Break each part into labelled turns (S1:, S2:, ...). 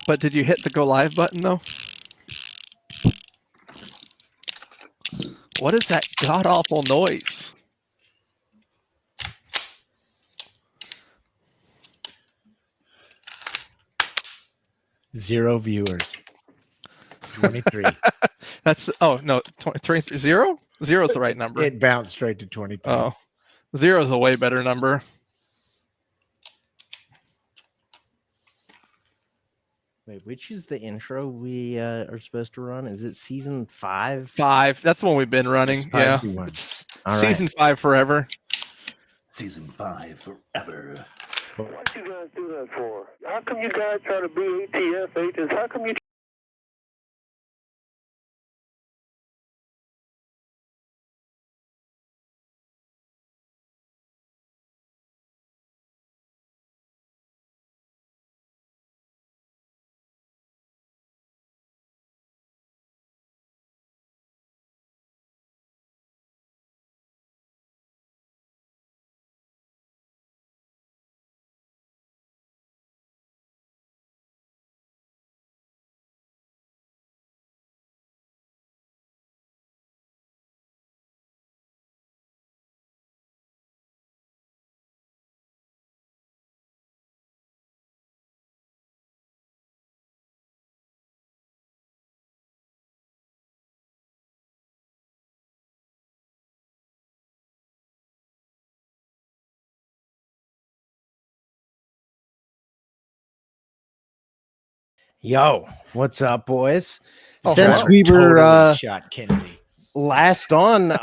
S1: But did you hit the go live button though? What is that god awful noise?
S2: Zero viewers. 23.
S1: That's no 23 0? Zero is the right number.
S2: It bounced straight to 23.
S1: Oh, zero is a way better number.
S3: Wait, which is the intro we are supposed to run? Is it season 5?
S1: 5. That's the one we've been running. Yeah.
S2: It's
S1: Season 5 forever.
S4: Season 5 forever.
S5: What you guys do that for? How come you guys try to be ATF agents? How come you?
S3: Yo, what's up, boys?
S1: Oh,
S3: Since
S1: wow.
S3: we were
S2: Totally shot Kennedy.
S3: last on,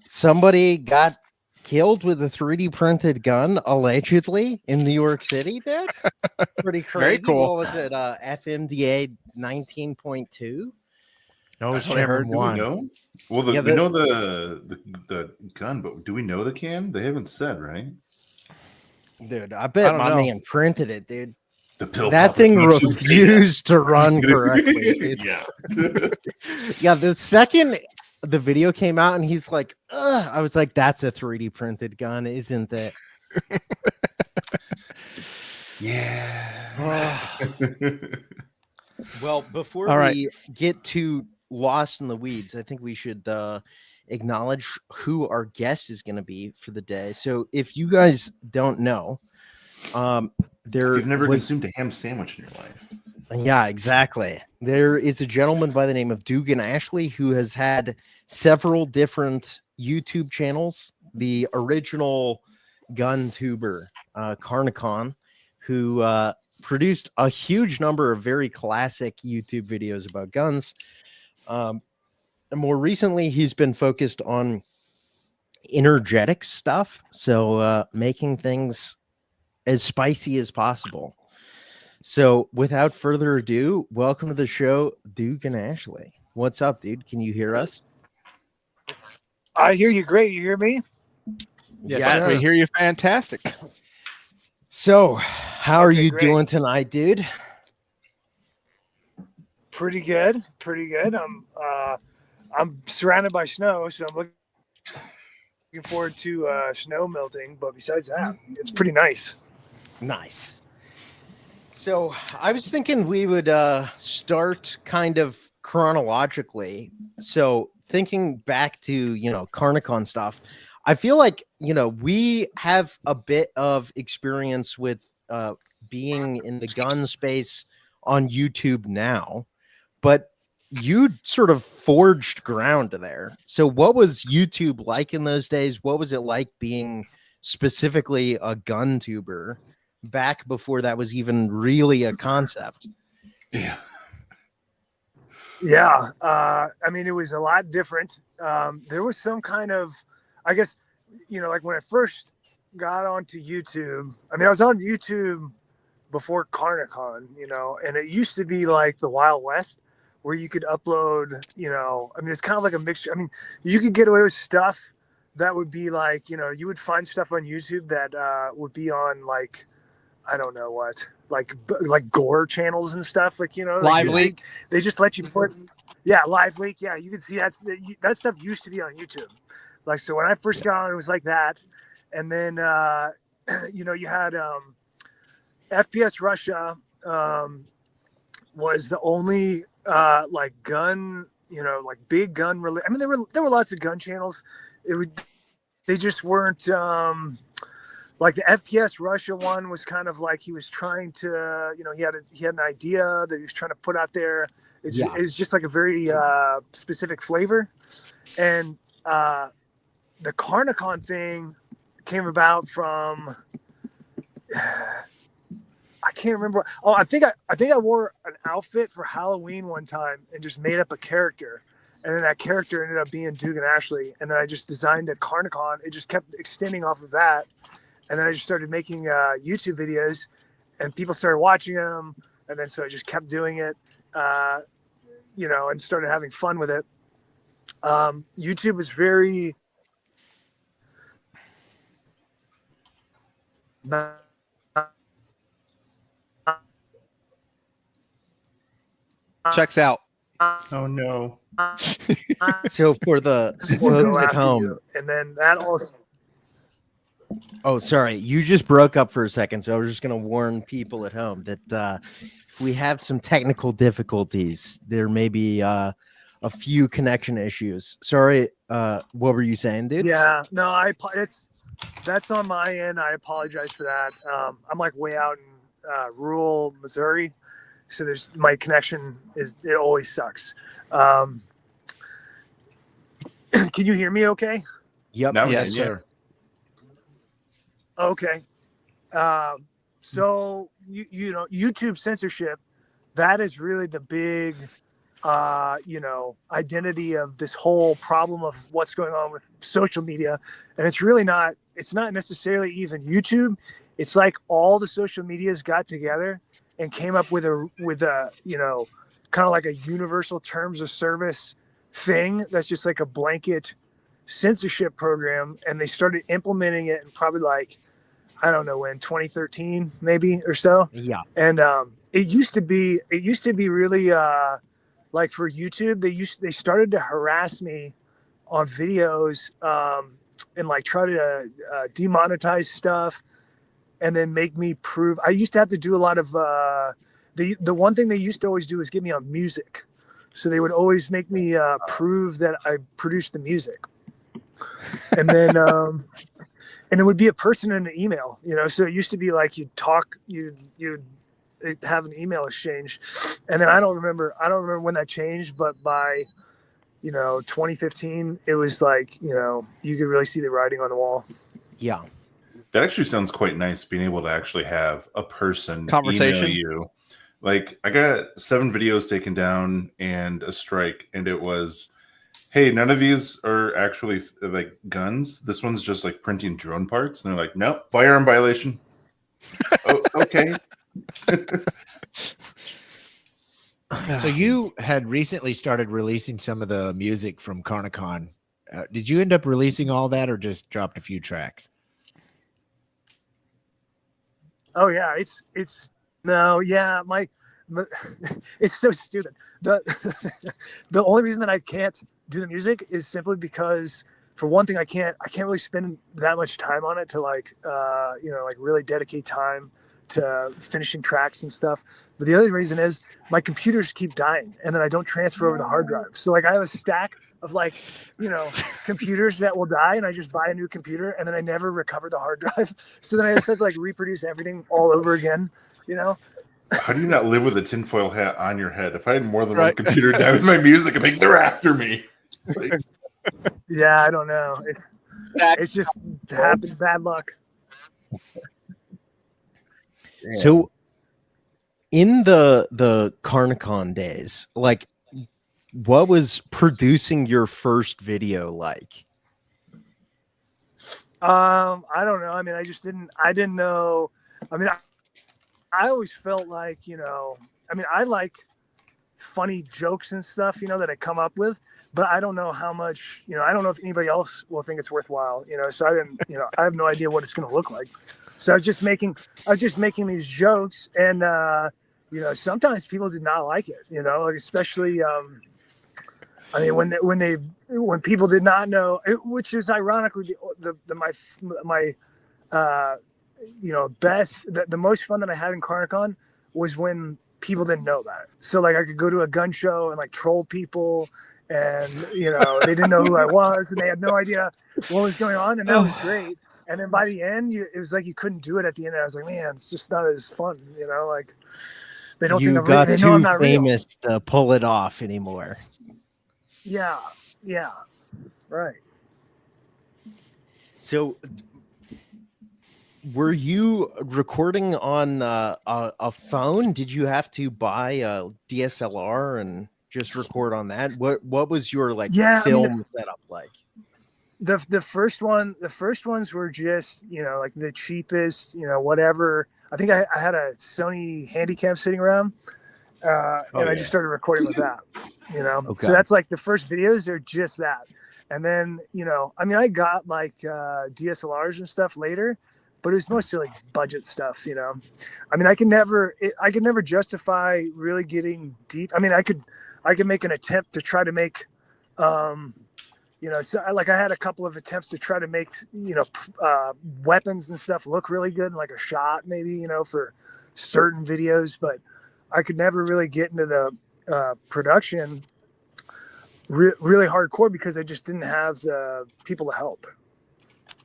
S3: somebody got killed with a 3D printed gun, allegedly, in New York City, dude. Pretty crazy.
S1: Very cool.
S3: What was it? FMDA 19.2?
S2: No,
S1: That's
S2: it's
S1: what I heard.
S2: Chairman
S4: Do we
S2: One.
S4: know? Well,
S3: Yeah,
S4: we know the gun, but do we know the can? They haven't said, right?
S3: Dude, I
S1: I
S3: bet
S1: don't
S3: my
S1: know.
S3: man printed it, dude.
S4: The pill
S3: That
S4: popper
S3: thing
S4: 22
S3: refused to run
S4: beta.
S3: correctly, dude.
S4: Yeah.
S3: Yeah, the second the video came out and he's like, ugh, I was like, that's a 3D printed gun, isn't it?
S4: Yeah.
S3: Well, before
S1: All right.
S3: we get too lost in the weeds, I think we should acknowledge who our guest is going to be for the day. So if you guys don't know, there
S4: You've never
S3: was
S4: consumed a ham sandwich in your life.
S3: Yeah, exactly. There is a gentleman by the name of Dugan Ashley who has had several different YouTube channels. The original gun tuber, Carnicon, who produced a huge number of very classic YouTube videos about guns. And more recently, he's been focused on energetic stuff. So making things as spicy as possible. So without further ado, welcome to the show, Dugan Ashley. What's up, dude? Can you hear us?
S6: I hear you great. You hear me?
S1: Yes, we hear you fantastic.
S3: So how are
S6: Okay,
S3: you
S6: great.
S3: doing tonight, dude?
S6: Pretty good. Pretty good. I'm surrounded by snow, so I'm looking forward to snow melting. But besides that, it's pretty nice.
S3: Nice. So I was thinking we would start kind of chronologically. So thinking back to, Carnicon stuff, I feel like, we have a bit of experience with being in the gun space on YouTube now, but you sort of forged ground there. So what was YouTube like in those days? What was it like being specifically a gun tuber back before that was even really a concept?
S4: Yeah.
S6: Yeah. I mean, it was a lot different. There was some kind of, I guess, like when I first got onto YouTube, I mean, I was on YouTube before Carnicon, and it used to be like the Wild West where you could upload, I mean, it's kind of like a mixture. I mean, you could get away with stuff that would be like, you would find stuff on YouTube that would be on like, I don't know what, like gore channels and stuff, like,
S1: Live leak.
S6: They just let you put, live leak. Yeah, you can see that stuff used to be on YouTube. Like, so when I first got on, it was like that. And then, you had FPS Russia, was the only like gun, you know, like big gun. I mean, there were lots of gun channels. They just weren't like the FPS Russia one was kind of like he was trying to, you know, he had an idea that he was trying to put out there. It's just like a very specific flavor, and the Carnicon thing came about from I can't remember. Oh, I think I wore an outfit for Halloween one time and just made up a character, and then that character ended up being Dugan Ashley, and then I just designed the Carnicon. It just kept extending off of that, and then I just started making YouTube videos, and people started watching them, and then so I just kept doing it, you know, and started having fun with it. YouTube was very
S1: Checks out.
S4: Oh no.
S3: So for the
S6: will go
S3: folks at
S6: after
S3: home,
S6: you. And then that also.
S3: oh, sorry, you just broke up for a second. So I was just going to warn people at home that if we have some technical difficulties, there may be a few connection issues. Sorry, what were you saying, dude?
S6: Yeah, no, that's on my end. I apologize for that. I'm like way out in rural Missouri, so my connection it always sucks. Can you hear me? Okay.
S3: Yep.
S4: Now,
S1: Yeah,
S2: Yes,
S1: yeah.
S2: sir.
S6: Okay. So you know, YouTube censorship, that is really the big you know, identity of this whole problem of what's going on with social media. And it's not necessarily even YouTube. It's like all the social medias got together and came up with a you know, kind of like a universal terms of service thing that's just like a blanket censorship program, and they started implementing it in probably like, I don't know when, 2013 maybe or so.
S3: Yeah.
S6: And it used to be really like for YouTube, they started to harass me on videos and like try to demonetize stuff, and then make me prove. I used to have to do a lot of the one thing they used to always do is get me on music, so they would always make me prove that I produced the music, and then and it would be a person in an email, you know. So it used to be like you'd have an email exchange, and then I don't remember when that changed, but by, you know, 2015, it was like, you know, you could really see the writing on the wall.
S3: Yeah.
S4: That actually sounds quite nice, being able to actually have a person
S1: Conversation.
S4: email you. Like, I got 7 videos taken down and a strike, and it was, hey, none of these are actually like guns. This one's just like printing drone parts. And they're like, nope, firearm violation. Oh, okay.
S2: So you had recently started releasing some of the music from Carnicon. Did you end up releasing all that, or just dropped a few tracks?
S6: Oh yeah, it's no, yeah, it's so stupid. The only reason that I can't do the music is simply because, for one thing, I can't really spend that much time on it to like you know, like really dedicate time to finishing tracks and stuff. But the other reason is my computers keep dying, and then I don't transfer over the hard drive. So like I have a stack of like, you know, computers that will die, and I just buy a new computer, and then I never recover the hard drive. So then I just have to like reproduce everything all over again, you know?
S4: How do you not live with a tinfoil hat on your head? If I had more than one computer die with my music, I'd be like, they're after me. Like,
S6: Yeah, I don't know. It's just happened, bad luck.
S3: So in the Carnicon days, like, what was producing your first video like?
S6: I don't know. I mean, I didn't know. I mean, I always felt like, you know, I mean, I like funny jokes and stuff, you know, that I come up with, but I don't know how much, you know, I don't know if anybody else will think it's worthwhile, you know, so I didn't, you know, I have no idea what it's going to look like. So I was just making these jokes, and, you know, sometimes people did not like it, you know, like, especially, I mean, when people did not know, which is ironically my you know, the most fun that I had in Carnicon was when people didn't know about it. So like I could go to a gun show and like troll people, and you know they didn't know who I was, and they had no idea what was going on, and that was great. And then by the end, it was like you couldn't do it at the end. I was like, man, it's just not as fun, you know. Like they don't think I'm real. They know I'm not real.
S3: Famous to pull it off anymore.
S6: Yeah, right.
S3: So, were you recording on a phone? Did you have to buy a DSLR and just record on that? What was your film setup like?
S6: The first ones were just, you know, like the cheapest, you know, whatever. I think I had a Sony Handycam sitting around, and I just started recording with that, you know.
S3: Okay.
S6: So that's like the first videos. They're just that, and then, you know, I mean, I got like DSLRs and stuff later, but it was mostly like budget stuff, you know. I mean, I could never justify really getting deep. I mean, I could make an attempt to try to make. You know, so I had a couple of attempts to try to make, you know, weapons and stuff look really good, and like a shot maybe, you know, for certain videos, but I could never really get into the production really hardcore because I just didn't have the people to help.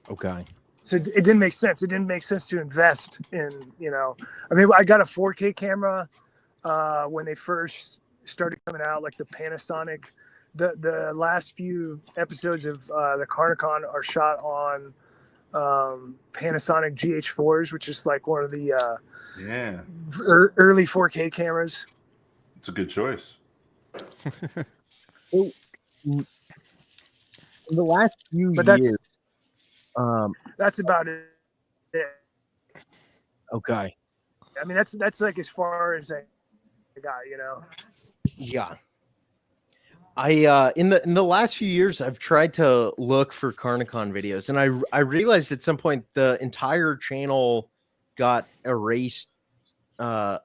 S3: Okay.
S6: So it didn't make sense. It didn't make sense to invest in, you know, I mean, I got a 4K camera when they first started coming out, like the Panasonic. The last few episodes of the Carnicon are shot on Panasonic GH4s, which is like one of the early 4K cameras.
S4: It's a good choice.
S3: So, in the last few years,
S6: that's about it.
S3: Okay.
S6: I mean, that's like as far as I got, you know.
S3: Yeah. I in the last few years I've tried to look for Carnicon videos, and I realized at some point the entire channel got erased a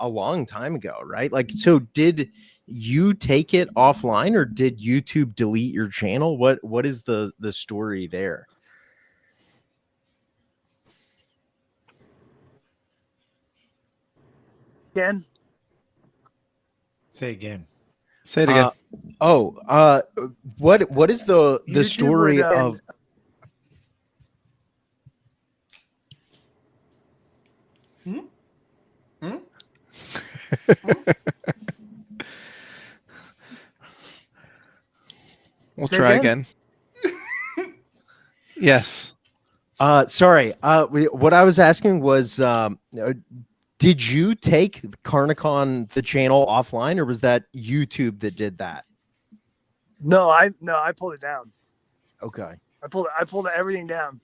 S3: long time ago, right? Like, so did you take it offline, or did YouTube delete your channel? What is the story there?
S6: Again?
S2: Say again.
S1: Say it again.
S3: What is the
S6: YouTube
S3: story of?
S1: We'll
S6: Say
S1: try
S6: again?
S1: Yes.
S3: Sorry. What I was asking was, did you take Carnicon the channel offline, or was that YouTube that did that?
S6: No, I pulled it down.
S3: Okay.
S6: I pulled everything down.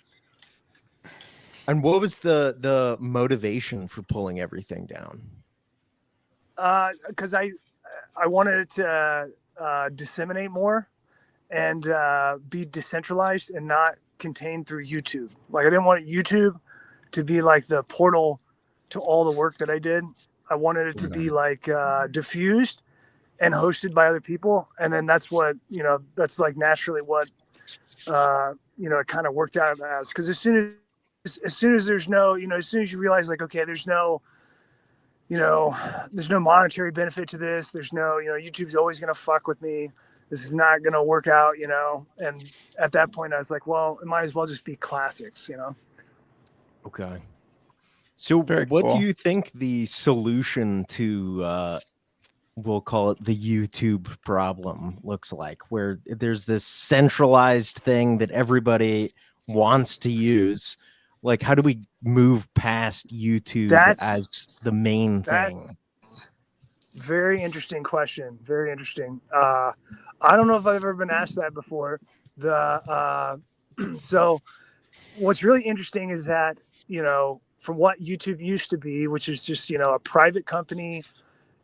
S3: And what was the motivation for pulling everything down?
S6: Because I wanted it to disseminate more and be decentralized and not contained through YouTube. Like, I didn't want YouTube to be like the portal to all the work that I did. I wanted it to be like diffused and hosted by other people. And then that's what, you know, that's like naturally what, you know, it kind of worked out as, because as soon as there's no, you know, as soon as you realize like, okay, there's no, you know, there's no monetary benefit to this. There's no, you know, YouTube's always going to fuck with me. This is not going to work out, you know? And at that point I was like, well, it might as well just be classics, you know?
S3: Okay. So
S1: Very
S3: what
S1: cool.
S3: do you think the solution to, we'll call it the YouTube problem, looks like, where there's this centralized thing that everybody wants to use? Like, how do we move past YouTube as the main thing?
S6: Very interesting question. Very interesting. I don't know if I've ever been asked that before. So what's really interesting is that, you know, from what YouTube used to be, which is just, you know, a private company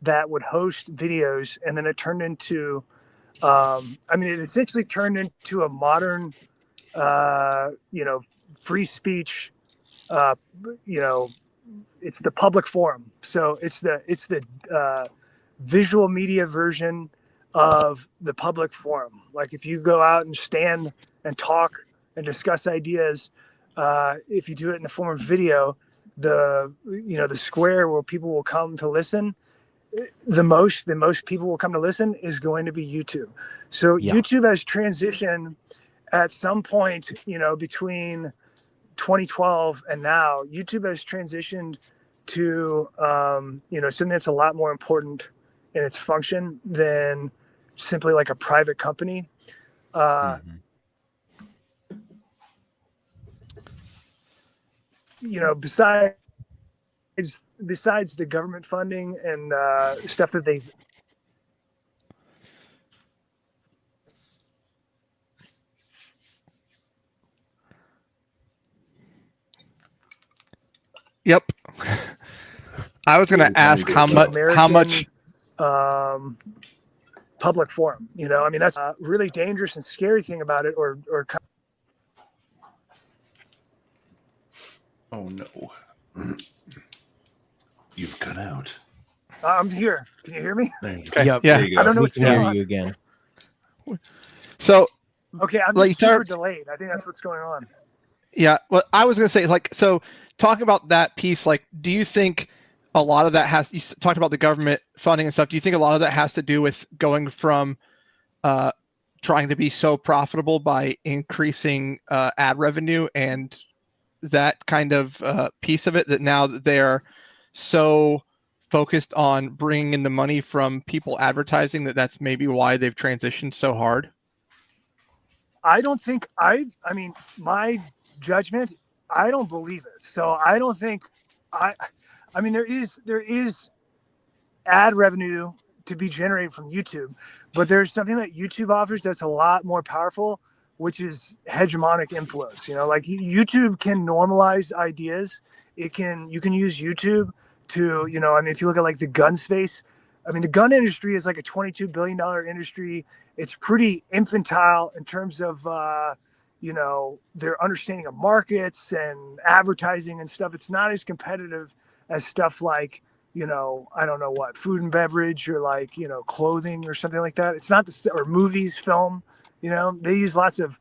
S6: that would host videos, and then it turned into, I mean, it essentially turned into a modern, you know, free speech, you know, it's the public forum. So it's the visual media version of the public forum. Like, if you go out and stand and talk and discuss ideas, if you do it in the form of video, the square where people will come to listen the most people will come to listen is going to be YouTube. So
S2: Yeah.
S6: YouTube has transitioned at some point, between 2012 and now. YouTube has transitioned to something that's a lot more important in its function than simply like a private company. Besides the government funding and stuff that they
S1: Yep. I was going to ask how much.
S6: Public forum, I mean, that's a really dangerous and scary thing about it, or
S4: Oh no. You've cut out.
S6: I'm here. Can you hear me?
S4: There you go.
S1: Okay,
S2: Yep.
S1: yeah.
S4: There you go.
S6: I don't know
S2: We
S6: what's
S2: can
S6: going
S2: hear
S6: on.
S2: you again.
S1: So
S6: Okay, I'm
S1: Like,
S6: just super
S1: start-
S6: delayed. I think that's what's going on.
S1: yeah, well, I was going to say, like, so talking about that piece, like, do you think a lot of that has, you talked about the government funding and stuff, do you think a lot of that has to do with going from trying to be so profitable by increasing ad revenue and that kind of piece of it, that now that they're so focused on bringing in the money from people advertising, that's maybe why they've transitioned so hard?
S6: I don't think I mean, my judgment, I don't believe it. So I don't think I mean, there is ad revenue to be generated from YouTube, but there's something that YouTube offers that's a lot more powerful, which is hegemonic influence. Like YouTube can normalize ideas. You can use YouTube to, I mean, if you look at like the gun space, I mean, the gun industry is like a $22 billion industry. It's pretty infantile in terms of, their understanding of markets and advertising and stuff. It's not as competitive as stuff like, I don't know what, food and beverage, or like, clothing or something like that. It's not or movies, film, they use lots of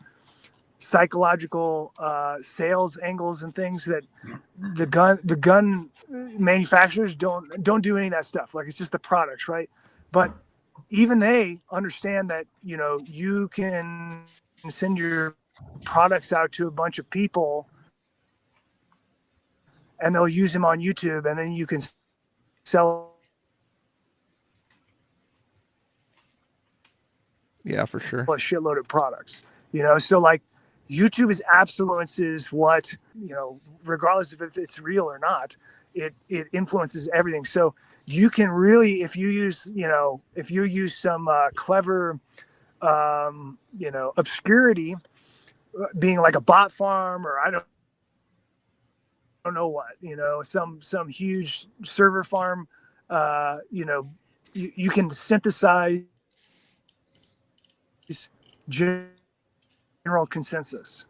S6: psychological sales angles and things that the gun manufacturers don't do any of that stuff. Like, it's just the products, right? But even they understand that, you can send your products out to a bunch of people and they'll use them on YouTube, and then you can sell.
S1: Yeah, for sure.
S6: A shitload of products, so like YouTube is influences what, regardless of if it's real or not, it influences everything. So you can really, if you use some clever, obscurity, being like a bot farm, or I don't know what, some huge server farm, you can synthesize general consensus,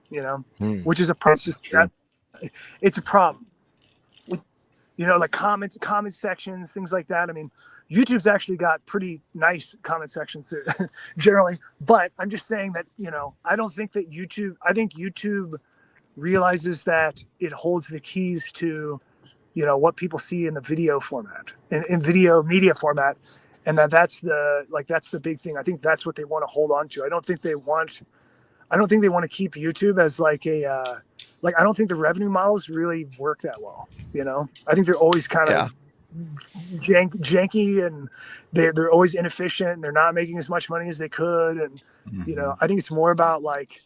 S6: which is it's a problem. Like comment sections, things like that. I mean, YouTube's actually got pretty nice comment sections generally, but I'm just saying that, I think YouTube realizes that it holds the keys to, what people see in the video format, in video media format. And that's the big thing. I think that's what they want to hold on to. I don't think they want to keep YouTube as like a, I don't think the revenue models really work that well. I think they're always kind of janky, and they're always inefficient, and they're not making as much money as they could. And, I think it's more about like,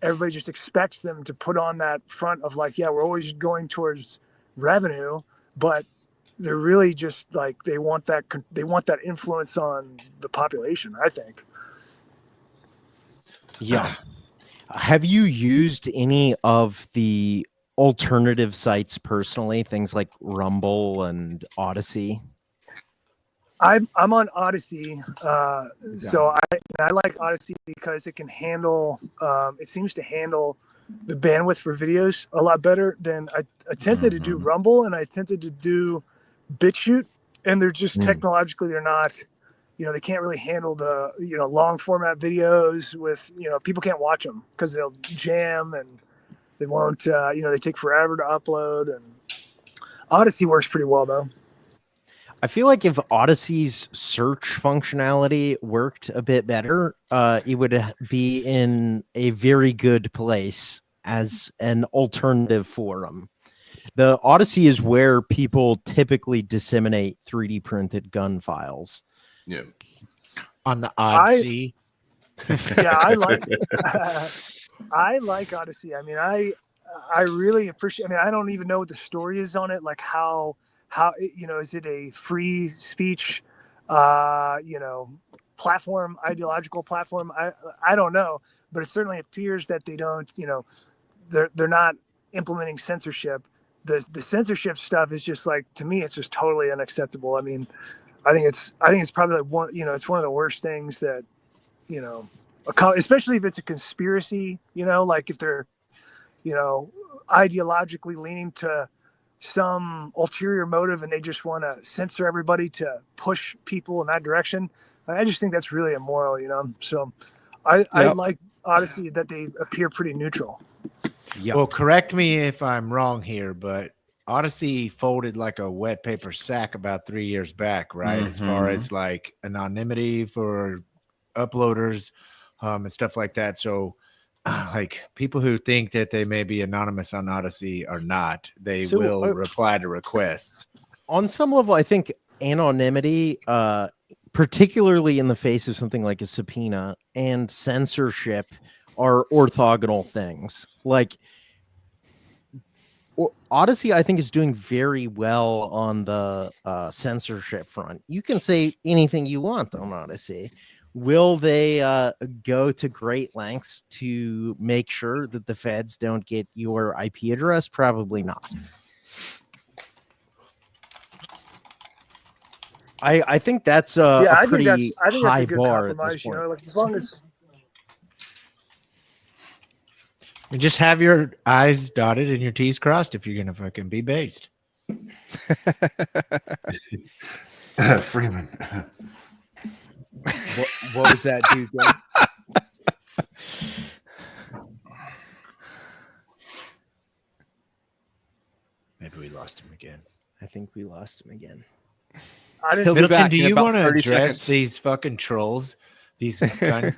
S6: everybody just expects them to put on that front of like, yeah, we're always going towards revenue, but they're really just like, they want that influence on the population, I think.
S3: Yeah. Have you used any of the alternative sites personally, things like Rumble and Odyssey?
S6: I'm on Odyssey, so I like Odyssey because it can handle. It seems to handle the bandwidth for videos a lot better than I attempted to do Rumble, and I attempted to do BitChute, and they're just technologically, they're not. They can't really handle the long format videos with people can't watch them because they'll jam, and they won't. They take forever to upload. And Odyssey works pretty well though.
S3: I feel like if Odyssey's search functionality worked a bit better, it would be in a very good place as an alternative forum. The Odyssey is where people typically disseminate 3D printed gun files.
S4: Yeah.
S2: On the Odyssey.
S6: Yeah, I like Odyssey. I mean, I really appreciate. I mean, I don't even know what the story is on it. Like how is it a free speech, platform, ideological platform? I don't know, but it certainly appears that they don't. They're not implementing censorship. The censorship stuff is just like, to me, it's just totally unacceptable. I mean, I think it's probably like one. It's one of the worst things that especially if it's a conspiracy. Like if they're ideologically leaning to some ulterior motive and they just want to censor everybody to push people in that direction. I just think that's really immoral, So I like Odyssey that they appear pretty neutral.
S2: Yep. Well, correct me if I'm wrong here, but Odyssey folded like a wet paper sack about 3 years back, right? As far as like anonymity for uploaders and stuff like that. So like people who think that they may be anonymous on Odyssey are not. They will reply to requests.
S3: On some level, I think anonymity, particularly in the face of something like a subpoena, and censorship are orthogonal things. Like Odyssey, I think, is doing very well on the censorship front. You can say anything you want on Odyssey. Will they go to great lengths to make sure that the feds don't get your IP address? Probably not. I think that's a pretty high bar at this point.
S6: Like as long as
S2: and just have your I's dotted and your T's crossed if you're gonna fucking be based.
S4: Freeman.
S3: What was that, dude?
S2: Maybe we lost him again.
S3: I think we lost him again.
S2: Middleton, do you want to address these fucking trolls? These gun,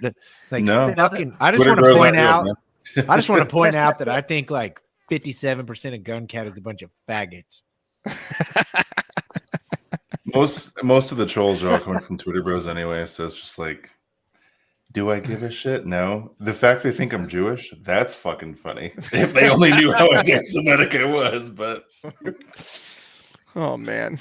S4: no.
S2: Fucking, I just want to point out. I just want to point out that I think like 57% of Gun Cat is a bunch of faggots.
S4: Most of the trolls are all coming from Twitter bros anyway, so it's just like, do I give a shit? No. The fact they think I'm Jewish, that's fucking funny. If they only knew how anti-Semitic I was, but
S1: oh man.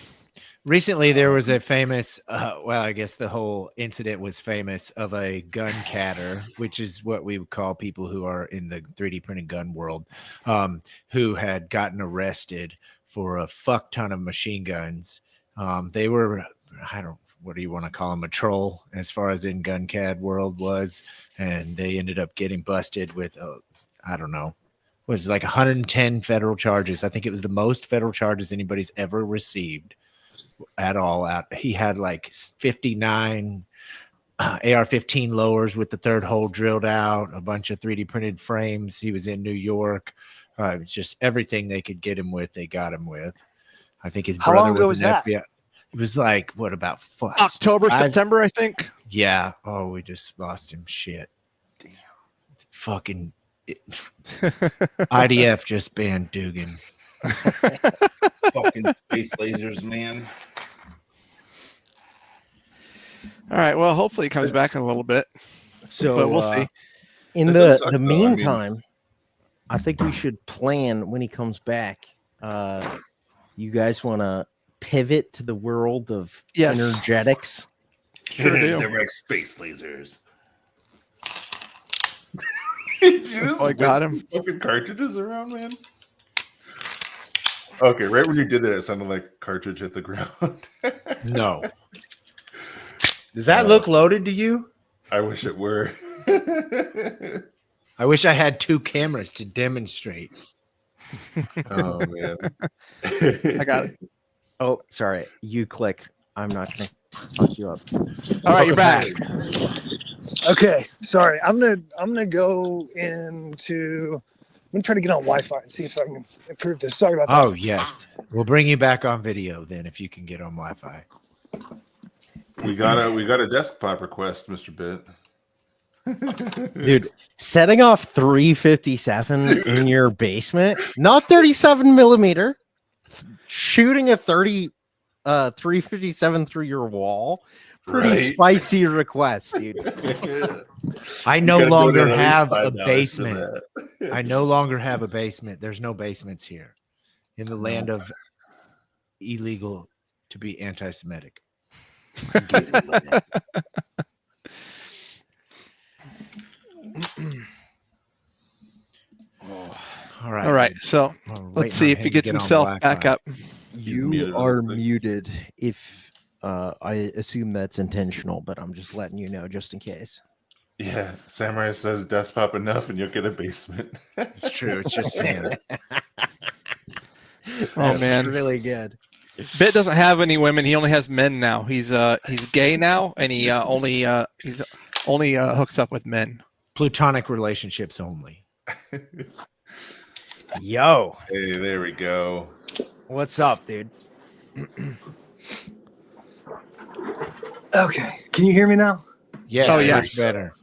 S2: Recently, there was a famous, I guess the whole incident was famous, of a gun catter, which is what we would call people who are in the 3D printed gun world, who had gotten arrested for a fuck ton of machine guns. They were, what do you want to call them, a troll as far as in gun cad world was, and they ended up getting busted with, was like 110 federal charges. I think it was the most federal charges anybody's ever received at all. He had like 59 AR-15 lowers with the third hole drilled out, a bunch of 3D printed frames. He was in New York. It was just everything they could get him with, they got him with. I think his brother was an FBI. It was like, what, about
S1: September, I think.
S2: Yeah. Oh, we just lost him. Shit. Damn. Fucking IDF just banned Dugan.
S4: fucking space lasers, man.
S1: All right. Well, hopefully he comes back in a little bit.
S3: So,
S1: but we'll see.
S3: In the meantime, I think we should plan when he comes back. You guys want to pivot to the world of energetics?
S1: Sure do.
S4: Direct space lasers.
S1: I got him.
S4: Fucking cartridges around, man. Okay, right when you did that, it sounded like cartridge hit the ground.
S2: No. Does that look loaded to you?
S4: I wish it were.
S2: I wish I had two cameras to demonstrate.
S4: Oh, man.
S1: I got it.
S3: Oh, sorry. You click. I'm not going to fuck you up.
S1: All right, you're back.
S6: Okay, sorry. I'm gonna go into gonna try to get on Wi-Fi and see if I can improve this. Sorry about that.
S2: Oh yes, we'll bring you back on video then if you can get on Wi-Fi.
S4: We got a desktop request, Mr. Bit.
S3: Dude, setting off 357 in your basement, not 37 millimeter, shooting a 357 through your wall. Pretty
S4: Right.
S3: spicy request, dude.
S2: I no
S4: gotta go
S2: longer
S4: to at least
S2: have a
S4: $5 for
S2: basement.
S4: that.
S2: I no longer have a basement. There's no basements here in the land of illegal to be anti-Semitic. All right.
S1: All right, so
S2: Well,
S1: let's see if he gets himself back up.
S3: You
S4: muted,
S3: are
S4: looks like.
S3: muted. If I assume that's intentional, but I'm just letting you know just in case.
S4: Yeah, Samurai says desktop enough and you'll get a basement.
S2: It's true. It's just sand.
S1: Oh
S3: That's
S1: man,
S3: really good.
S1: Bit doesn't have any women. He only has men now. He's gay now, and he only hooks up with men.
S2: Plutonic relationships only.
S3: Yo,
S4: Hey, there we go.
S3: what's up, dude?
S6: Okay, can you hear me now?
S2: Yes.
S1: Oh,
S2: much
S1: yes.
S2: better.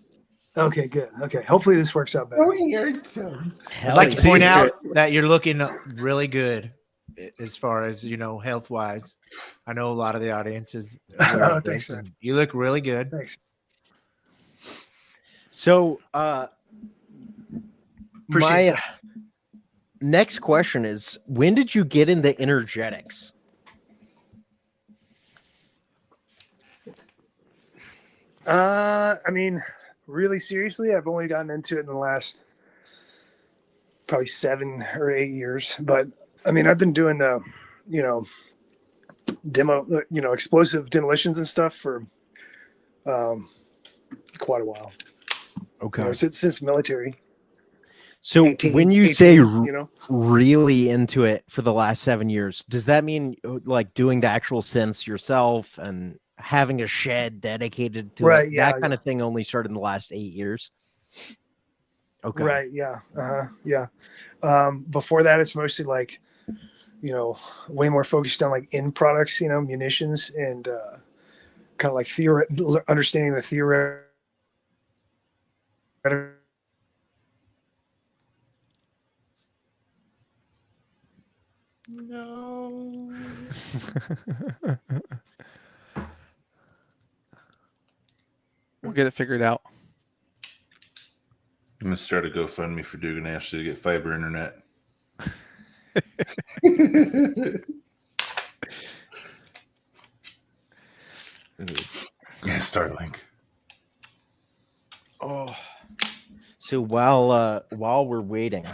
S6: Okay, good. Okay, hopefully this works out better.
S2: I'd like to point out that you're looking really good as far as, health wise. I know a lot of the audience is aware of
S6: Thanks,
S2: this,
S6: man.
S2: and you look really good.
S6: Thanks.
S3: So,
S6: Appreciate
S3: my next question is: when did you get into energetics?
S6: I mean, really seriously, I've only gotten into it in the last probably 7 or 8 years. But I mean, I've been doing explosive demolitions and stuff for quite a while.
S3: Okay.
S6: Since military.
S3: So
S6: 18,
S3: when you
S6: 18,
S3: say
S6: really
S3: into it for the last 7 years, does that mean like doing the actual sense yourself and having a shed dedicated to
S6: Right,
S3: it?
S6: yeah,
S3: That kind of thing only started in the last 8 years. Okay.
S6: Right. Yeah. Yeah. Before that, it's mostly like, way more focused on like end products, munitions and kind of like understanding the theoretical.
S2: No.
S1: We'll get it figured out.
S4: I'm gonna start a GoFundMe for Dugan Ashley to get fiber internet. Yeah, Starlink.
S3: Oh. So while we're waiting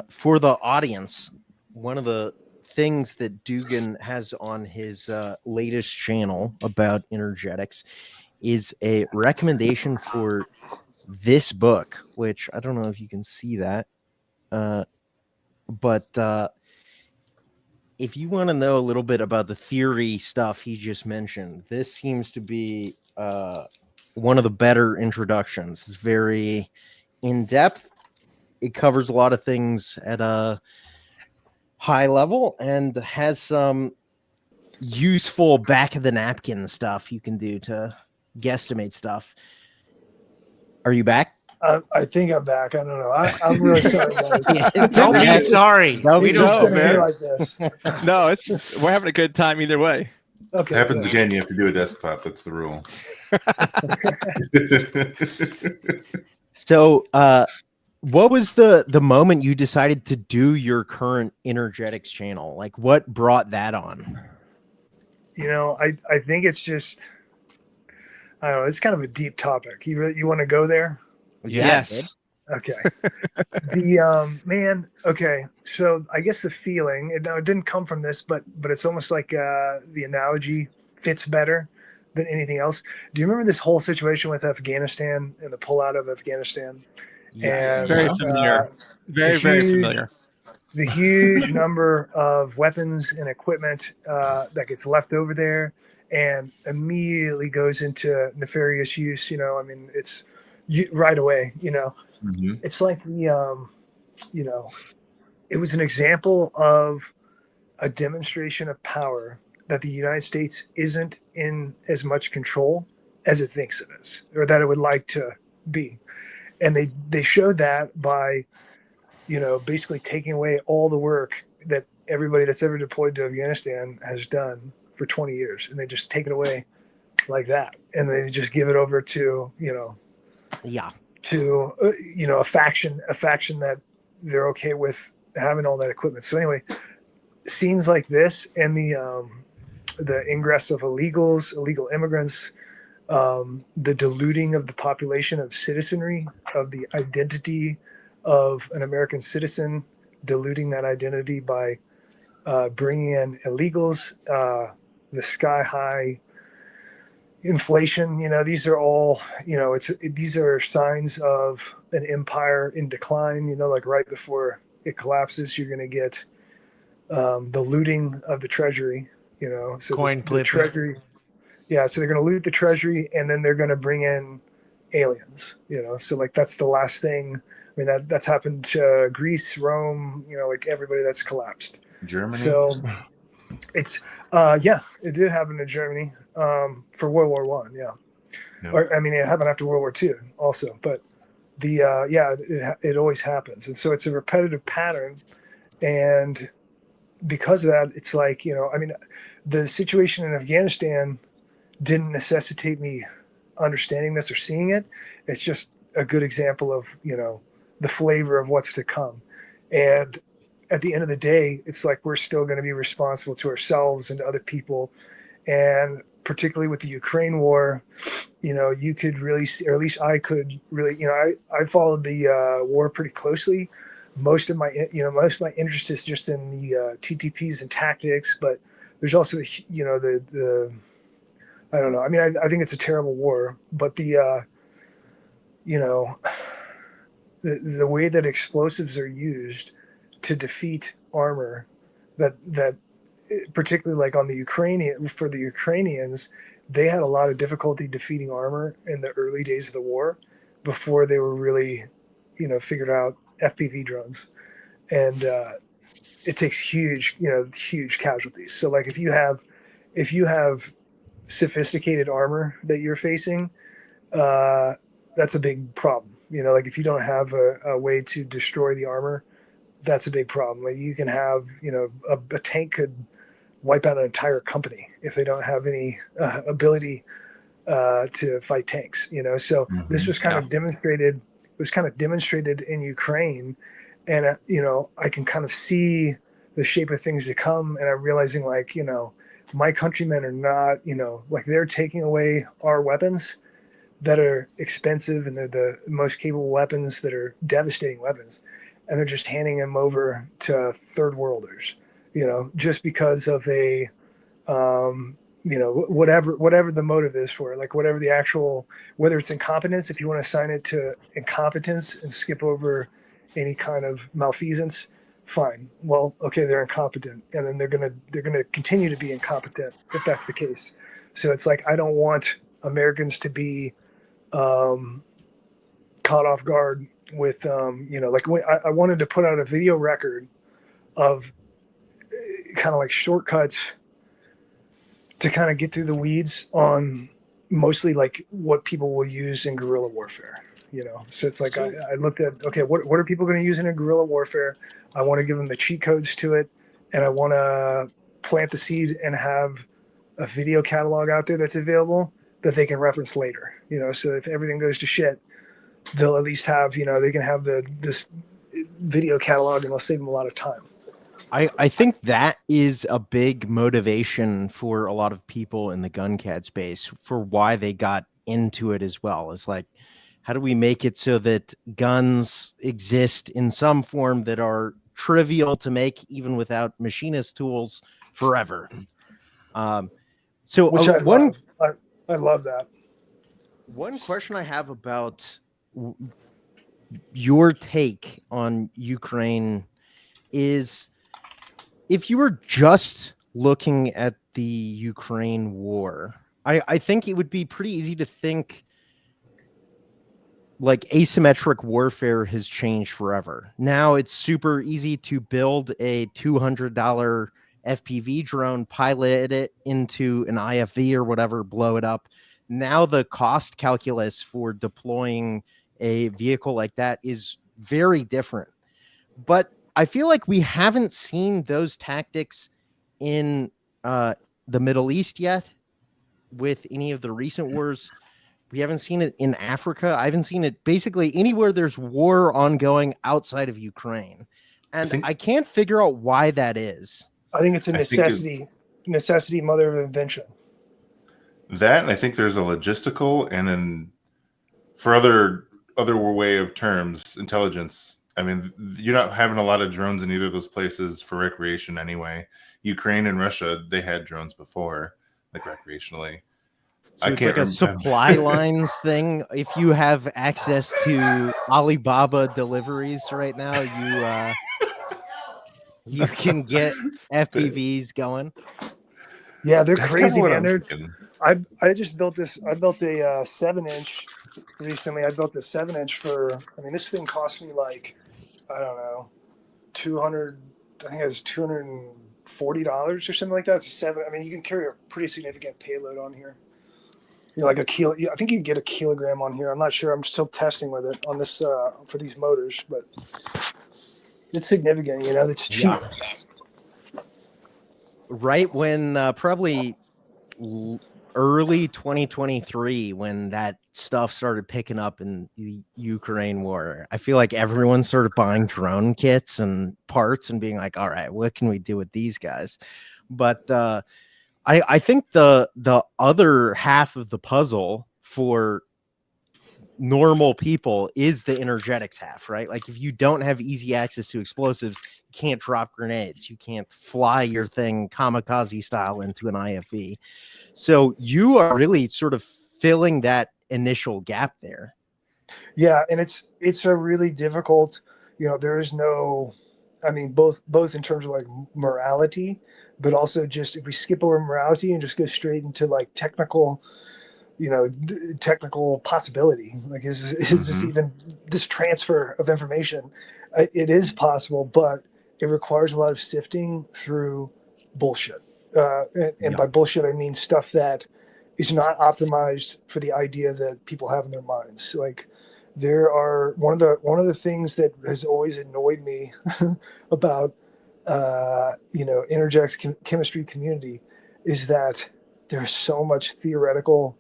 S3: for the audience, one of the things that Dugan has on his latest channel about energetics is a recommendation for this book, which I don't know if you can see that, but if you want to know a little bit about the theory stuff he just mentioned, this seems to be one of the better introductions. It's very in depth. It covers a lot of things at a high level and has some useful back of the napkin stuff you can do to guesstimate stuff. Are you back?
S6: I think I'm back. I don't know. I'm really sorry, guys.
S2: Don't be sorry.
S3: Don't
S2: We
S3: be
S6: It's
S2: don't.
S6: gonna be
S1: man.
S6: like this.
S1: No, we're having a good time either way.
S6: Okay.
S4: Happens
S6: good.
S4: again, you have to do a desktop. That's the rule.
S3: So, what was the moment you decided to do your current energetics channel? Like, what brought that on?
S6: I think it's just, I don't know. It's kind of a deep topic. You want to go there?
S1: Yes.
S6: Okay. Man. Okay. So I guess the feeling, it didn't come from this, but it's almost like the analogy fits better than anything else. Do you remember this whole situation with Afghanistan and the pullout of Afghanistan?
S3: Yes.
S6: And,
S1: Very familiar. Very, very familiar.
S6: The huge number of weapons and equipment that gets left over there and immediately goes into nefarious use. I mean, it's right away.
S4: Mhm.
S6: It's like the you know, it was an example of a demonstration of power that the United States isn't in as much control as it thinks it is, or that it would like to be. And they showed that by, basically taking away all the work that everybody that's ever deployed to Afghanistan has done for 20 years. And they just take it away like that. And they just give it over to,
S3: Yeah.
S6: to, a faction that they're okay with having all that equipment. So anyway, scenes like this and the ingress of illegal immigrants, the diluting of the population of citizenry, of the identity of an American citizen, diluting that identity by bringing in illegals, the sky high inflation. These are all, these are signs of an empire in decline. Like right before it collapses, you're going to get the looting of the treasury. So the treasury. Yeah, so they're going to loot the treasury, and then they're going to bring in aliens. So like that's the last thing. I mean, that's happened to Greece, Rome. Like everybody that's collapsed.
S4: Germany.
S6: So it's it did happen to Germany for World War One. Yeah,
S4: Yep.
S6: Or I mean, it happened after World War Two also. But it always happens, and so it's a repetitive pattern, and because of that, it's like I mean, the situation in Afghanistan didn't necessitate me understanding this or seeing it. It's just a good example of the flavor of what's to come. And at the end of the day, it's like we're still going to be responsible to ourselves and to other people. And particularly with the Ukraine war, you could really see, or at least I could really, I followed the war pretty closely. Most of my interest is just in the TTPs and tactics, but there's also the I don't know. I mean, I think it's a terrible war, but the way that explosives are used to defeat armor, that particularly like on the Ukrainians, they had a lot of difficulty defeating armor in the early days of the war before they were really, figured out FPV drones. And it takes huge casualties. So like if you have sophisticated armor that you're facing, that's a big problem. Like if you don't have a way to destroy the armor, that's a big problem. Like you can have, a tank could wipe out an entire company if they don't have any ability to fight tanks. So this was kind of demonstrated. It was kind of demonstrated in Ukraine, and I can kind of see the shape of things to come, and I'm realizing like my countrymen are not, like they're taking away our weapons that are expensive and they're the most capable weapons that are devastating weapons. And they're just handing them over to third worlders, just because of a, whatever the motive is for it, like whatever the actual, whether it's incompetence, if you want to assign it to incompetence and skip over any kind of malfeasance, fine. Well, okay, they're incompetent, and then they're gonna continue to be incompetent if that's the case. So it's like I don't want Americans to be caught off guard with like I wanted to put out a video record of kind of like shortcuts to kind of get through the weeds on mostly like what people will use in guerrilla warfare. So it's like I looked at, okay, what are people going to use in a guerrilla warfare? I want to give them the cheat codes to it, and I want to plant the seed and have a video catalog out there that's available that they can reference later. So if everything goes to shit, they'll at least have, they can have this video catalog, and it'll save them a lot of time.
S3: I think that is a big motivation for a lot of people in the gun cat space for why they got into it as well. It's like, how do we make it so that guns exist in some form that are trivial to make, even without machinist tools, forever?
S6: Which I love that.
S3: One question I have about your take on Ukraine is, if you were just looking at the Ukraine war, I think it would be pretty easy to think like asymmetric warfare has changed forever. Now it's super easy to build a $200 FPV drone, pilot it into an IFV or whatever, blow it up. Now the cost calculus for deploying a vehicle like that is very different. But I feel like we haven't seen those tactics in the Middle East yet with any of the recent wars. We haven't seen it in Africa. I haven't seen it basically anywhere there's war ongoing outside of Ukraine. And I can't figure out why that is.
S6: I think it's a necessity mother of invention.
S4: That, and I think there's a logistical and for other way of terms, intelligence. I mean, you're not having a lot of drones in either of those places for recreation anyway. Ukraine and Russia, they had drones before, like recreationally.
S3: So it's like a supply lines thing. If you have access to Alibaba deliveries right now, you can get FPVs going.
S6: Yeah, they're crazy, man. I just built this. I built a 7-inch recently. I built a 7-inch for. I mean, this thing cost me like, I don't know, 200. I think it was $240 or something like that. It's a 7. I mean, you can carry a pretty significant payload on here. You know, like a kilo. I think you can get a kilogram on here. I'm not sure. I'm still testing with it on this for these motors, but it's significant. You know, it's cheap.
S3: Yeah. Right when probably early 2023, when that stuff started picking up in the Ukraine war, I feel like everyone started buying drone kits and parts and being like, all right, what can we do with these guys? But I think the other half of the puzzle for normal people is the energetics half, right? Like if you don't have easy access to explosives, you can't drop grenades, you can't fly your thing kamikaze style into an IFV. So you are really sort of filling that initial gap there.
S6: Yeah, and it's a really difficult, you know, there is no, I mean, both in terms of like morality, but also just if we skip over morality and just go straight into like technical, you know, technical possibility, like is this even this transfer of information? It is possible, but it requires a lot of sifting through bullshit. And by bullshit, I mean stuff that is not optimized for the idea that people have in their minds. Like there are one of the things that has always annoyed me about you know, energetics chemistry community is that there's so much theoretical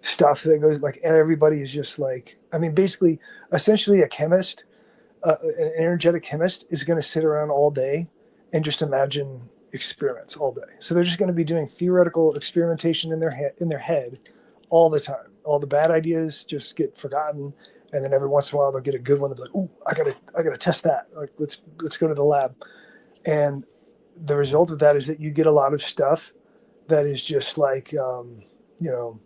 S6: stuff that goes, like everybody is just like, I mean, basically, essentially a chemist, an energetic chemist is going to sit around all day and just imagine experiments all day. So they're just going to be doing theoretical experimentation in their head all the time. All the bad ideas just get forgotten, and then every once in a while they'll get a good one. They'll be like, "Ooh, I gotta test that. Like, let's go to the lab." And the result of that is that you get a lot of stuff that is just like, you know,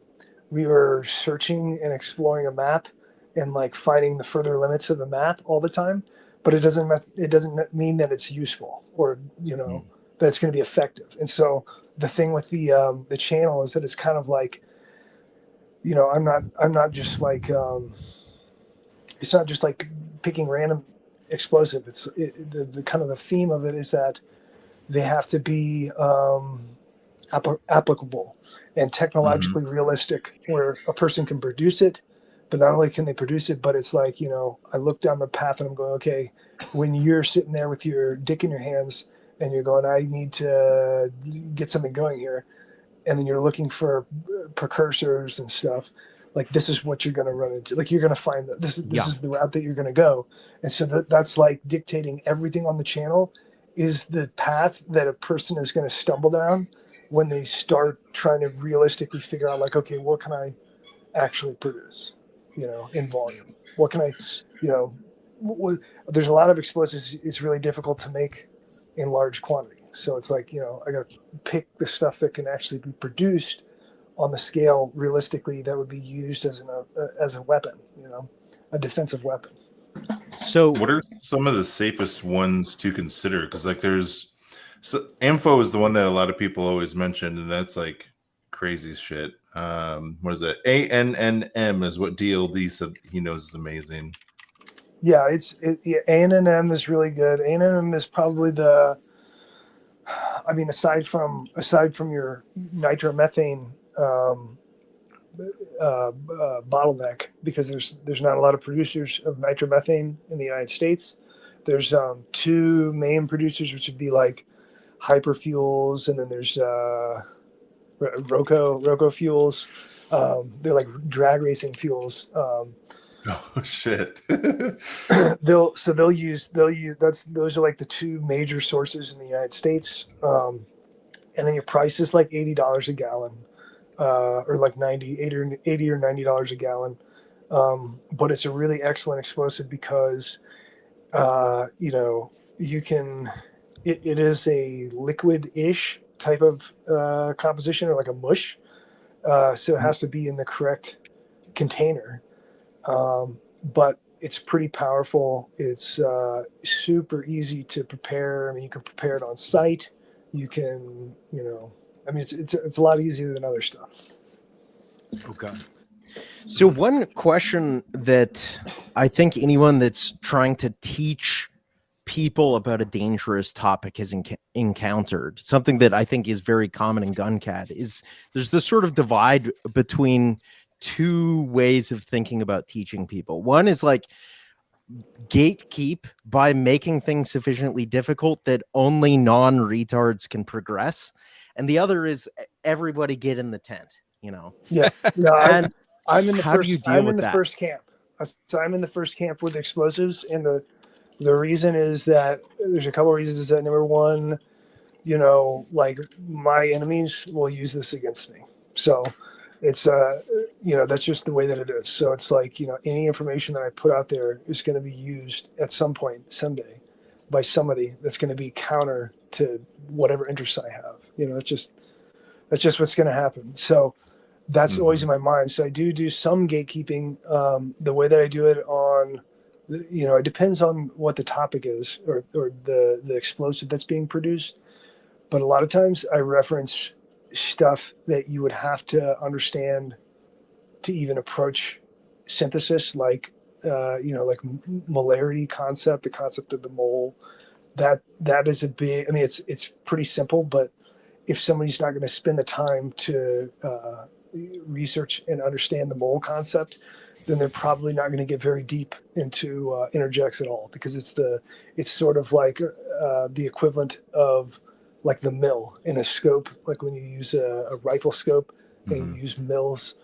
S6: we were searching and exploring a map and like finding the further limits of the map all the time, but it doesn't mean that it's useful or, you know, that it's going to be effective. And so the thing with the channel is that it's kind of like, you know, I'm not just like, it's not just like picking random explosive. It's the kind of the theme of it is that they have to be applicable and technologically realistic, where a person can produce it, but not only can they produce it, but it's like, you know, I look down the path and I'm going, okay, when you're sitting there with your dick in your hands and you're going, I need to get something going here, and then you're looking for precursors and stuff, like this is what you're going to run into. Like you're going to find that this is the route that you're going to go. And so that's like dictating everything on the channel is the path that a person is going to stumble down when they start trying to realistically figure out like, okay, what can I actually produce, you know, in volume? What can I, you know, there's a lot of explosives. It's really difficult to make in large quantity. So it's like, you know, I got to pick the stuff that can actually be produced on the scale realistically that would be used as a weapon, you know, a defensive weapon.
S3: So
S4: what are some of the safest ones to consider? Because like Ampho is the one that a lot of people always mention, and that's like crazy shit. What is it? ANNM is what DLD said he knows is amazing.
S6: Yeah, ANNM is really good. ANNM is probably aside from your nitromethane bottleneck, because there's not a lot of producers of nitromethane in the United States. There's two main producers, which would be like Hyperfuels, and then there's Roco Fuels. They're like drag racing fuels.
S4: Oh shit.
S6: they'll use those are like the two major sources in the United States. And then your price is like $80 a gallon, or like $80 or $90 a gallon. But it's a really excellent explosive because you can, it is a liquid-ish type of composition, or like a mush. So it has to be in the correct container. But it's pretty powerful. It's super easy to prepare. I mean, you can prepare it on site. You can, it's a lot easier than other stuff.
S2: Okay.
S3: So one question that I think anyone that's trying to teach people about a dangerous topic has encountered, something that I think is very common in GunCat, is there's this sort of divide between two ways of thinking about teaching people. One is like gatekeep by making things sufficiently difficult that only non-retards can progress. And the other is everybody get in the tent,
S6: Yeah.
S3: And
S6: I'm in the
S3: how do
S6: first.
S3: you deal
S6: I'm
S3: with
S6: in the
S3: that?
S6: first camp. So I'm in the first camp with explosives, and the reason is that there's a couple of reasons. Is that number one, like my enemies will use this against me. So it's that's just the way that it is. So it's like, any information that I put out there is going to be used at some point someday by somebody that's going to be counter to whatever interests I have. That's just what's going to happen. So that's always in my mind. So I do some gatekeeping. The way that I do it on, it depends on what the topic is, or the explosive that's being produced. But a lot of times I reference stuff that you would have to understand to even approach synthesis, like like molarity concept, the concept of the mole. That is a big. I mean, it's pretty simple, but if somebody's not going to spend the time to research and understand the mole concept, then they're probably not going to get very deep into interjects at all, because it's sort of like the equivalent of like the mill in a scope, like when you use a rifle scope and you use mills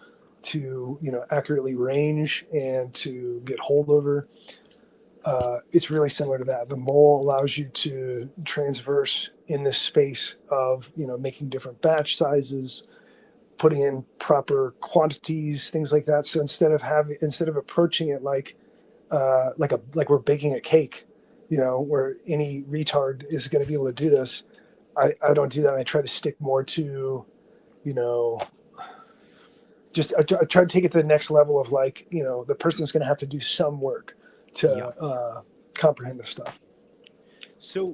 S6: to accurately range and to get holdover. It's really similar to that. The mole allows you to transverse in this space of making different batch sizes, putting in proper quantities, things like that. So instead of approaching it like we're baking a cake, where any retard is going to be able to do this, I don't do that. I try to stick more to, I try to take it to the next level of like, the person's going to have to do some work to comprehend this stuff.
S3: So,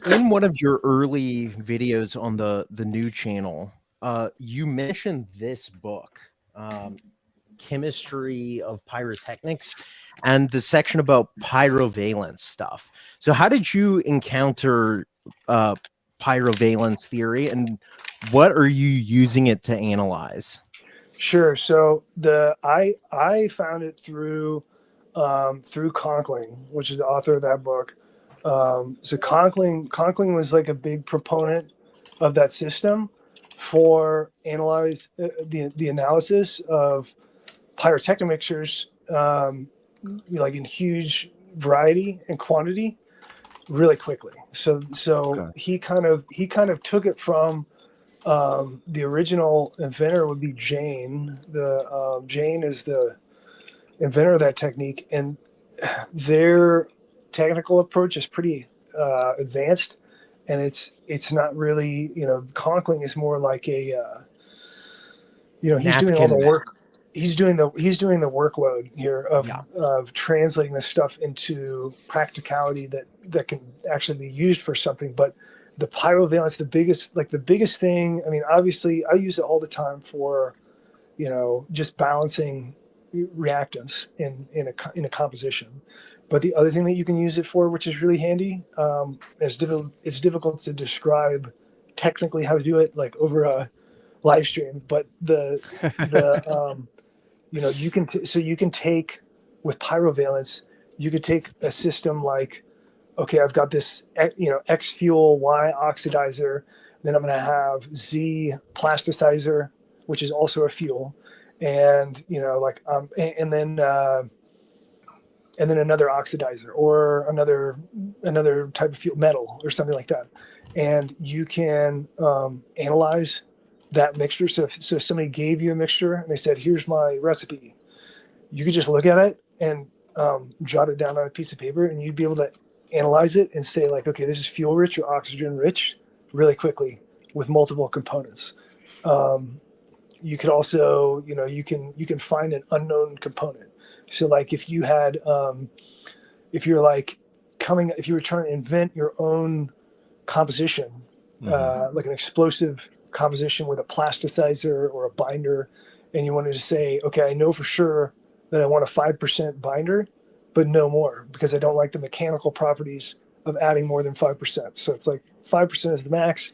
S3: in one of your early videos on the new channel, you mentioned this book, Chemistry of Pyrotechnics, and the section about pyrovalence stuff. So how did you encounter pyrovalence theory, and what are you using it to analyze?
S6: Sure. So I found it through Conkling, which is the author of that book. So Conkling was like a big proponent of that system for analyze the analysis of pyrotechnic mixtures, like in huge variety and quantity, really quickly. So
S3: Okay.
S6: he kind of took it from the original inventor would be Jane. Jane is the inventor of that technique, and their technical approach is pretty advanced, and it's not really, Conkling is more like a he's doing all the work. He's doing the workload here of translating this stuff into practicality that can actually be used for something. But the pyrovalence, the biggest thing. I mean, obviously, I use it all the time for, just balancing reactants in a composition. But the other thing that you can use it for, which is really handy, it's difficult to describe technically how to do it like over a live stream. But you can you can take with pyrovalence, you could take a system like, okay, I've got this, X fuel, Y oxidizer, then I'm going to have Z plasticizer, which is also a fuel, and and then another oxidizer or another type of fuel, metal or something like that, and you can analyze that mixture. So if somebody gave you a mixture and they said, "Here's my recipe," you could just look at it and jot it down on a piece of paper, and you'd be able to analyze it and say like, okay, this is fuel rich or oxygen rich really quickly with multiple components. You could also, you can find an unknown component. So like if you had, if you were trying to invent your own composition, like an explosive composition with a plasticizer or a binder, and you wanted to say, okay, I know for sure that I want a 5% binder, but no more, because I don't like the mechanical properties of adding more than 5%. So it's like 5% is the max,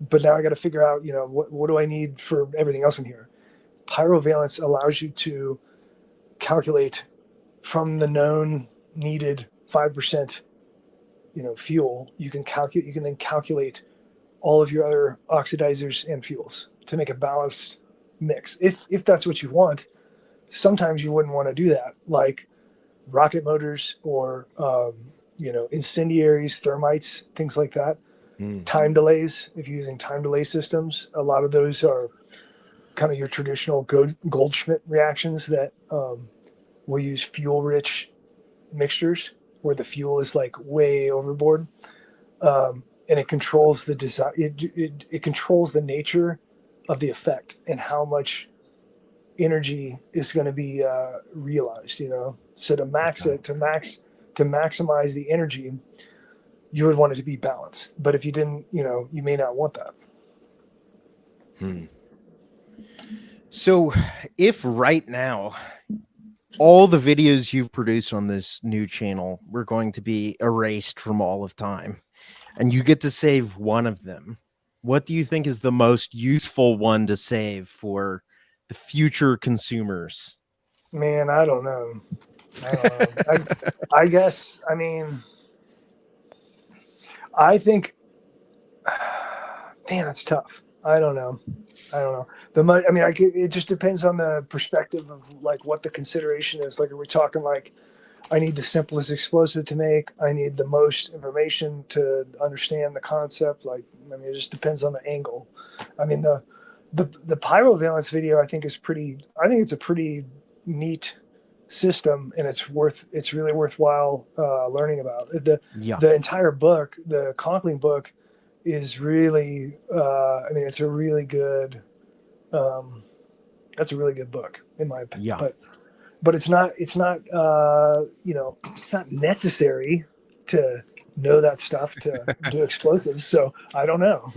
S6: but now I got to figure out, what do I need for everything else in here? Pyrovalence allows you to calculate from the known needed 5%, fuel. You can then calculate all of your other oxidizers and fuels to make a balanced mix. If that's what you want. Sometimes you wouldn't want to do that, like rocket motors or incendiaries, thermites, things like that. Time delays, if you're using time delay systems, a lot of those are kind of your traditional Goldschmidt reactions that will use fuel rich mixtures where the fuel is like way overboard, and it controls the design. It controls the nature of the effect and how much energy is going to be realized. So to maximize the energy, you would want it to be balanced. But if you didn't, you may not want that.
S3: So if right now all the videos you've produced on this new channel were going to be erased from all of time, and you get to save one of them, what do you think is the most useful one to save for the future consumers?
S6: Man, I don't know. I guess, I think, man, that's tough. I don't know. It just depends on the perspective of like what the consideration is. Like, are we talking like, I need the simplest explosive to make, I need the most information to understand the concept? Like, it just depends on the angle. The pyrovalence video, I think it's a pretty neat system, and it's really worthwhile learning about. The entire book, the Conkling book, is really it's a really good that's a really good book in my opinion. But it's not it's not necessary to know that stuff to do explosives. So I don't know.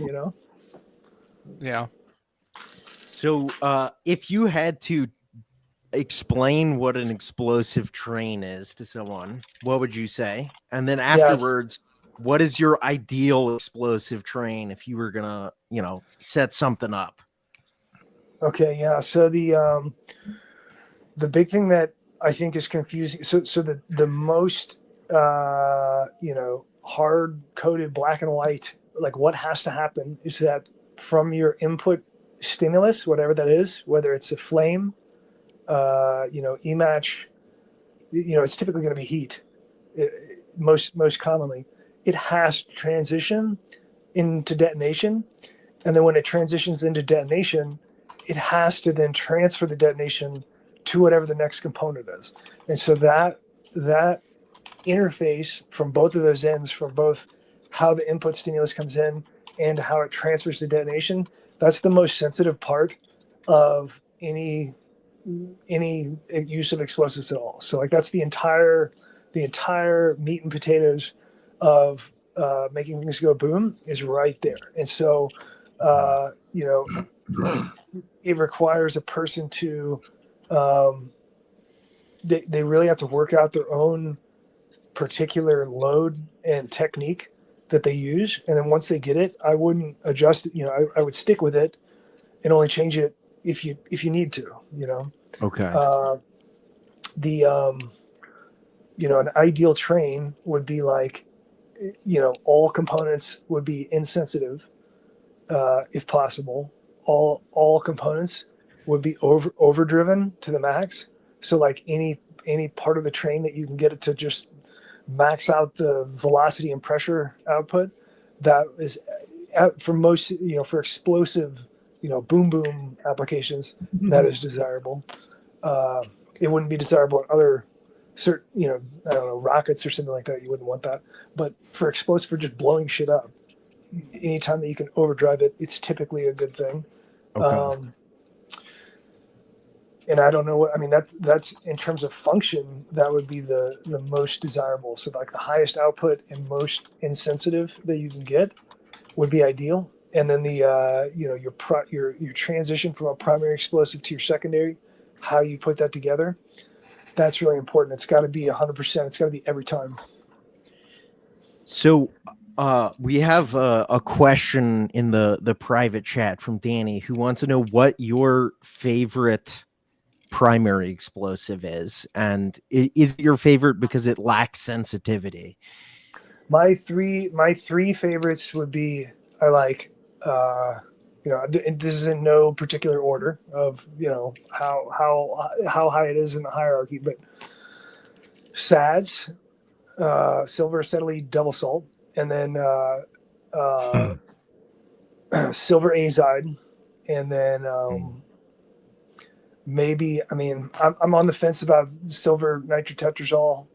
S1: Yeah.
S3: So if you had to explain what an explosive train is to someone, what would you say? And then afterwards, what is your ideal explosive train if you were gonna, set something up? So
S6: the big thing that I think is confusing. So the most hard coded black and white, like what has to happen is that from your input stimulus, whatever that is, whether it's a flame, E-match, it's typically going to be heat. Most commonly, it has to transition into detonation, and then when it transitions into detonation, it has to then transfer the detonation to whatever the next component is. And so that interface from both of those ends, from both how the input stimulus comes in and how it transfers to detonation, that's the most sensitive part of any use of explosives at all. So like that's the entire meat and potatoes of making things go boom is right there. And so, you know, it requires a person to, they really have to work out their own particular load and technique that they use. And then once they get it, I wouldn't adjust it. You know, I would stick with it and only change it if you need to, you know.
S2: Okay.
S6: You know, an ideal train would be like, you know, all components would be insensitive, if possible. All components would be overdriven to the max. So like any part of the train that you can get it to just max out the velocity and pressure output, that is for most, you know, for explosive, you know, boom applications, that is desirable. It wouldn't be desirable in other certain, you know, I don't know, rockets or something like that. You wouldn't want that. But for explosive, for just blowing shit up, anytime that you can overdrive it, it's typically a good thing.
S2: Okay.
S6: And I don't know what, I mean, that's in terms of function, that would be the most desirable. So like the highest output and most insensitive that you can get would be ideal. And then the, you know, your transition from a primary explosive to your secondary, how you put that together, that's really important. It's got to be 100%. It's got to be every time.
S3: So we have a question in the private chat from Danny, who wants to know what your favorite primary explosive is, and is it your favorite because it lacks sensitivity?
S6: My three favorites would be, I like, you know, this is in no particular order of, you know, how high it is in the hierarchy, but SADS, silver acetylene double salt, and then silver azide, and then maybe, I mean, I'm on the fence about silver nitrotetrazole.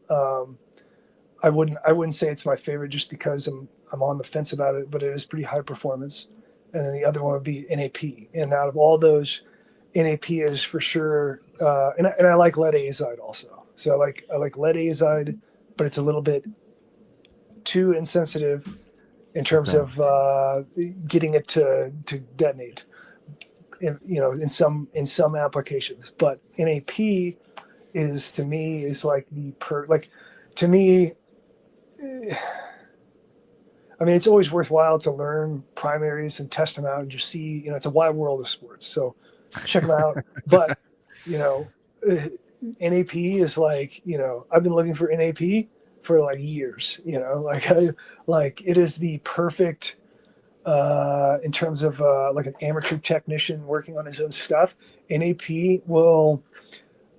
S6: I wouldn't say it's my favorite just because I'm on the fence about it, but it is pretty high performance. And then the other one would be NAP. And out of all those, NAP is for sure. And I like lead azide also. So I like lead azide, but it's a little bit too insensitive in terms of getting it to detonate. You know, in some applications, but NAP is, to me, is like to me, I mean, it's always worthwhile to learn primaries and test them out and just see, you know, it's a wide world of sports. So check them out. But, you know, NAP is like, you know, I've been looking for NAP for like years, you know, like it is the perfect, in terms of like an amateur technician working on his own stuff. NAP will,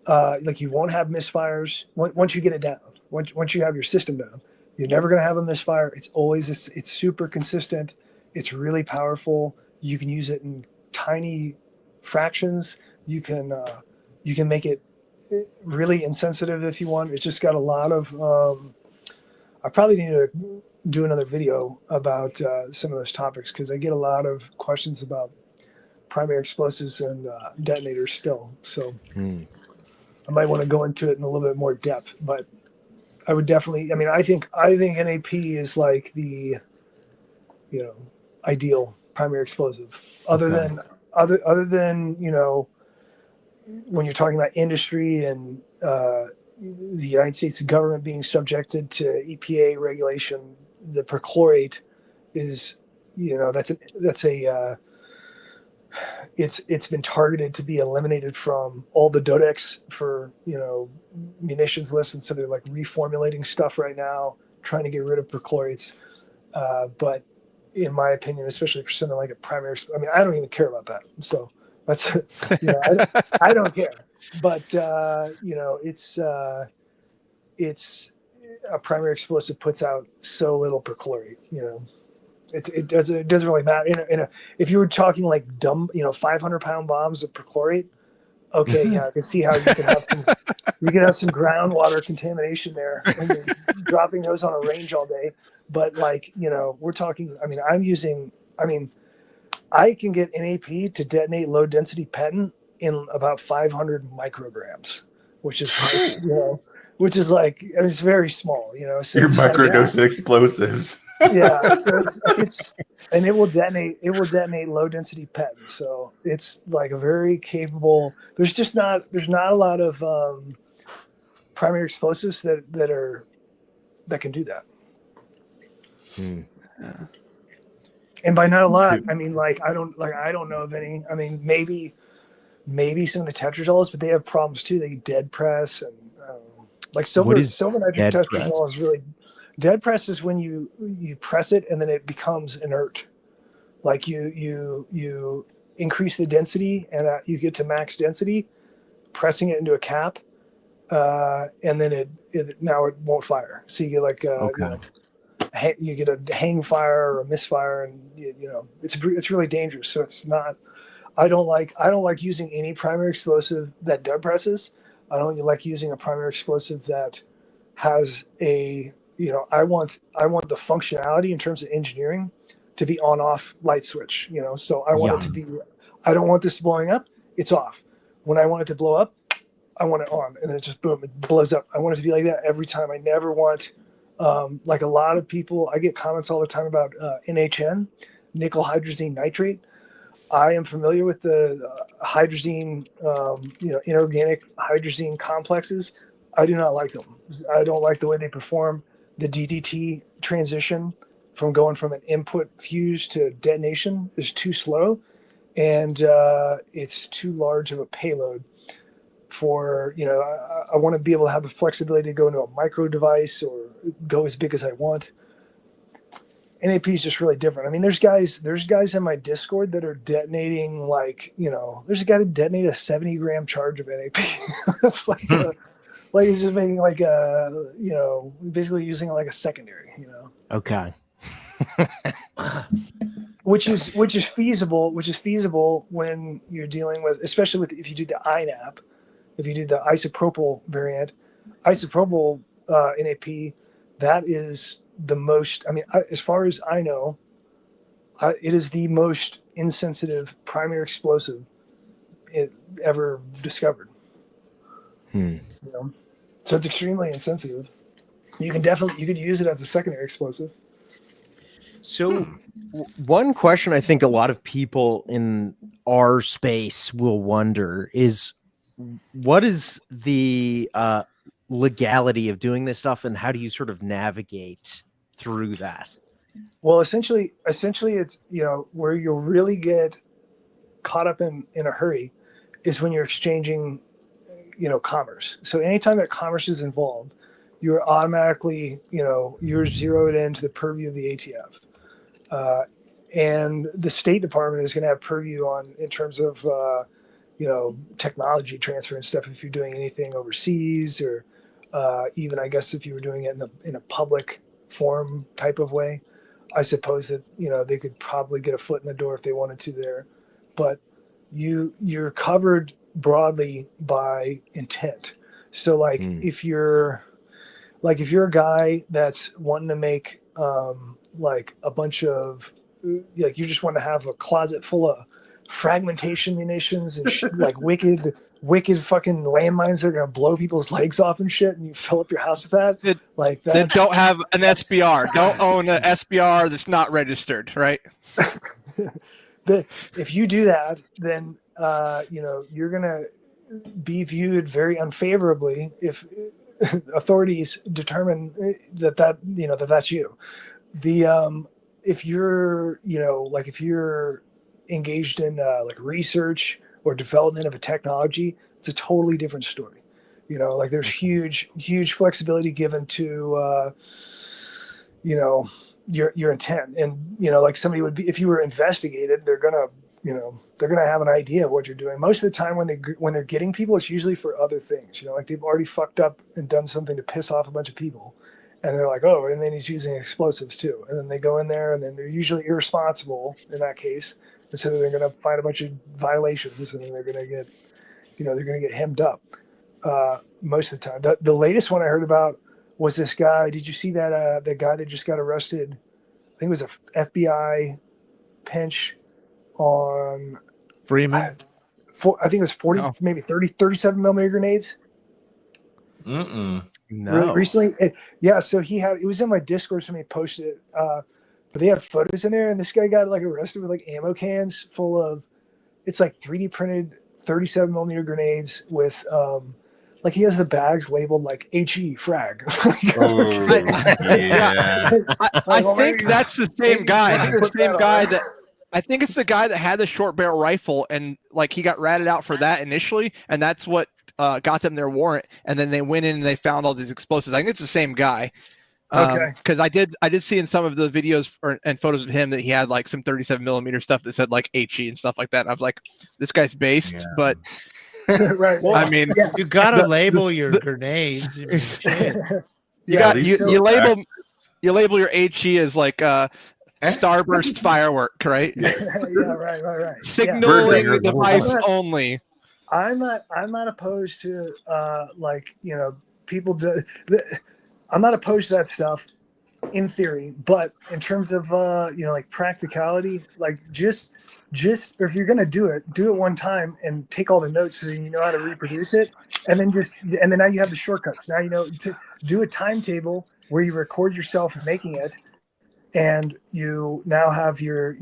S6: like, you won't have misfires once you get it down. Once you have your system down, you're never going to have a misfire. It's always, it's super consistent. It's really powerful. You can use it in tiny fractions. You can make it really insensitive if you want. It's just got a lot of, I probably need to do another video about some of those topics, because I get a lot of questions about primary explosives and detonators still. So I might want to go into it in a little bit more depth, but I would definitely, I mean, I think NAP is like the, you know, ideal primary explosive, other than, you know, when you're talking about industry and the United States government being subjected to EPA regulation, the perchlorate is, you know, it's been targeted to be eliminated from all the Dodex for, you know, munitions lists, and so they're like reformulating stuff right now, trying to get rid of perchlorates. But in my opinion, especially for something like a primary, I mean, I don't even care about that. So that's, you know, I don't care. But you know, it's a primary explosive puts out so little perchlorate, you know. It doesn't really matter. If you were talking like dumb, you know, 500-pound bombs of perchlorate, okay, yeah, I can see how you can have some groundwater contamination there when you're dropping those on a range all day. But like, you know, we're talking, I mean, I can get NAP to detonate low density petin in about 500 micrograms, which is like, you know, which is like, it's very small, you know. So
S4: Your
S6: it's like,
S4: microdosing explosives.
S6: Yeah, so it's and it will detonate low density PET. So it's like a very capable. There's not a lot of primary explosives that can do that. And by not a lot, I mean I don't know of any. I mean maybe some of the tetrazoles, but they have problems too. They dead press and like silver nitric tetrazole is really dead press is when you press it and then it becomes inert. Like you increase the density and you get to max density, pressing it into a cap, and then it won't fire. So you get like you get a hang fire or a misfire, and it's really dangerous. So it's not. I don't like using any primary explosive that dead presses. I don't like using a primary explosive that has a I want the functionality in terms of engineering to be on off light switch. So I want it to be. I don't want this blowing up. It's off. When I want it to blow up, I want it on, and then it just boom, it blows up. I want it to be like that every time. I never want like a lot of people. I get comments all the time about NHN, nickel hydrazine nitrate. I am familiar with the hydrazine, inorganic hydrazine complexes. I do not like them. I don't like the way they perform. The DDT transition from going from an input fuse to detonation is too slow, and it's too large of a payload for, I want to be able to have the flexibility to go into a micro device or go as big as I want. NAP is just really different. I mean, there's guys in my Discord that are detonating there's a guy that detonated a 70-gram charge of NAP. That's like he's just making basically using it like a secondary,
S3: Okay.
S6: which is feasible when you're dealing with, especially with if you do the INAP, if you do the isopropyl variant, isopropyl NAP, that is the most, as far as I know, it is the most insensitive primary explosive ever discovered. So it's extremely insensitive. You could use it as a secondary explosive.
S3: So one question I think a lot of people in our space will wonder is, what is the legality of doing this stuff, and how do you sort of navigate through that?
S6: Well, essentially it's, where you'll really get caught up in a hurry is when you're exchanging, commerce. So anytime that commerce is involved, you're automatically, you're zeroed into the purview of the ATF. And the State Department is going to have purview in terms of, technology transfer and stuff if you're doing anything overseas, or even, I guess, if you were doing it in a public forum type of way. I suppose that, they could probably get a foot in the door if they wanted to there. But you're covered broadly by intent. So if you're a guy that's wanting to make like a bunch of, like, you just want to have a closet full of fragmentation munitions and like wicked fucking landmines that are gonna blow people's legs off and shit, and you fill up your house with that,
S1: then don't have an SBR. Don't own an SBR that's not registered, right?
S6: If you do that, then you're gonna be viewed very unfavorably if authorities determine that's you. If you're if you're engaged in like research or development of a technology, it's a totally different story. There's huge flexibility given to your intent, and like somebody would be, if you were investigated, they're gonna have an idea of what you're doing. Most of the time when they're getting people, it's usually for other things. Like they've already fucked up and done something to piss off a bunch of people, and they're like, oh, and then he's using explosives too, and then they go in there, and then they're usually irresponsible in that case, and so they're going to find a bunch of violations, and then they're going to get hemmed up most of the time. The latest one I heard about was this guy. Did you see that the guy that just got arrested? I think it was a FBI pinch on
S2: Freeman.
S6: I think it was 40, maybe 37 millimeter grenades.
S3: No.
S6: recently. Yeah, so it was in my Discord. Somebody posted it, but they have photos in there, and this guy got like arrested with like ammo cans full of, it's like 3D printed 37 millimeter grenades with like he has the bags labeled like HE frag.
S4: Yeah.
S1: I think that's the same guy. I think it's the same guy that. I think it's the guy that had the short barrel rifle, and like he got ratted out for that initially, and that's what got them their warrant. And then they went in and they found all these explosives. I think it's the same guy.
S6: Okay.
S1: Because I did see in some of the videos and photos of him that he had like some 37 millimeter stuff that said like HE and stuff like that. And I was like, this guy's based,
S4: Yeah.
S1: but
S6: Right.
S1: I mean,
S6: Yeah.
S2: You gotta label your grenades. I mean, shit.
S6: Yeah,
S1: you label your HE as like starburst firework, right?
S6: yeah, right.
S1: Signaling
S4: Yeah.
S1: device only.
S6: I'm not opposed to like, you know, people do. I'm not opposed to that stuff in theory, but in terms of you know, like practicality, like just or if you're gonna do it one time and take all the notes so you know how to reproduce it, and then now you have the shortcuts. Now you know to do a timetable where you record yourself making it, and you now have your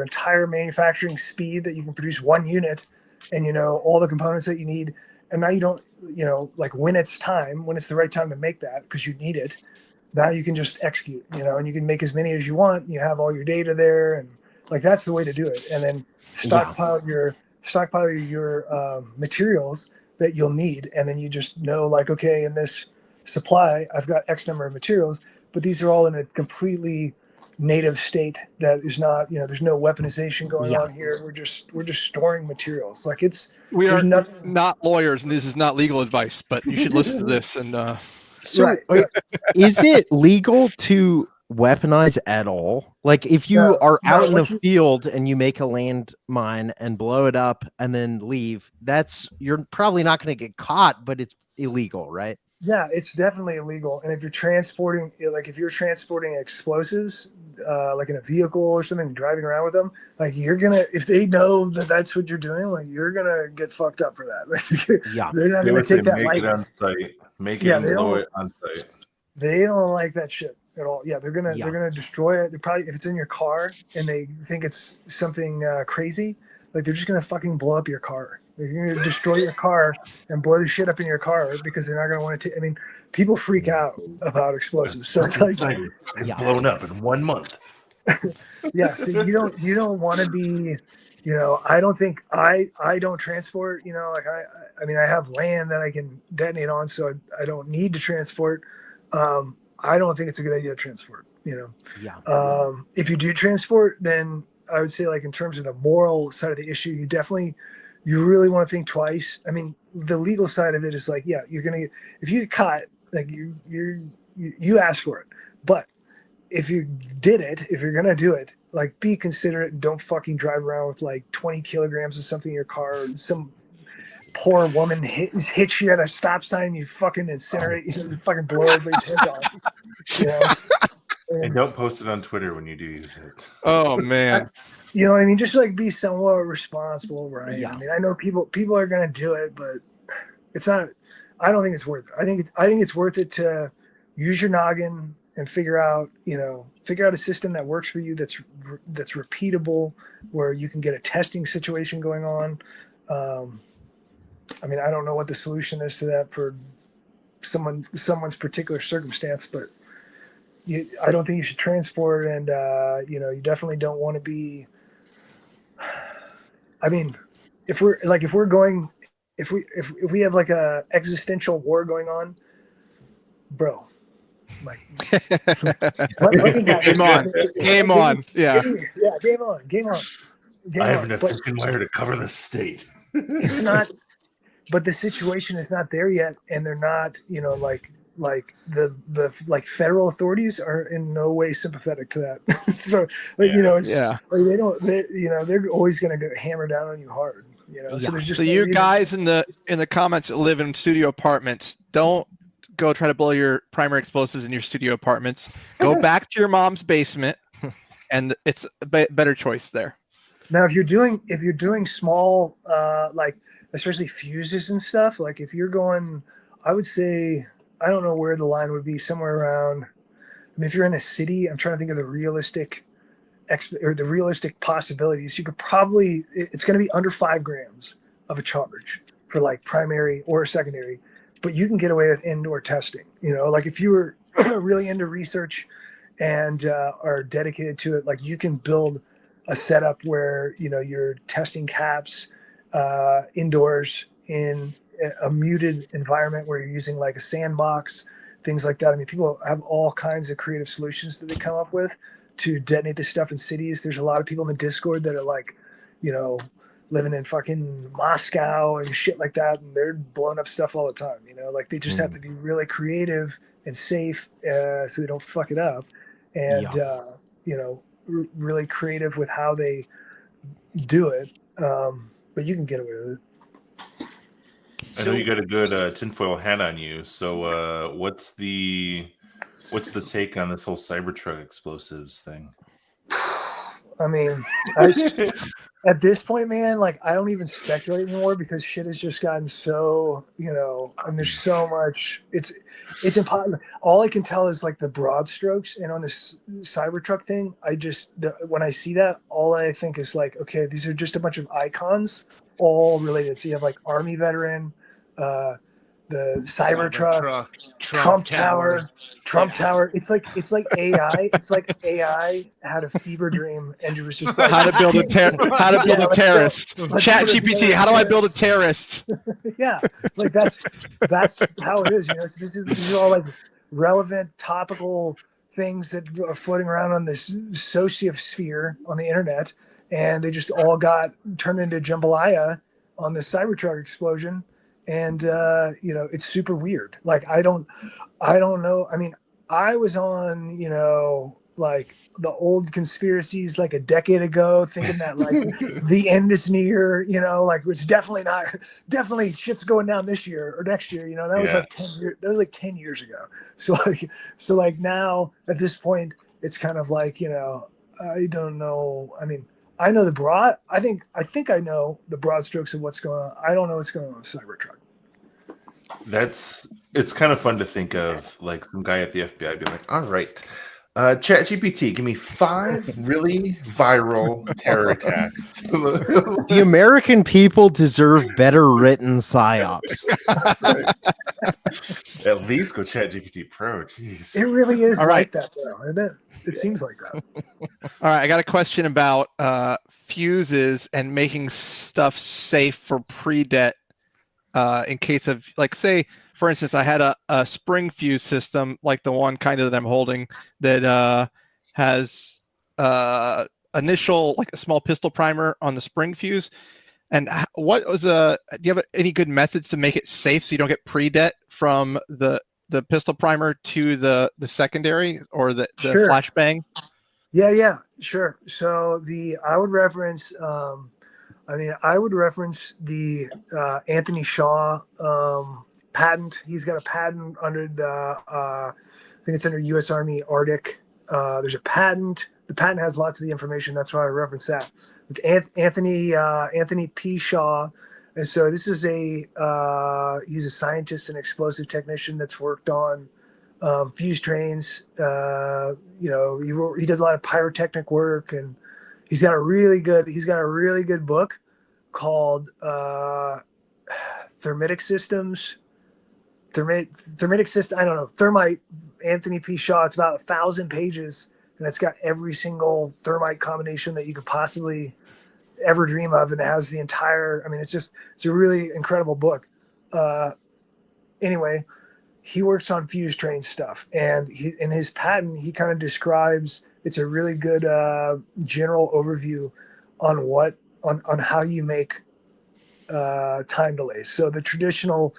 S6: entire manufacturing speed that you can produce one unit, and you know all the components that you need. And now you don't, you know, like when it's the right time to make that because you need it. Now you can just execute, you know, and you can make as many as you want. And you have all your data there, and like that's the way to do it. And then stockpile your materials that you'll need, and then you just know, like, okay, in this supply, I've got X number of materials, but these are all in a completely native state that is not, you know, there's no weaponization going on here. We're just storing materials. Like
S1: We
S6: there's
S1: are
S6: nothing.
S1: not lawyers, and this is not legal advice, but you should listen to this. And
S3: So,
S6: Right.
S3: is it legal to weaponize at all? Like, if you are out in the field and you make a landmine and blow it up and then leave, you're probably not going to get caught, but it's illegal, right?
S6: Yeah, it's definitely illegal. And if you're transporting explosives, like in a vehicle or something, driving around with them, like if they know that that's what you're doing, like you're gonna get fucked up for that. Like,
S3: Yeah,
S6: they're not gonna take that
S4: make
S6: lightly.
S4: it on site. Make it and blow it on site.
S6: They don't like that shit at all. Yeah, they're gonna destroy it. They're probably, if it's in your car and they think it's something crazy, like they're just gonna fucking blow up your car. They're gonna destroy your car and blow the shit up in your car because they're not gonna want to. I mean, people freak out about explosives, so it's like
S4: it's blown up in 1 month.
S6: Yeah, so you don't want to be, you know. I don't think I don't transport. You know, like I mean, I have land that I can detonate on, so I don't need to transport. I don't think it's a good idea to transport. You know, if you do transport, then I would say, like, in terms of the moral side of the issue, you really want to think twice. I mean, the legal side of it is like, yeah, you're gonna, if you get caught, like you asked for it, but if you did it, if you're gonna do it, like, be considerate and don't fucking drive around with like 20 kilograms of something in your car. Or some poor woman hits you at a stop sign, you fucking incinerate, you fucking blow everybody's heads off. You know?
S4: And don't post it on Twitter when you do use it.
S1: oh man,
S6: you know what I mean? Just like be somewhat responsible, right?
S3: Yeah.
S6: I mean, I know people are gonna do it, but it's not. I don't think it's worth it. I think it's worth it to use your noggin and figure out a system that works for you, that's repeatable, where you can get a testing situation going on. I mean, I don't know what the solution is to that for someone's particular circumstance, but I don't think you should transport, and you definitely don't want to be. I mean, if we have like a existential war going on, bro, like, let me have
S1: game on, yeah,
S6: game on.
S4: I have an efficient wire to cover the state.
S6: It's not, but the situation is not there yet, and they're not, like the federal authorities are in no way sympathetic to that. So, like, like they're always going to hammer down on you hard. So there's just
S1: so you guys in the comments that live in studio apartments, don't go try to blow your primary explosives in your studio apartments. Go back to your mom's basement, and it's a better choice there.
S6: Now, if you're doing small, like especially fuses and stuff, like if you're going, I would say I don't know where the line would be, somewhere around. I mean, if you're in a city, I'm trying to think of the realistic possibilities. You could probably, it's going to be under 5 grams of a charge for like primary or secondary, but you can get away with indoor testing. You know, like if you were really into research and are dedicated to it, like you can build a setup where, you know, you're testing caps indoors in a muted environment where you're using like a sandbox, things like that. I mean, people have all kinds of creative solutions that they come up with to detonate this stuff in cities. There's a lot of people in the Discord that are like, you know, living in fucking Moscow and shit like that, and they're blowing up stuff all the time. You know, like they just have to be really creative and safe so they don't fuck it up, and you know, really creative with how they do it. But you can get away with it.
S4: I know you got a good tinfoil hat on you. So what's the take on this whole Cybertruck explosives thing?
S6: I mean, at this point, man, like I don't even speculate anymore because shit has just gotten so, you know, and there's so much. It's impossible. All I can tell is like the broad strokes. And on this Cybertruck thing, when I see that, all I think is like, okay, these are just a bunch of icons, all related. So you have like Army veteran, the Cybertruck, Trump Tower. It's like AI. It's like AI had a fever dream and it was just like
S1: how to build a terrorist. Chat GPT. How do I build a terrorist?
S6: Yeah, like that's how it is. You know, so these are all like relevant, topical things that are floating around on this sociosphere on the internet, and they just all got turned into jambalaya on the Cybertruck explosion. And you know, it's super weird. Like I don't know. I mean, I was on, you know, like the old conspiracies like a decade ago, thinking that like the end is near, you know, like which definitely shit's going down this year or next year. You know, that was like 10 years. That was like 10 years ago. So like now at this point, it's kind of like, you know, I don't know. I mean, I know I think I know the broad strokes of what's going on. I don't know what's going on with Cybertruck.
S4: It's kind of fun to think of like some guy at the FBI being like, all right, Chat GPT, give me 5 really viral terror attacks.
S3: The American people deserve better written psyops.
S4: At least go Chat GPT Pro. Jeez.
S6: It really is
S1: all
S6: like
S1: right.
S6: that, though, isn't it? It seems like that.
S1: All right, I got a question about fuses and making stuff safe for pre-det in case of, like, say, for instance, I had a spring fuse system like the one kind of that I'm holding that has initial, like a small pistol primer on the spring fuse. And what was do you have any good methods to make it safe so you don't get pre-det from the pistol primer to the secondary or the
S6: Sure.
S1: flashbang?
S6: Yeah, sure. So I would reference the Anthony Shaw patent. He's got a patent under I think it's under U.S. Army Arctic. There's a patent. The patent has lots of the information. That's why I reference that. It's Anthony P. Shaw. And so this is he's a scientist and explosive technician that's worked on fuse trains. You know, he does a lot of pyrotechnic work, and he's got a really good book called Thermitic Systems. Thermitic System. I don't know. Thermite. Anthony P. Shaw. It's about 1,000 pages, and it's got every single thermite combination that you could possibly ever dream of, and it has the entire. I mean, it's a really incredible book. Anyway, he works on fuse train stuff, and in his patent, he kind of describes. It's a really good general overview on how you make time delays. So the traditional,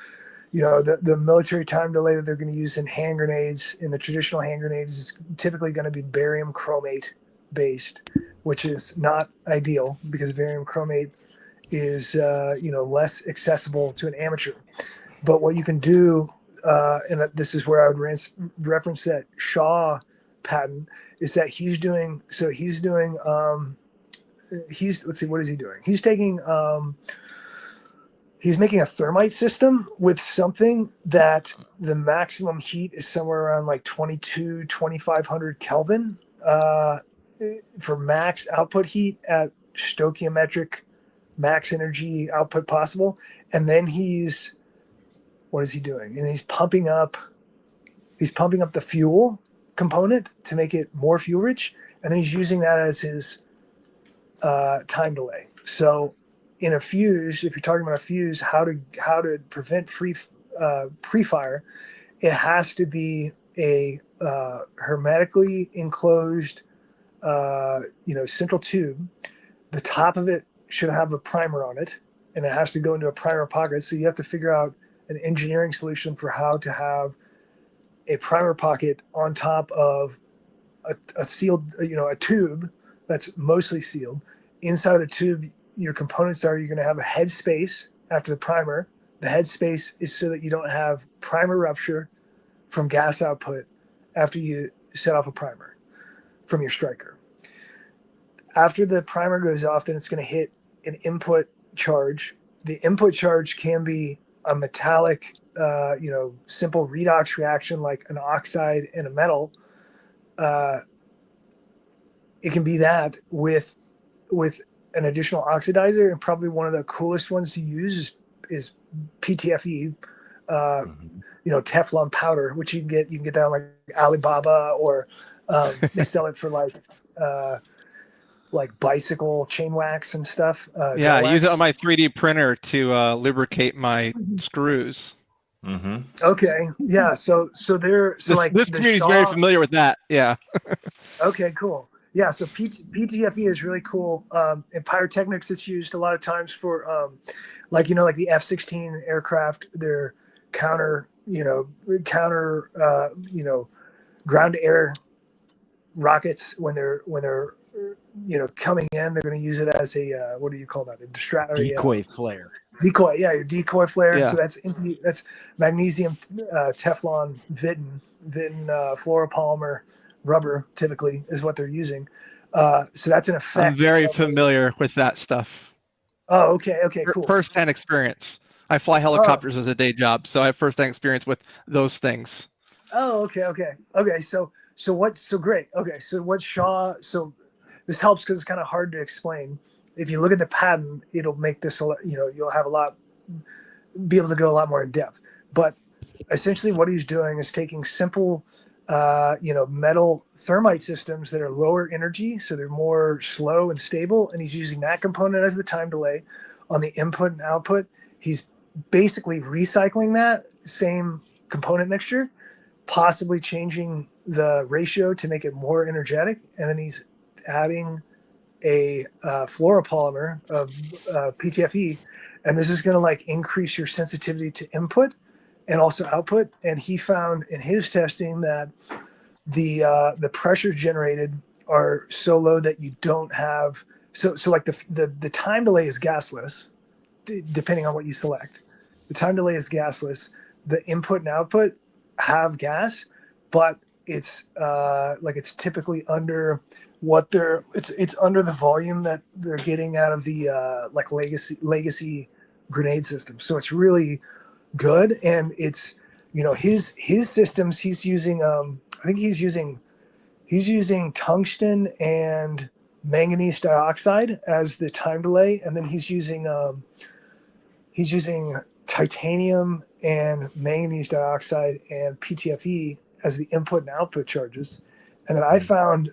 S6: you know, the military time delay that they're going to use in hand grenades, in the traditional hand grenades, is typically going to be barium chromate based, which is not ideal because barium chromate is less accessible to an amateur. But what you can do, and this is where I would reference that Shaw patent, is that he's doing. Let's see, what is he doing? He's taking he's making a thermite system with something that the maximum heat is somewhere around like 2,500 Kelvin for max output heat at stoichiometric max energy output possible. And then what is he doing? And he's pumping up the fuel component to make it more fuel rich. And then he's using that as his time delay. So in a fuse, if you're talking about a fuse, how to prevent pre-fire, it has to be a hermetically enclosed central tube. The top of it should have a primer on it, and it has to go into a primer pocket. So you have to figure out an engineering solution for how to have a primer pocket on top of a sealed, a tube that's mostly sealed. Inside of the tube, your components you're going to have a head space after the primer. The head space is so that you don't have primer rupture from gas output after you set off a primer from your striker. After the primer goes off, then it's going to hit an input charge. The input charge can be a metallic, simple redox reaction like an oxide and a metal. It can be that with an additional oxidizer, and probably one of the coolest ones to use is PTFE, Teflon powder, which you can get that on like Alibaba, or they sell it for like bicycle chain wax and stuff.
S1: Yeah, I use it on my 3D printer to lubricate my screws.
S4: Mm-hmm.
S6: Okay, yeah. So
S1: This community is very familiar with that. Yeah.
S6: Okay, cool. Yeah, so PTFE is really cool. In pyrotechnics, it's used a lot of times for, like the F-16 aircraft, their counter ground to air rockets when they're coming in, they're going to use it as a what do you call that? A
S3: decoy flare.
S6: Decoy, yeah, your decoy flare.
S1: Yeah.
S6: So that's magnesium Teflon Vitten fluoropolymer rubber typically is what they're using. So that's an effect.
S1: I'm very familiar with that stuff.
S6: Oh, okay, cool.
S1: First-hand experience. I fly helicopters as a day job, so I have first-hand experience with those things.
S6: Oh, okay. So great. Okay, so what Shaw? So this helps because it's kind of hard to explain. If you look at the patent, it'll make this, you'll have be able to go a lot more in depth. But essentially, what he's doing is taking simple, metal thermite systems that are lower energy, so they're more slow and stable, and he's using that component as the time delay on the input and output. He's basically recycling that same component mixture, possibly changing the ratio to make it more energetic, and then he's adding a fluoropolymer of PTFE, and this is going to increase your sensitivity to input and also output. And he found in his testing that the pressure generated are so low that you don't have the time delay is gasless, depending on what you select. The time delay is gasless. The input and output have gas, but it's it's typically under what it's under the volume that they're getting out of the legacy grenade system. So it's really good. And it's his systems, he's using I think he's using tungsten and manganese dioxide as the time delay, and then he's using titanium and manganese dioxide and PTFE as the input and output charges. And then I found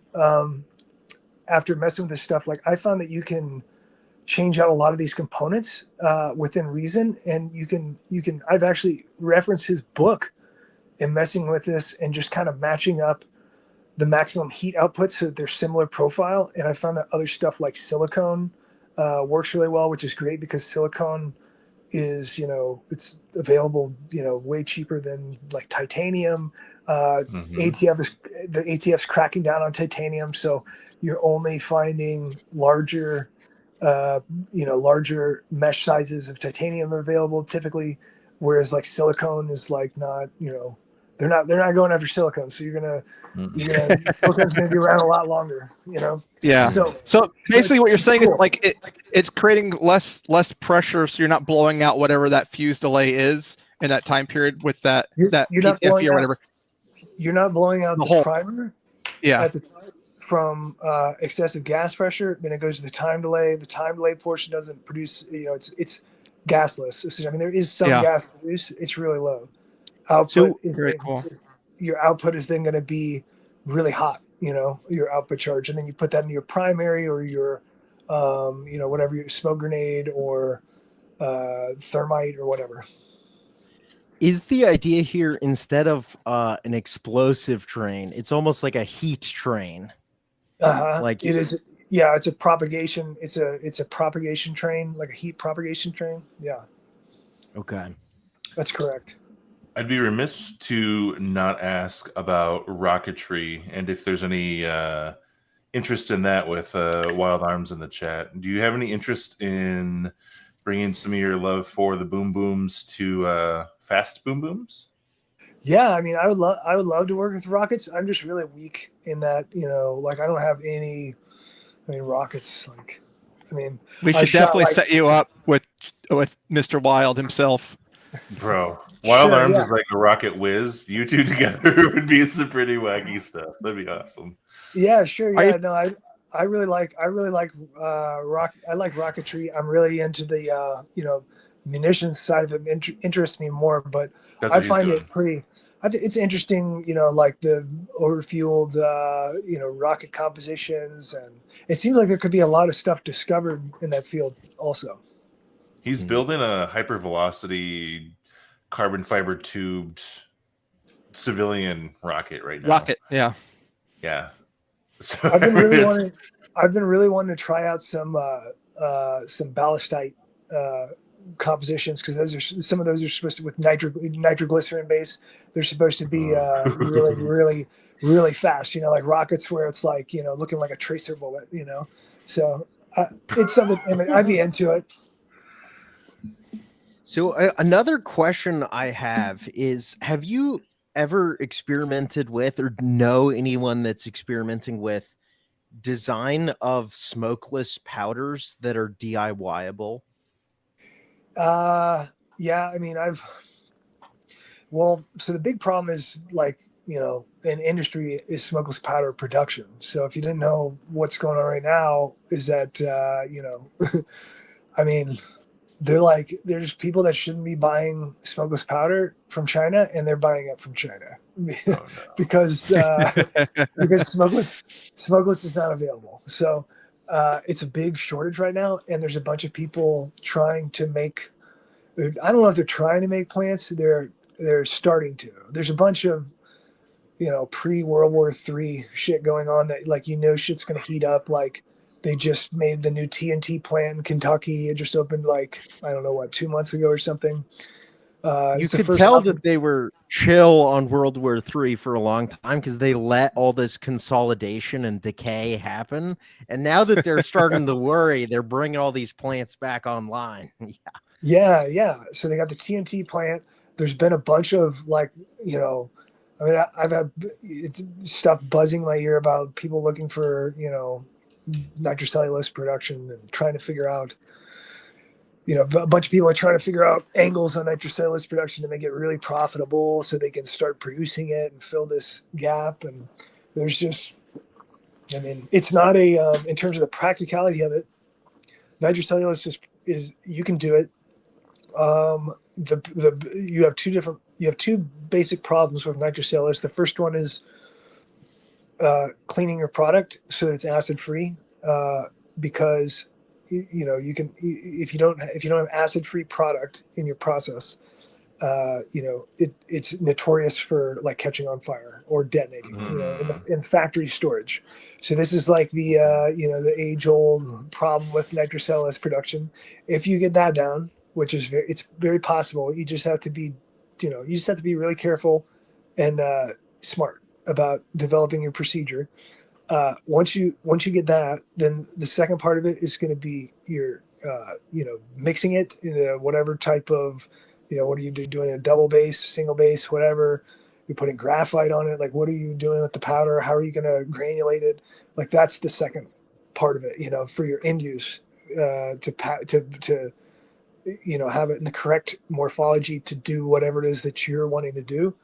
S6: after messing with this stuff, I found that you can change out a lot of these components within reason, and you can I've actually referenced his book in messing with this and just kind of matching up the maximum heat output so that they're similar profile. And I found that other stuff like silicone works really well, which is great because silicone is it's available way cheaper than titanium. ATF's cracking down on titanium, so you're only finding larger mesh sizes of titanium available typically, whereas silicone is not They're not going after silicone. So silicone's gonna be around a lot longer,
S1: Yeah.
S6: So
S1: Basically, what you're
S6: it's
S1: saying
S6: cool.
S1: is like it's creating less pressure, so you're not blowing out whatever that fuse delay is in that time period with that
S6: You're not
S1: PTFE
S6: blowing
S1: or
S6: out,
S1: whatever.
S6: you're not blowing out
S1: The
S6: the
S1: whole-
S6: primer
S1: Yeah.
S6: at the time from excessive gas pressure. Then it goes to the time delay. The time delay portion doesn't produce, it's gasless. I mean, there is some gas produced. It's really low. Output
S1: very cool.
S6: Your output is then going to be really hot, your output charge. And then you put that in your primary or your, whatever, your smoke grenade or thermite or whatever.
S3: Is the idea here, instead of an explosive train, it's almost like a heat train?
S6: Like it is. Yeah, it's a propagation. It's a propagation train, like a heat propagation train. Yeah.
S3: Okay.
S6: That's correct.
S4: I'd be remiss to not ask about rocketry and if there's any interest in that with Wild Arms in the chat. Do you have any interest in bringing some of your love for the boom booms to fast boom booms?
S6: Yeah, I mean, I would love to work with rockets. I'm just really weak in that, like I don't have any. I mean, rockets. Like, I mean,
S1: we should definitely set you up with Mr. Wild himself.
S4: Bro, Wild Arms
S6: yeah.
S4: is like a rocket whiz. You two together would be some pretty wacky stuff. That'd be awesome.
S6: Yeah, sure. Yeah, no, I really like rock. I like rocketry. I'm really into the munitions side of it. Interests me more, but I find it pretty. It's interesting, like the overfueled, rocket compositions, and it seems like there could be a lot of stuff discovered in that field also.
S4: He's building a hypervelocity carbon fiber tubed civilian rocket right now.
S1: Yeah.
S4: Yeah. So
S6: I've been really wanting to try out some ballistite compositions, because some of those are supposed to, with nitroglycerin base, they're supposed to be really, really, really fast. Like rockets where it's like looking like a tracer bullet. So it's something. I mean, I'd be into it.
S3: So another question I have is, have you ever experimented with, or know anyone that's experimenting with, design of smokeless powders that are DIY-able?
S6: Yeah, I mean, so the big problem is, like, in industry is smokeless powder production. So if you didn't know what's going on right now, is that, I mean, there's people that shouldn't be buying smokeless powder from China, and they're buying it from China because smokeless is not available. So it's a big shortage right now, and there's a bunch of people trying to make. I don't know if they're trying to make plants. They're starting to. There's a bunch of pre-World War III shit going on that, like, shit's gonna heat up. Like, they just made the new TNT plant in Kentucky. It just opened, like, I don't know, 2 months ago or something.
S3: You could tell that they were chill on World War III for a long time, because they let all this consolidation and decay happen. And now that they're starting to worry, they're bringing all these plants back online.
S6: Yeah. So they got the TNT plant. There's been a bunch of, like, I mean, I've had stuff buzzing my ear about people looking for, nitrocellulose production and trying to figure out, a bunch of people are trying to figure out angles on nitrocellulose production to make it really profitable so they can start producing it and fill this gap. And there's just, I mean, it's not in terms of the practicality of it, nitrocellulose just is, you can do it. You have two basic problems with nitrocellulose. The first one is cleaning your product so that it's acid free, because you can, if you don't have acid free product in your process, it's notorious for, like, catching on fire or detonating, in factory storage. So this is like the the age old problem with nitrocellulose production. If you get that down, which is it's very possible, you just have to be really careful and smart about developing your procedure. Once you get that, then the second part of it is going to be your mixing it in whatever type of, what are you doing, a double base, single base, whatever. we putting graphite on it? Like, what are you doing with the powder? How are you going to granulate it? Like, that's the second part of it, you know, for your end use, to you know, have it in the correct morphology to do whatever it is that you're wanting to do.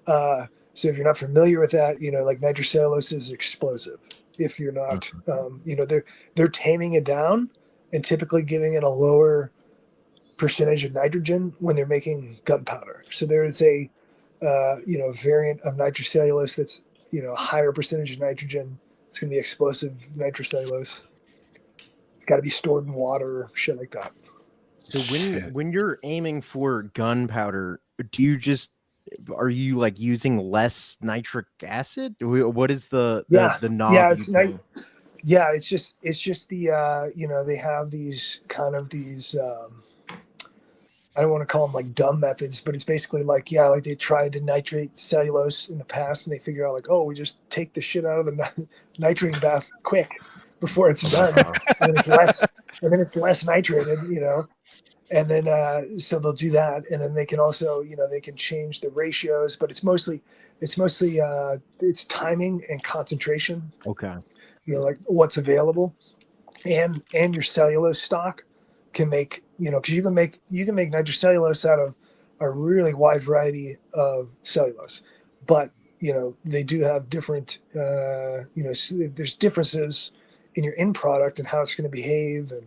S6: So if you're not familiar with that, you know, like nitrocellulose is explosive. If you're not, you know, they're taming it down and typically giving it a lower percentage of nitrogen when they're making gunpowder. So there is a, you know, variant of nitrocellulose that's, you know, a higher percentage of nitrogen. It's going to be explosive nitrocellulose. It's got to be stored in water, shit like that.
S3: So when you're aiming for gunpowder, are you like using less nitric acid? What is the knob?
S6: Yeah, it's nice. Yeah, it's just the you know, they have these kind of these I don't want to call them like dumb methods, but it's basically like, yeah, like they tried to nitrate cellulose in the past and they figure out like, oh, we just take the shit out of the nitrate bath quick before it's done, and then it's less nitrated, you know. And then so they'll do that, and then they can also, you know, they can change the ratios, but it's mostly it's timing and concentration.
S3: Okay.
S6: You know, like what's available, and your cellulose stock can make, you know, because you can make nitrocellulose out of a really wide variety of cellulose, but you know they do have different, you know, there's differences in your end product and how it's going to behave, and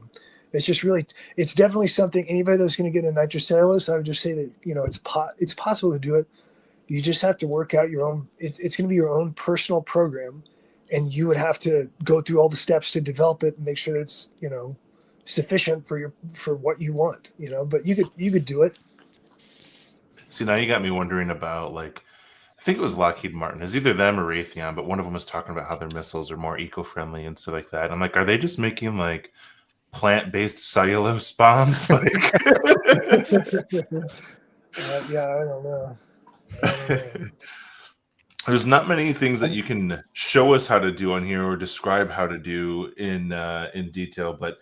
S6: it's just really, it's definitely something. Anybody that's going to get a nitrocellulose, I would just say that, you know, it's possible to do it. You just have to work out your own. It's going to be your own personal program, and you would have to go through all the steps to develop it and make sure that it's, you know, sufficient for what you want, you know. But you could do it.
S4: See, now you got me wondering about, like, I think it was Lockheed Martin. It's either them or Raytheon, but one of them was talking about how their missiles are more eco-friendly and stuff like that. I'm like, are they just making like plant-based cellulose bombs? Like,
S6: yeah, I don't know.
S4: There's not many things that you can show us how to do on here or describe how to do in detail, but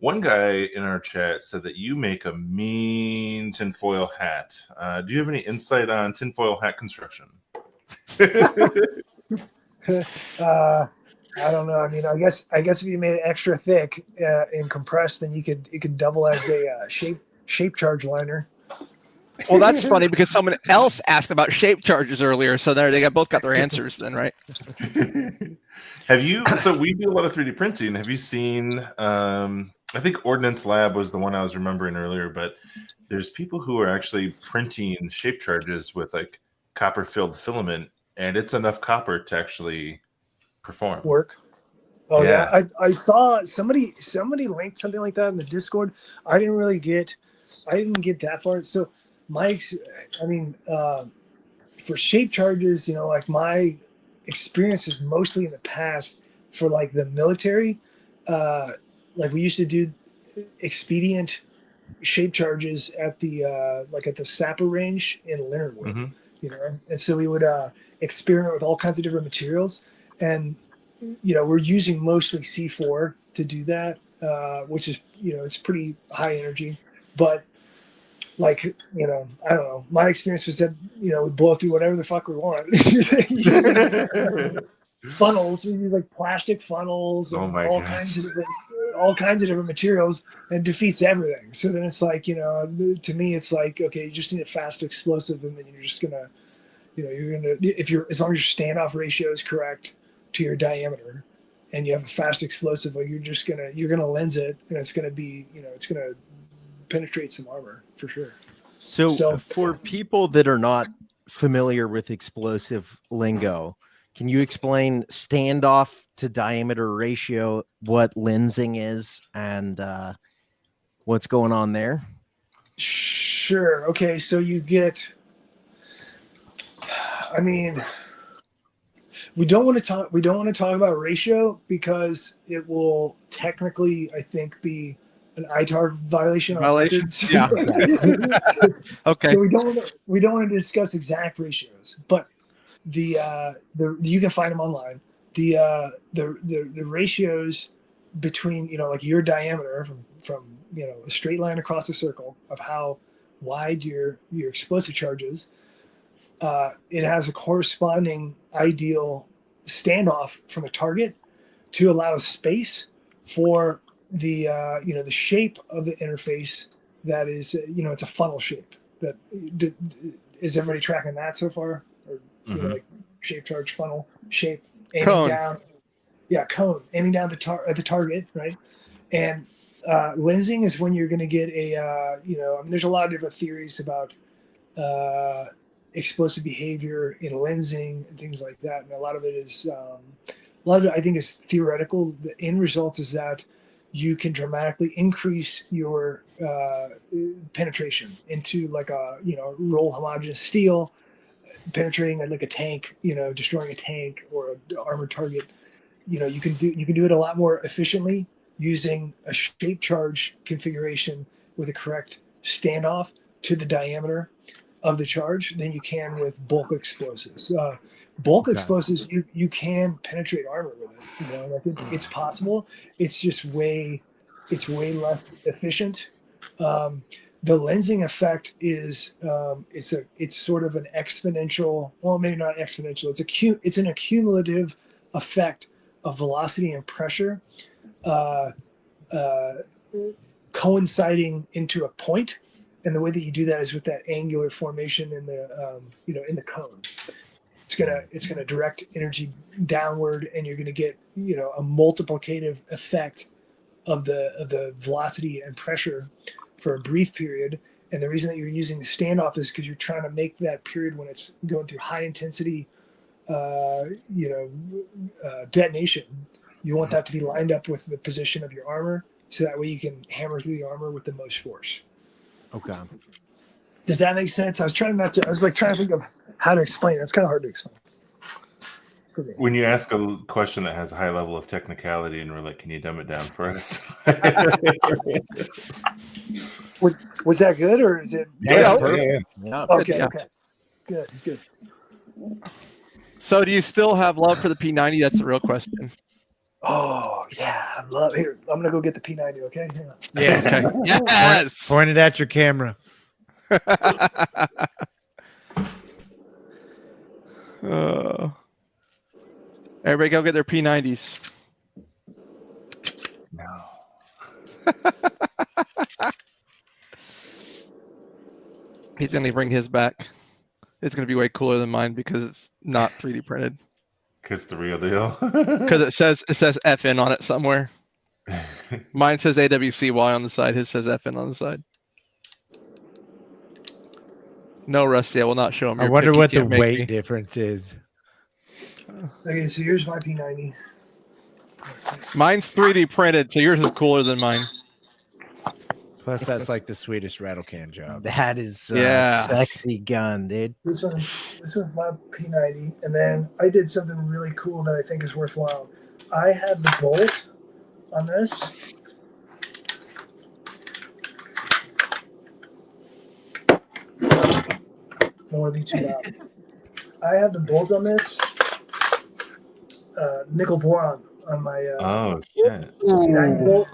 S4: one guy in our chat said that you make a mean tinfoil hat. Do you have any insight on tinfoil hat construction?
S6: I don't know. I mean, I guess if you made it extra thick and compressed, then it could double as a shape charge liner.
S1: Well, that's funny because someone else asked about shape charges earlier, so there they both got their answers then, right?
S4: Have you? So we do a lot of 3D printing. Have you seen? I think Ordnance Lab was the one I was remembering earlier, but there's people who are actually printing shape charges with like copper-filled filament, and it's enough copper to actually perform.
S6: Work. Oh yeah. I saw somebody linked something like that in the Discord. I didn't get that far. So for shape charges, you know, like my experience is mostly in the past for like the military. Like we used to do expedient shape charges at the Sapper range in Leonardwood, you know, and so we would experiment with all kinds of different materials, and you know, we're using mostly C4 to do that, which is, you know, it's pretty high energy, but like, you know, I don't know. My experience was that, you know, we blow through whatever the fuck we want. Funnels. We use like plastic funnels and all kinds of different materials, and defeats everything. So then it's like, you know, to me, it's like, okay, you just need a fast explosive, and then you're just gonna, you know, as long as your standoff ratio is correct to your diameter, and you have a fast explosive, well, you're gonna lens it, and it's gonna be, you know, it's gonna penetrate some armor for sure.
S3: So for people that are not familiar with explosive lingo, can you explain standoff to diameter ratio, what lensing is, and what's going on there?
S6: Sure. Okay. So you get, I mean, we don't want to talk about ratio because it will technically, I think, be an ITAR violation.
S1: Yeah. Okay.
S6: So we don't want to discuss exact ratios, but the you can find them online. The ratios between, you know, like your diameter from you know, a straight line across a circle of how wide your explosive charge is, it has a corresponding ideal standoff from a target to allow space for the the shape of the interface that is it's a funnel shape. That is everybody tracking that so far? Or like shape charge funnel shape aiming
S1: Cone.
S6: down. Yeah, cone aiming down at the target, right? And lensing is when you're going to get a there's a lot of different theories about explosive behavior in lensing and things like that, and a lot of it is I think is theoretical. The end result is that you can dramatically increase your penetration into like a roll homogeneous steel, penetrating like a tank, destroying a tank or an armored target. You can do it a lot more efficiently using a shape charge configuration with a correct standoff to the diameter of the charge than you can with bulk explosives. Bulk explosives, you can penetrate armor with it. It's possible. It's just way less efficient. The lensing effect is it's sort of an exponential. Well, maybe not exponential. It's an accumulative effect of velocity and pressure coinciding into a point, and the way that you do that is with that angular formation in the in the cone. It's gonna direct energy downward, and you're gonna get a multiplicative effect of the velocity and pressure for a brief period. And the reason that you're using the standoff is because you're trying to make that period when it's going through high intensity detonation, you want that to be lined up with the position of your armor, so that way you can hammer through the armor with the most force.
S3: Okay.
S6: Does that make sense? I was trying to think of how to explain it. It's kind of hard to explain for me.
S4: When you ask a question that has a high level of technicality and we're like, can you dumb it down for us?
S6: Was that good, or is it?
S4: Yeah,
S3: Perfect. Yeah.
S6: Okay.
S1: Yeah.
S6: Okay. Good.
S1: So do you still have love for the P90? That's the real question.
S6: Oh yeah, I love. Here, I'm gonna go get the P90. Okay. Hang on.
S2: Yes.
S1: Okay. Yes.
S2: Point it at your camera.
S1: Everybody go get their P90s.
S4: No.
S1: He's gonna bring his back. It's gonna be way cooler than mine because it's not 3D printed.
S4: Because the real deal.
S1: Because it says FN on it somewhere. Mine says AWCY on the side. His says FN on the side. No, Rusty, I will not show him.
S2: I
S1: your
S2: wonder
S1: pic. You
S2: what the
S1: can't make
S2: weight
S1: me.
S2: difference is.
S6: Okay, so here's my P90.
S1: Mine's 3D printed, so yours is cooler than mine.
S2: Plus, that's like the Swedish rattle can job.
S3: That is
S1: Yeah.
S3: sexy gun, dude.
S6: This is my P90, and then I did something really cool that I think is worthwhile. I had the bolt on this. Don't want to be too loud. I have the bolt on this nickel boron on my
S4: Oh, shit.
S6: P90 bolt.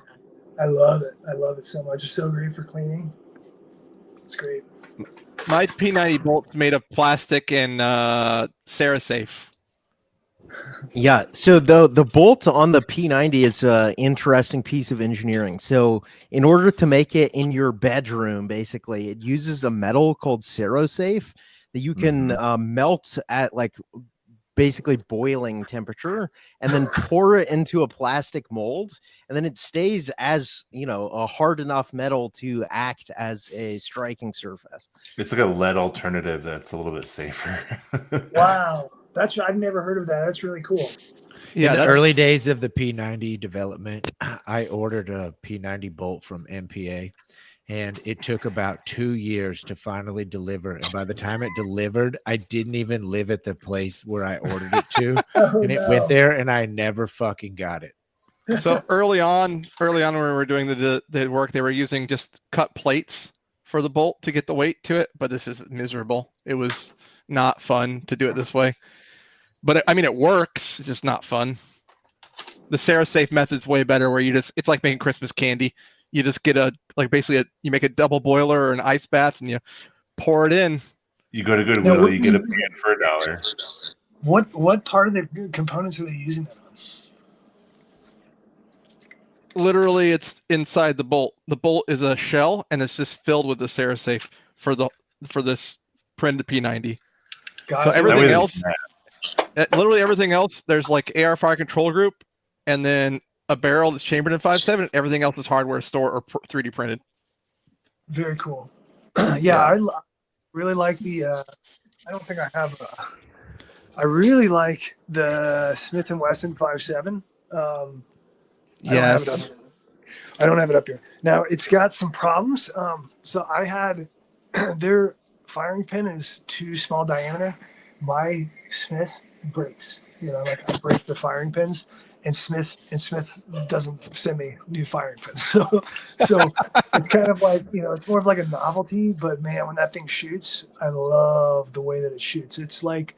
S6: I love it. I love it so much. It's so great for cleaning. It's great.
S1: My P90 bolt's made of plastic and Sarasafe.
S3: Yeah. So the bolt on the P90 is an interesting piece of engineering. So in order to make it in your bedroom, basically, it uses a metal called Sarasafe that you can melt at like basically boiling temperature, and then pour it into a plastic mold, and then it stays as a hard enough metal to act as a striking surface.
S4: It's like a lead alternative that's a little bit safer.
S6: Wow. I've never heard of that. That's really cool.
S1: Yeah,
S2: In the
S1: that's-
S2: early days of the P90 development, I ordered a P90 bolt from MPA, and it took about 2 years to finally deliver. And by the time it delivered, I didn't even live at the place where I ordered it to.
S6: Oh,
S2: And it
S6: no.
S2: went there, and I never fucking got it.
S1: So early on when we were doing the work, they were using just cut plates for the bolt to get the weight to it, but this is miserable. It was not fun to do it this way. But it works. It's just not fun. The Sarasafe method's way better, where it's like making Christmas candy. You just get you make a double boiler or an ice bath, and you pour it in,
S4: You go to
S6: Now,
S4: Goodwill,
S6: what
S4: you
S6: do
S4: get a
S6: you use
S4: pan for $1.
S6: what part of the components are they using that on?
S1: Literally, it's inside the bolt. The bolt is a shell, and it's just filled with the Cerasafe for this printed P90.
S6: Gotcha.
S1: So
S4: That
S1: everything
S4: way
S1: else, literally everything else, there's like AR fire control group, and then a barrel that's chambered in 5.7. Everything else is hardware store or 3D printed.
S6: Very cool.
S1: Yeah.
S6: I really like the. I don't think I have. I really like the Smith and Wesson 5.7. I don't have it up. I don't have it up here. Now it's got some problems. So I had their firing pin is too small diameter. My Smith breaks. Like I break the firing pins, and Smith doesn't send me new firing pins. So it's kind of like it's more of like a novelty. But man, when that thing shoots, I love the way that it shoots. It's like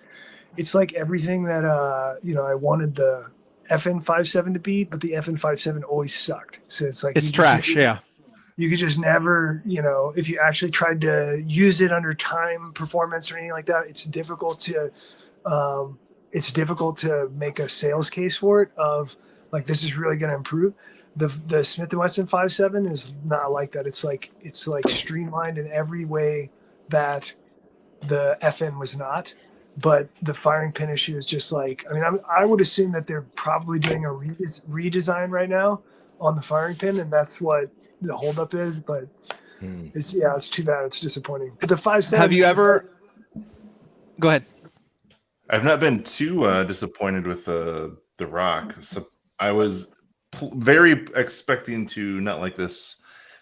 S6: everything that I wanted the FN 5.7 to be, but the FN 5.7 always sucked. So it's like
S1: it's trash. Yeah.
S6: You could just never, if you actually tried to use it under time performance or anything like that, it's difficult to make a sales case for it of like, this is really going to improve. The Smith & Wesson 5.7 is not like that. It's like streamlined in every way that the FN was not. But the firing pin issue is just like, I would assume that they're probably doing a redesign right now on the firing pin, and that's what the holdup is. But it's too bad. It's disappointing. But the 5.7.
S1: Have you ever? Go ahead.
S4: I've not been too disappointed with the Rock. So I was very expecting to not like this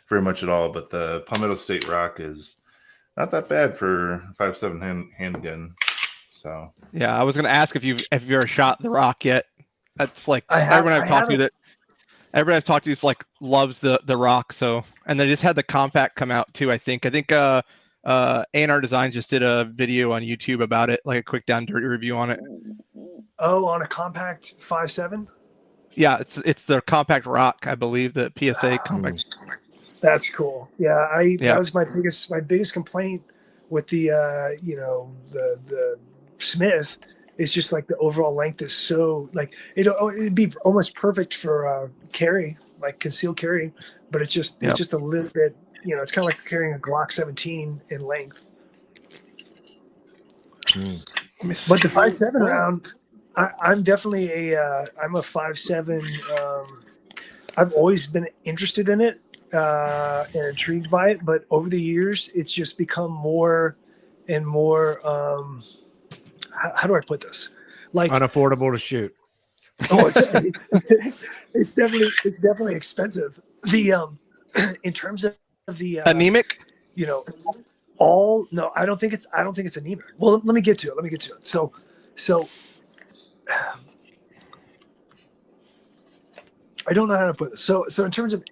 S4: very much at all, but the Palmetto State Rock is not that bad for 5.7 handgun. So
S1: yeah, I was going to ask if you've ever shot the Rock yet. That's like everyone I've talked to is like loves the Rock. So, and they just had the compact come out too. I think A&R Designs just did a video on YouTube about it, like a quick down dirty review on it.
S6: Oh, on a compact 5.7.
S1: Yeah, it's the compact Rock, I believe, the PSA compact.
S6: That's cool. Yeah, that was my biggest complaint with the the Smith is just like the overall length is so like it'd be almost perfect for carry, like concealed carry, but it's just a little bit, it's kind of like carrying a Glock 17 in length. But the 5.7 round, I'm definitely I'm a 5.7. I've always been interested in it and intrigued by it, but over the years it's just become more and more how do I put this? Like
S2: unaffordable to shoot.
S6: Oh, it's definitely expensive. The in terms of the
S1: anemic,
S6: no, I don't think it's anemic. Well, let me get to it. So I don't know how to put this. So in terms of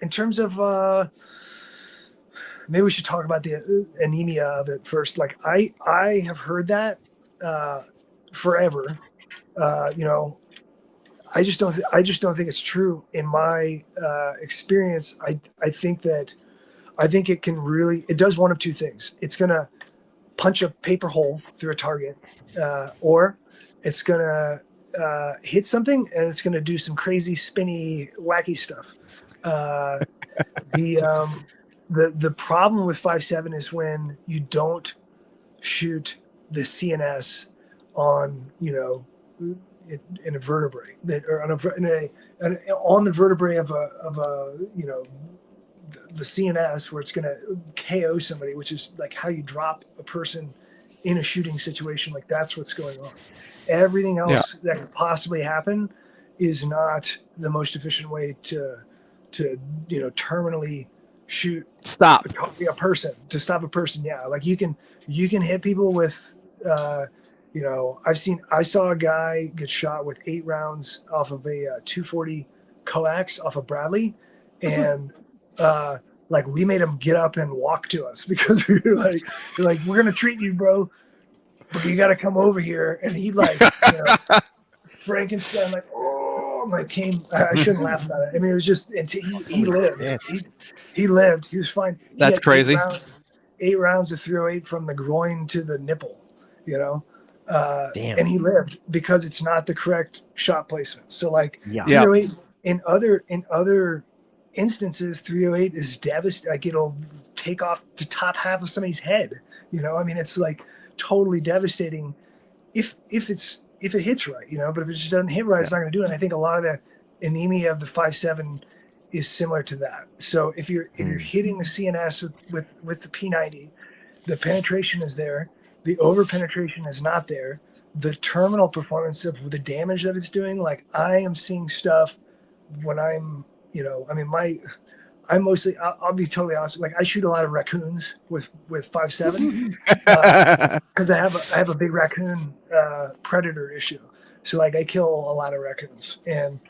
S6: maybe we should talk about the anemia of it first. Like I have heard that forever. I just don't think it's true in my experience. I think it can really, it does one of two things. It's going to punch a paper hole through a target, or it's going to hit something and it's going to do some crazy spinny wacky stuff. The problem with 5.7 is when you don't shoot the CNS on in a vertebrae or on the vertebrae of a the CNS, where it's going to KO somebody, which is like how you drop a person in a shooting situation. Like that's what's going on. Everything else that could possibly happen is not the most efficient way to terminally shoot a person, to stop a person. Yeah, like you can hit people with I saw a guy get shot with 8 rounds off of a 240 coax off of Bradley, and like we made him get up and walk to us because we were like, we're gonna treat you, bro, but you got to come over here. And he Frankenstein, like, oh, like came. I shouldn't laugh about it. I mean, it was just until he lived. Yeah. He lived. He was fine.
S1: That's crazy.
S6: 8 rounds of 308 from the groin to the nipple, you know.
S3: Damn.
S6: And he lived because it's not the correct shot placement. So like
S3: Yeah.
S6: 308 in other instances, 308 is devastating. Like it'll take off the top half of somebody's head. You know, I mean, it's like totally devastating if it hits right, you know. But if it just doesn't hit right, it's not going to do it. And I think a lot of the anemia of the 5.7 is similar to that. So if you're hitting the CNS with the P90, the penetration is there. The over penetration is not there. The terminal performance of the damage that it's doing, like I am seeing stuff when I'm, you know, I mean, I'm mostly, I'll be totally honest, like I shoot a lot of raccoons with 5.7 because I have a big raccoon predator issue. So like I kill a lot of raccoons, and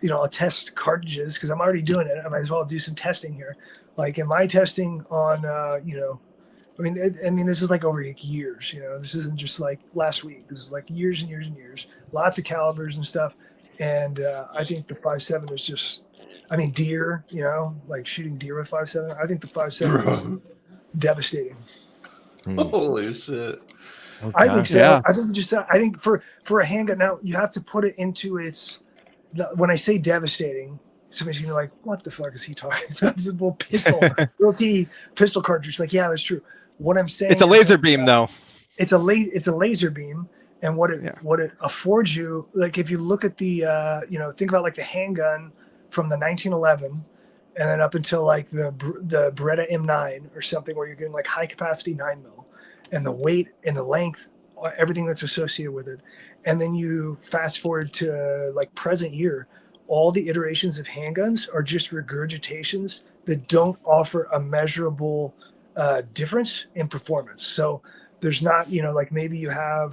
S6: you know, I'll test cartridges because I'm already doing it. I might as well do some testing here. Like in my testing on, you know, I mean, this is like over years, you know, this isn't just like last week. This is like years and years and years, lots of calibers and stuff. And I think the 5.7 is just, I mean, deer, you know, like shooting deer with 5.7. I think the 5.7 is devastating.
S4: Holy shit.
S3: Okay.
S6: I think so.
S1: Yeah.
S6: I think for a handgun, now you have to put it into its, when I say devastating, somebody's gonna be like, what the fuck is he talking about? This is a little pistol, little teeny pistol cartridge. Like, yeah, that's true. What I'm saying,
S1: It's a laser beam, though.
S6: It's a laser beam, and what it affords you, like if you look at the, you know, think about like the handgun from the 1911, and then up until like the Beretta M9 or something, where you're getting like high capacity 9mm, and the weight and the length, everything that's associated with it, and then you fast forward to like present year, all the iterations of handguns are just regurgitations that don't offer a measurable difference in performance. So there's not, you know, like maybe a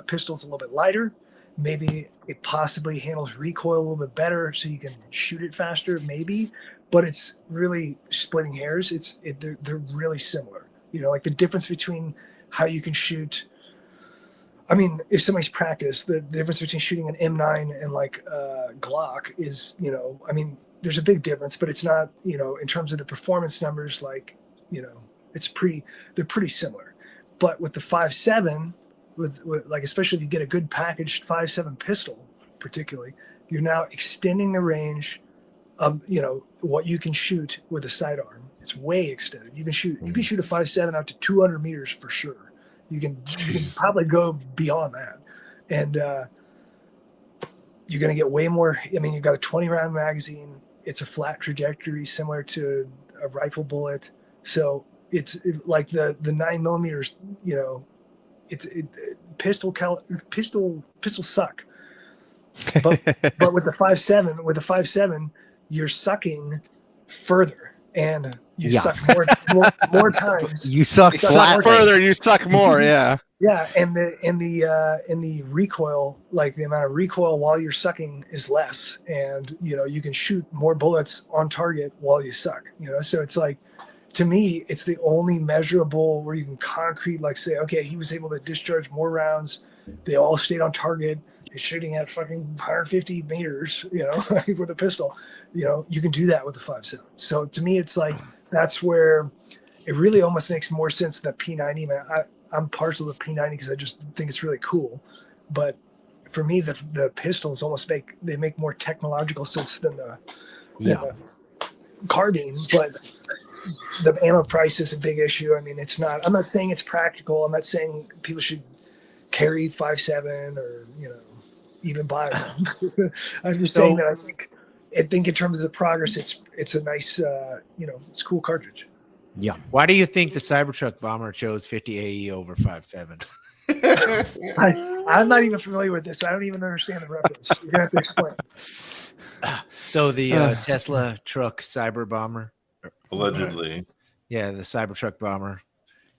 S6: pistol's a little bit lighter, maybe it possibly handles recoil a little bit better so you can shoot it faster, maybe, but it's really splitting hairs. They're really similar, you know, like the difference between how you can shoot. I mean, if somebody's practiced, the difference between shooting an M9 and like Glock is, you know, I mean, there's a big difference, but it's not, you know, in terms of the performance numbers, like, you know, they're pretty similar. But with the 5.7, with like, especially if you get a good packaged 5.7 pistol, particularly, you're now extending the range of, you know, what you can shoot with a sidearm. It's way extended. You can shoot a 5.7 out to 200 meters for sure. You can probably go beyond that, and you're going to get way more. I mean, you've got a 20-round magazine. It's a flat trajectory, similar to a rifle bullet. So it's like the 9mm. You know, pistols suck. But with the 5.7, you're sucking further. And you suck more times.
S3: You suck
S1: further. You suck more. Yeah.
S6: Yeah, and the recoil, like the amount of recoil while you're sucking, is less, and you know you can shoot more bullets on target while you suck. You know, so it's like, to me, it's the only measurable where you can concrete, like say, okay, he was able to discharge more rounds. They all stayed on target. He's shooting at fucking 150 meters, you know, with a pistol. You know, you can do that with a 5.7. So to me, it's like, that's where it really almost makes more sense than P90. Man, I'm partial to P90 because I just think it's really cool. But for me, the pistols almost make more technological sense than the carbine. But the ammo price is a big issue. I mean, it's not. I'm not saying it's practical. I'm not saying people should carry 5.7 or, you know, even buy one. I'm just saying that I think in terms of the progress, it's a nice, you know, it's a cool cartridge.
S2: Yeah. Why do you think the Cybertruck bomber chose 50 AE over 5.7?
S6: I'm not even familiar with this. I don't even understand the reference. You're gonna have to explain.
S2: So the Tesla truck cyber bomber,
S4: Allegedly.
S2: yeah, the Cybertruck bomber,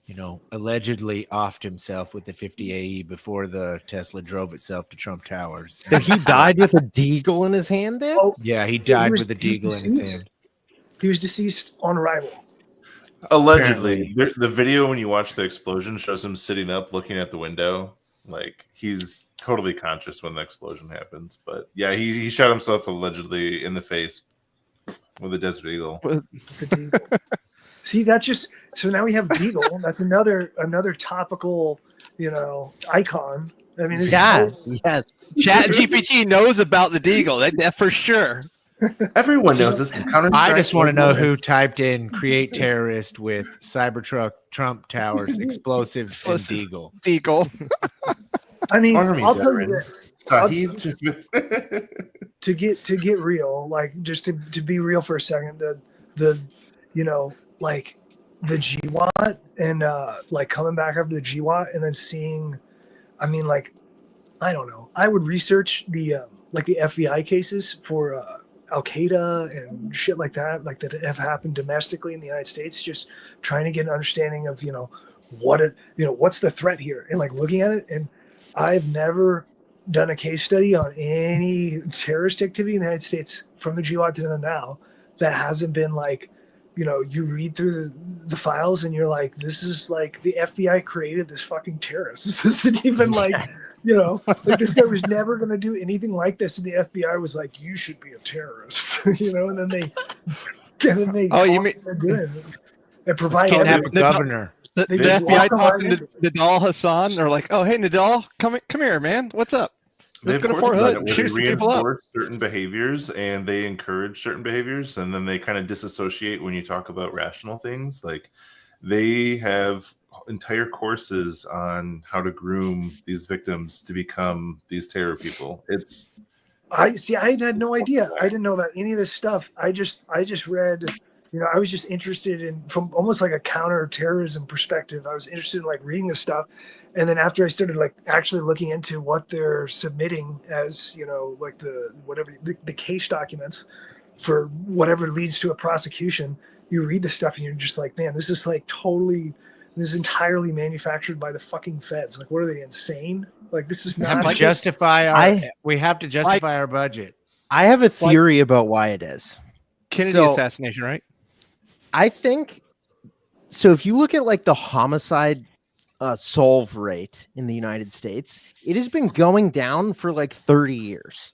S2: you know, allegedly offed himself with the 50 AE before the Tesla drove itself to Trump Towers.
S3: So he died with a deagle in his hand there?
S6: Oh,
S2: Yeah, he died with a deagle in his hand.
S6: He was deceased on arrival.
S4: Allegedly. The video, when you watch the explosion, shows him sitting up looking at the window. Like, he's totally conscious when the explosion happens. But yeah, he shot himself allegedly in the face with a Desert Eagle.
S6: See, that's So now we have Deagle. That's another topical, icon. I mean,
S3: Yeah, yes.
S1: Chat GPT knows about the Deagle. That for sure.
S4: Everyone knows this. From Counter
S2: I just want to know
S4: Strike.
S2: who typed in "create terrorist" with Cybertruck, Trump Towers, explosives, and
S1: Explosive.
S2: Deagle.
S1: Deagle.
S6: I mean,
S4: Army
S6: I'll tell you
S4: veteran.
S6: this.
S4: Sahib.
S6: To get real, like just to be real for a second, the like the GWAT and like coming back after the GWAT and then seeing, I mean, like, I don't know. I would research the like the FBI cases for Al Qaeda and shit like that have happened domestically in the United States. Just trying to get an understanding of what's the threat here, and like looking at it. And I've never done a case study on any terrorist activity in the United States from the GWAT to now that hasn't been like, you read through the files and you're like, this is like the FBI created this fucking terrorist. This isn't even like, like this guy was never going to do anything like this. And the FBI was like, you should be a terrorist, and then they
S1: Oh, you mean
S6: and provide all
S2: Kidnap a
S6: the-
S2: governor.
S1: the
S6: They
S1: FBI
S6: just walk
S1: talking
S6: around
S1: to Nadal Hassan? They're like, oh, hey, Nadal, come here, man. What's up?
S4: They
S1: Let's
S4: have
S1: go to
S4: courses
S1: Fort
S4: on
S1: Hood
S4: it
S1: and
S4: where
S1: shoot
S4: they
S1: some people up.
S4: reinforce certain behaviors and they encourage certain behaviors, and then they kind of disassociate when you talk about rational things. Like they have entire courses on how to groom these victims to become these terror people.
S6: I had no idea. I didn't know about any of this stuff. I just read, I was just interested in, from almost like a counterterrorism perspective. I was interested in like reading this stuff. And then after I started like actually looking into what they're submitting as, like the case documents for whatever leads to a prosecution, you read the stuff and you're just like, man, this is entirely manufactured by the fucking feds. Like, what are they, insane? Like, this is
S2: We have
S6: not
S2: to justify our budget.
S3: I have a theory about why it is.
S1: Kennedy assassination, right?
S3: I think so. If you look at like the homicide solve rate in the United States, it has been going down for like 30 years.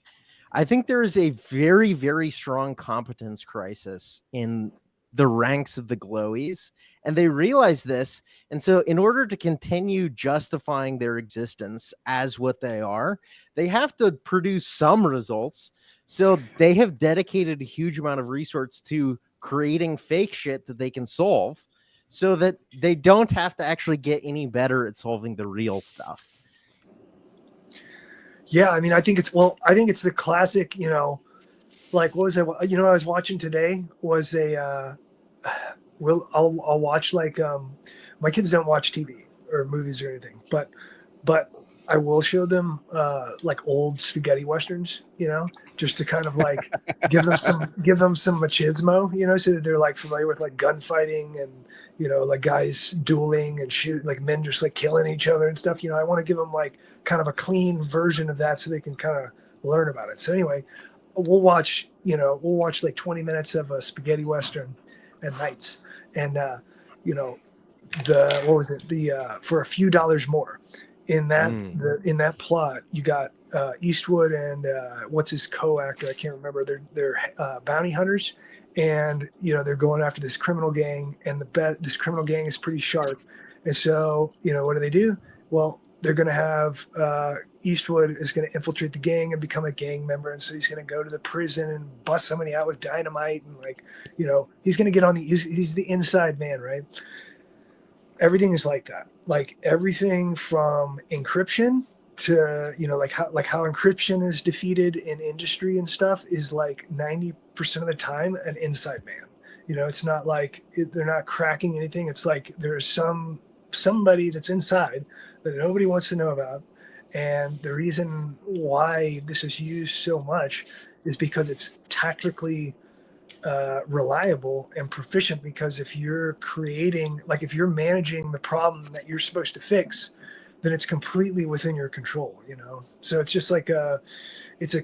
S3: I think there is a very, very strong competence crisis in the ranks of the glowies, and they realize this. And so in order to continue justifying their existence as what they are, they have to produce some results. So they have dedicated a huge amount of resource to creating fake shit that they can solve so that they don't have to actually get any better at solving the real stuff.
S6: Yeah, I mean, I think it's the classic, like, what was it? I was watching today was I'll watch like, my kids don't watch TV or movies or anything, but I will show them like old spaghetti westerns, just to kind of like give them some machismo, so that they're like familiar with like gunfighting and, like guys dueling and shoot, like men just like killing each other and stuff. I want to give them like kind of a clean version of that so they can kind of learn about it. So anyway, we'll watch like 20 minutes of a spaghetti western at nights, and for a few dollars more. In that plot, you got Eastwood and what's his co-actor? I can't remember. They're bounty hunters, and they're going after this criminal gang, and this criminal gang is pretty sharp. And so what do? Well, they're going to have Eastwood is going to infiltrate the gang and become a gang member, and so he's going to go to the prison and bust somebody out with dynamite, and like he's going to get on he's the inside man, right? Everything is like that. Like everything from encryption to like how encryption is defeated in industry and stuff is like 90% of the time an inside man. It's not like they're not cracking anything. It's like there's somebody that's inside that nobody wants to know about, and the reason why this is used so much is because it's tactically reliable and proficient. Because if you're managing the problem that you're supposed to fix, then it's completely within your control, so it's just like it's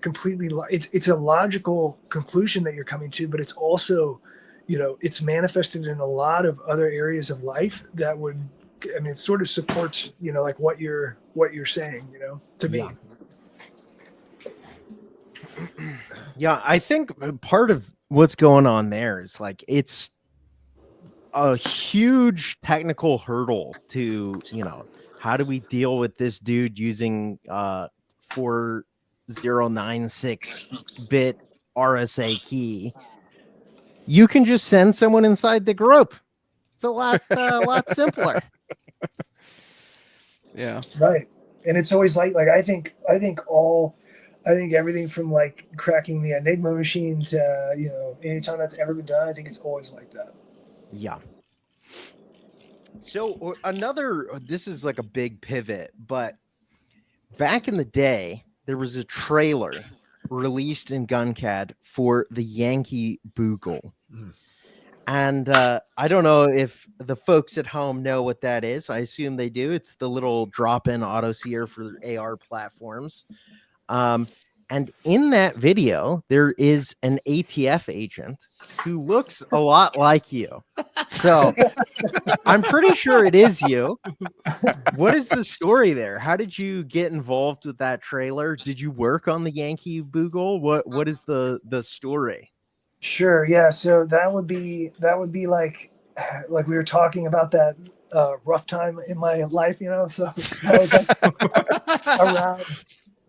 S6: a logical conclusion that you're coming to, but it's also it's manifested in a lot of other areas of life that would, it sort of supports like what you're saying, to me.
S3: Yeah, I think part of what's going on there is like it's a huge technical hurdle to, how do we deal with this dude using 4096-bit RSA key? You can just send someone inside the group. It's a lot simpler.
S1: Yeah.
S7: Right. And it's always like I think everything from like cracking the Enigma machine to, anytime that's ever been done, I think it's always like that.
S3: Yeah. So this is like a big pivot, but back in the day, there was a trailer released in GunCAD for the Yankee Boogle. And I don't know if the folks at home know what that is. I assume they do. It's the little drop-in auto sear for AR platforms. And in that video, there is an ATF agent who looks a lot like you. So I'm pretty sure it is you. What is the story there? How did you get involved with that trailer? Did you work on the Yankee Boogle? What is the story?
S7: Sure. Yeah. So that would be like we were talking about that rough time in my life, so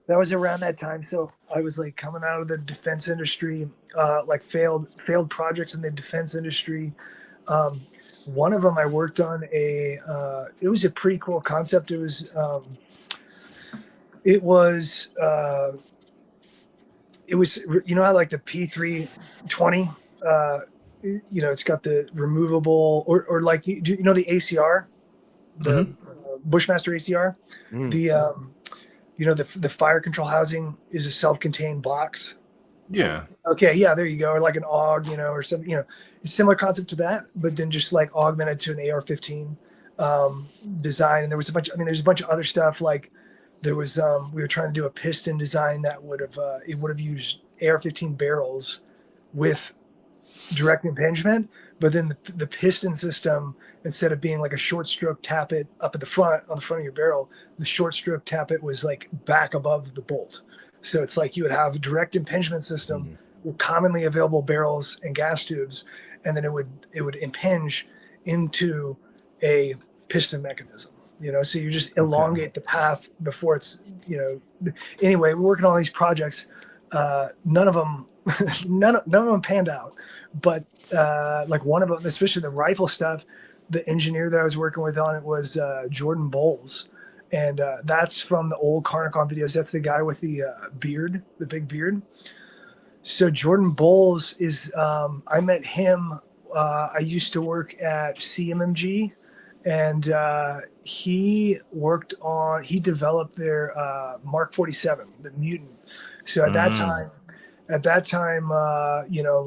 S7: that was around that time. So I was like coming out of the defense industry, like failed projects in the defense industry. One of them I worked on it was a pretty cool concept. It was how like the P320, it's got the removable or like, the ACR, the Bushmaster ACR, the fire control housing is a self-contained box.
S4: Yeah.
S7: Okay. Yeah. There you go. Or like an AUG, or something, a similar concept to that, but then just like augmented to an AR-15 design. And there was there's a bunch of other stuff. Like there was, we were trying to do a piston design that would have used AR-15 barrels with direct impingement, but then the piston system, instead of being like a short stroke tappet up at the front on the front of your barrel, the short stroke tappet was like back above the bolt. So it's like you would have a direct impingement system with commonly available barrels and gas tubes, and then it would impinge into a piston mechanism. So you just elongate the path before it's, anyway, we're working on all these projects. None of them panned out, but like one of them, especially the rifle stuff, the engineer that I was working with on it was Jordan Bowles, and that's from the old Carnicon videos. That's the guy with the beard, the big beard. So Jordan Bowles is, I met him. I used to work at CMMG, and he developed their Mark 47, the Mutant. So at that time,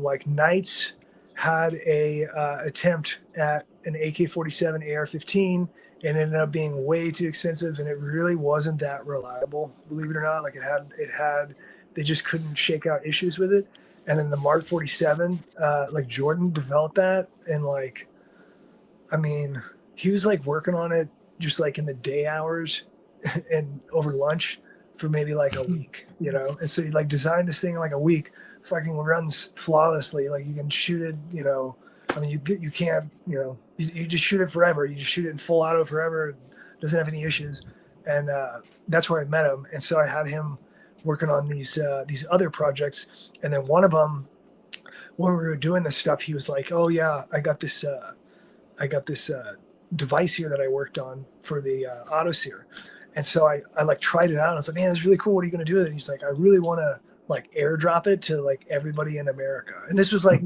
S7: like Knights had a attempt at an AK-47 AR-15, and ended up being way too expensive, and it really wasn't that reliable, believe it or not. Like they just couldn't shake out issues with it. And then the Mark 47, like Jordan developed that, and like, he was like working on it just like in the day hours and over lunch for maybe like a week, and so he like designed this thing in like a week, fucking runs flawlessly. Like you can shoot it, you can't, you just shoot it forever. You just shoot it in full auto forever. It doesn't have any issues. And that's where I met him. And so I had him working on these other projects. And then one of them, when we were doing this stuff, he was like, "Oh yeah, I got this device here that I worked on for the auto sear." And so I like tried it out. And I was like, "Man, it's really cool. What are you going to do with it?" And he's like, "I really want to like airdrop it to like everybody in America." And this is like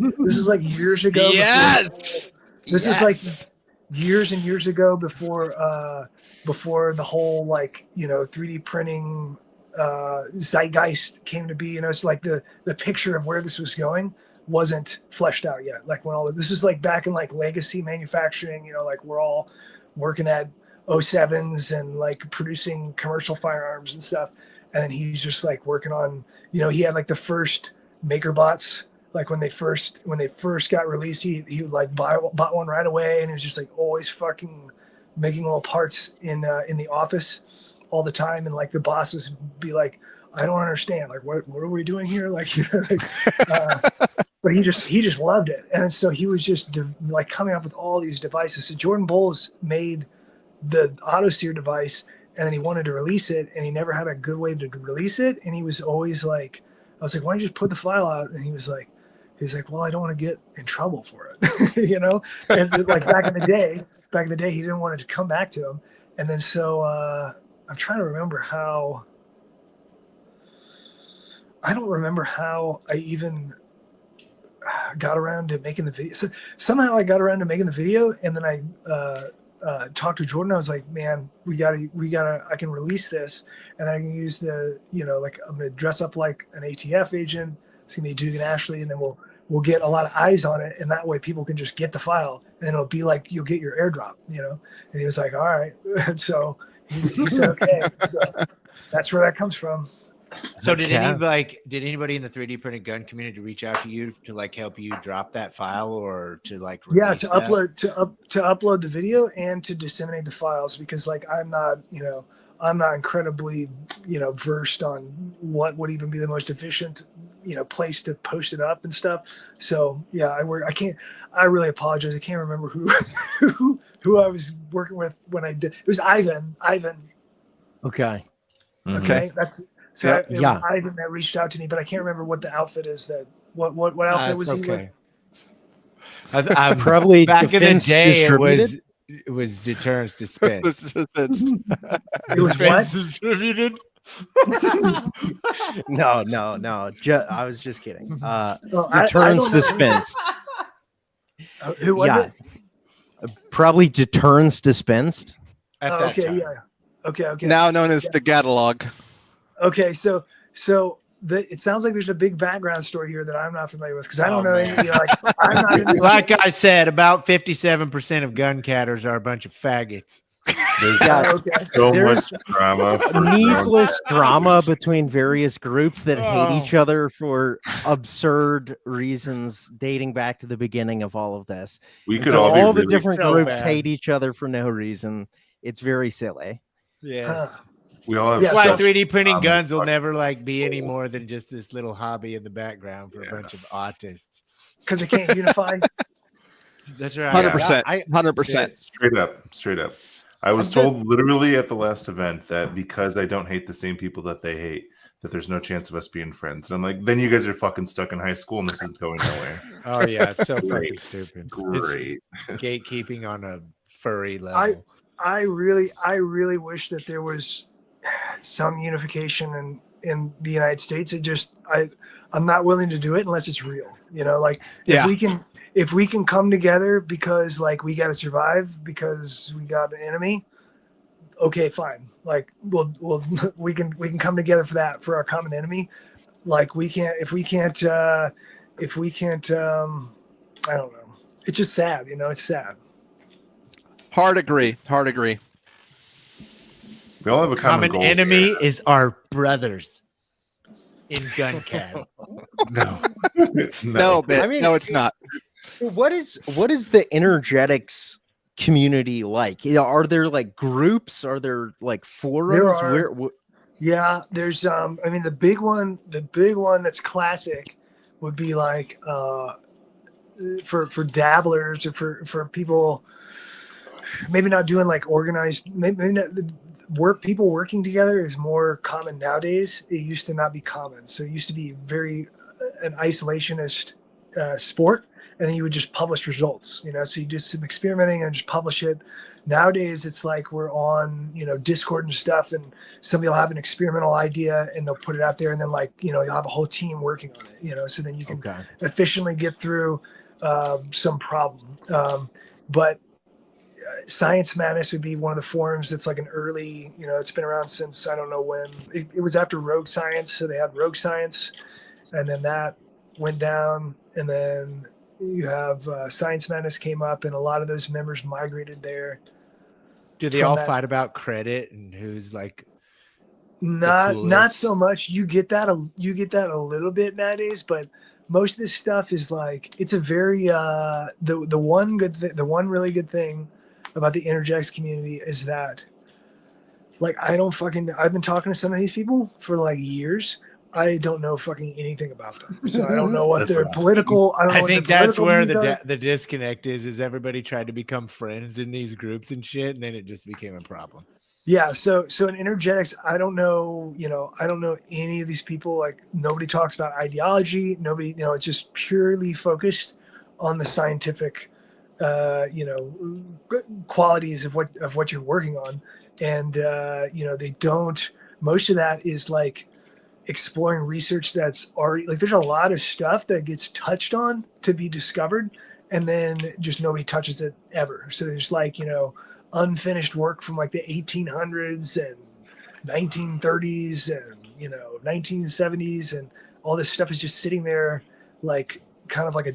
S7: years ago.
S1: Yes.
S7: This is like years and years ago before the whole like, 3D printing zeitgeist came to be. It's like the picture of where this was going wasn't fleshed out yet. Like when this was like back in like legacy manufacturing, like we're all working at 07s and like producing commercial firearms and stuff. And then he's just like working on, he had like the first maker bots. Like when they first got released, he would like bought one right away, and he was just like always fucking making little parts in the office all the time. And like the bosses be like, "I don't understand. Like what are we doing here?" Like, but he just loved it, and so he was just like coming up with all these devices. So Jordan Bowles made the auto-steer device, and then he wanted to release it, and he never had a good way to release it, and he was always like, I was like, why don't you just put the file out? And he was like, well, I don't want to get in trouble for it, you know. And like back in the day, he didn't want it to come back to him, and then so I'm trying to remember how. I don't remember how I even got around to making the video. So somehow I got around to making the video, and then I talked to Jordan. I was like, man, we gotta, I can release this, and then I can use the, you know, like I'm gonna dress up like an ATF agent. It's gonna be Dugan Ashley, and then we'll get a lot of eyes on it, and that way people can just get the file, and then it'll be like you'll get your airdrop, you know. And he was like, all right. And so he said, okay. So that's where that comes from.
S2: So did anybody in the 3D printed gun community reach out to you to like help you drop that file, or to like
S7: to upload the video and to disseminate the files, because like I'm not incredibly, you know, versed on what would even be the most efficient, you know, place to post it up and stuff. So yeah, I really apologize. I can't remember who I was working with when I did. It was Ivan.
S3: Okay.
S7: Okay. It was Ivan that reached out to me, but I can't remember what the outfit is that what outfit was he with?
S3: Probably
S2: back in the day
S3: it
S2: was Deterrence Dispense.
S7: It was what?
S2: Distributed.
S3: No. I was just kidding.
S7: Well,
S3: Deterrence Dispensed.
S7: Who was it?
S3: Probably Deterrence Dispensed.
S7: Okay, yeah. Okay.
S1: Now known as the catalog.
S7: Okay, so it sounds like there's a big background story here that I'm not familiar with, because I don't know any. You know, like I'm not in
S2: like I said, about 57% of gun catters are a bunch of faggots.
S3: There's
S4: much drama,
S3: needless drama between various groups that hate each other for absurd reasons dating back to the beginning of all of this.
S4: We could
S3: all the
S4: really
S3: different groups hate each other for no reason. It's very silly.
S2: Yes.
S4: We all have
S2: That's why
S4: such
S2: 3D printing guns will never like be any more than just this little hobby in the background for a bunch of autists.
S7: Because it can't unify.
S2: That's right.
S1: 100%. 100%.
S4: Straight up. I was told literally at the last event that because I don't hate the same people that they hate, that there's no chance of us being friends. And I'm like, then you guys are fucking stuck in high school and this is going nowhere.
S2: Oh yeah, it's so fucking stupid.
S4: Great.
S2: It's gatekeeping on a furry level.
S7: I really wish that there was some unification in the United States. I'm not willing to do it unless it's real. You know, like if we can come together because like we got to survive because we got an enemy. Okay, fine. Like we can come together for our common enemy. Like if we can't I don't know. It's just sad. You know, it's sad.
S1: Hard agree.
S4: We all have a common goal
S2: enemy
S4: here.
S2: is our brothers in gun cat.
S1: No, I mean, no, it's not.
S3: What is the energetics community like? Are there like groups? Are there like forums?
S7: Yeah, there's I mean the big one that's classic would be like for dabblers or for people maybe not doing like organized, maybe not people working together is more common nowadays. It used to not be common. So it used to be very an isolationist sport, and then you would just publish results, you know, so you do some experimenting and just publish it. Nowadays it's like we're on, you know, Discord and stuff, and somebody will have an experimental idea and they'll put it out there, and then like, you know, you'll have a whole team working on it, you know, so then you can efficiently get through some problem. But Science Madness would be one of the forums that's like an early, you know, it's been around since I don't know when. It was after Rogue Science, so they had Rogue Science, and then that went down, and then you have Science Madness came up, and a lot of those members migrated there.
S2: Do they all fight about credit and who's like?
S7: Not so much. You get that a little bit nowadays, but most of this stuff is like it's a very the one really good thing about the energetics community is that like I've been talking to some of these people for like years. I don't know fucking anything about them. So I don't know what their political.
S2: I think that's where the disconnect is everybody tried to become friends in these groups and shit, and then it just became a problem.
S7: Yeah. So in energetics, I don't know. I don't know any of these people. Like nobody talks about ideology. Nobody. It's just purely focused on the scientific, qualities of what you're working on, and they don't. Most of that is like exploring research that's already like there's a lot of stuff that gets touched on to be discovered and then just nobody touches it ever. So there's like unfinished work from like the 1800s and 1930s and 1970s, and all this stuff is just sitting there like kind of like a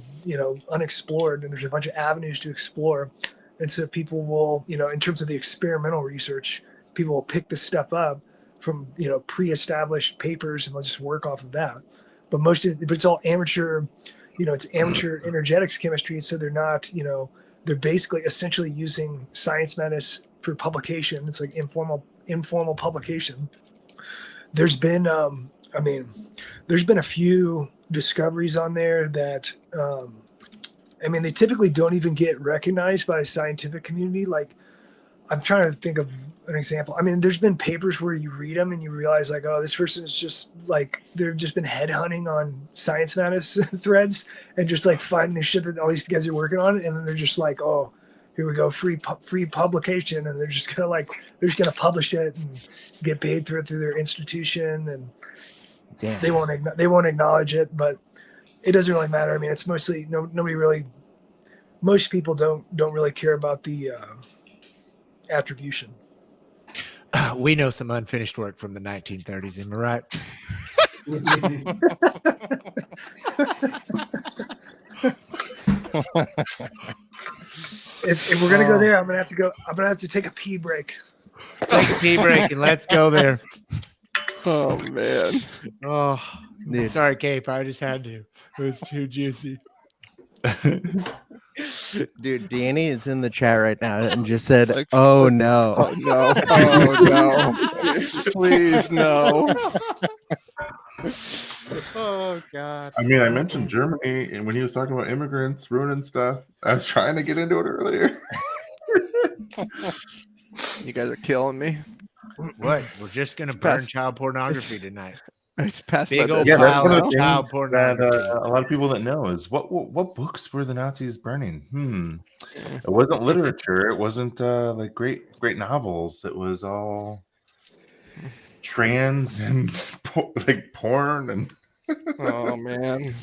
S7: unexplored, and there's a bunch of avenues to explore. And so people will in terms of the experimental research, people will pick this stuff up from pre-established papers and they'll just work off of that. But it's all amateur, it's amateur energetics chemistry. So they're not, they're basically essentially using science madness for publication. It's like informal publication. There's been there's been a few discoveries on there that they typically don't even get recognized by the scientific community. Like I'm trying to think of an example. There's been papers where you read them and you realize like, oh, this person is just like, they've just been headhunting on Science Madness threads and just like finding the shit that all these guys are working on. And then they're just like, oh, here we go. Free publication. And they're just going to publish it and get paid through their institution. And
S3: Damn.
S7: they won't acknowledge it, but it doesn't really matter. It's mostly most people don't really care about the, attribution.
S2: We know some unfinished work from the 1930s. Am I right?
S7: If we're gonna go there, I'm gonna have to take a pee break.
S2: Take a pee break and let's go there.
S1: Oh man.
S2: Oh, dude. Sorry, Cape. I just had to. It was too juicy.
S3: Dude, Danny is in the chat right now and just said, "Oh no,
S1: oh no, oh no, please no."
S2: Oh God.
S4: I mentioned Germany, and when he was talking about immigrants ruining stuff, I was trying to get into it earlier.
S1: You guys are killing me.
S2: What? We're just gonna burn child pornography tonight.
S1: It's past
S2: Big old
S4: Yeah, that's
S2: pile
S4: one of
S2: of
S4: the
S2: child
S4: things
S2: pornography.
S4: that a lot of people that know is what books were the Nazis burning? It wasn't literature. It wasn't like great novels. It was all trans and like porn and.
S1: Oh man,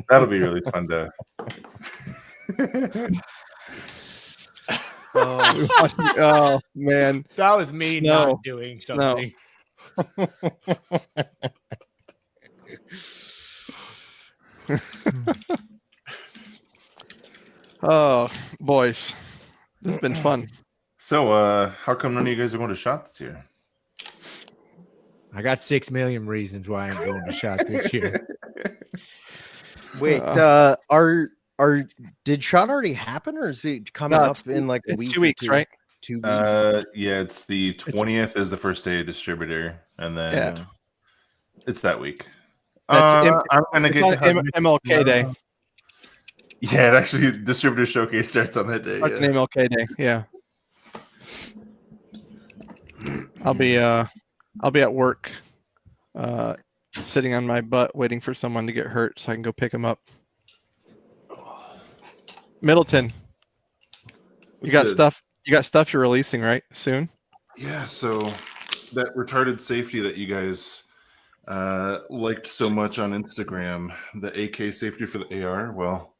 S4: that'll be really fun to.
S1: Oh man,
S2: that was me not doing something.
S1: Oh boys, this has been fun.
S4: So how come none of you guys are going to shot this year?
S2: I got 6 million reasons why I'm going to shot this year.
S3: Wait, did shot already happen, or is it coming up in like a week?
S1: 2 weeks, right?
S3: 2 weeks.
S4: Yeah, it's the 20th is the first day of distributor, and then it's that week. I'm gonna get
S1: MLK Day.
S4: Yeah, it actually distributor showcase starts on that day.
S1: It's an MLK Day. Yeah, I'll be at work, sitting on my butt waiting for someone to get hurt so I can go pick them up. Middleton, you got stuff you're releasing right soon?
S4: Yeah, so that retarded safety that you guys liked so much on Instagram, the AK safety for the AR, well,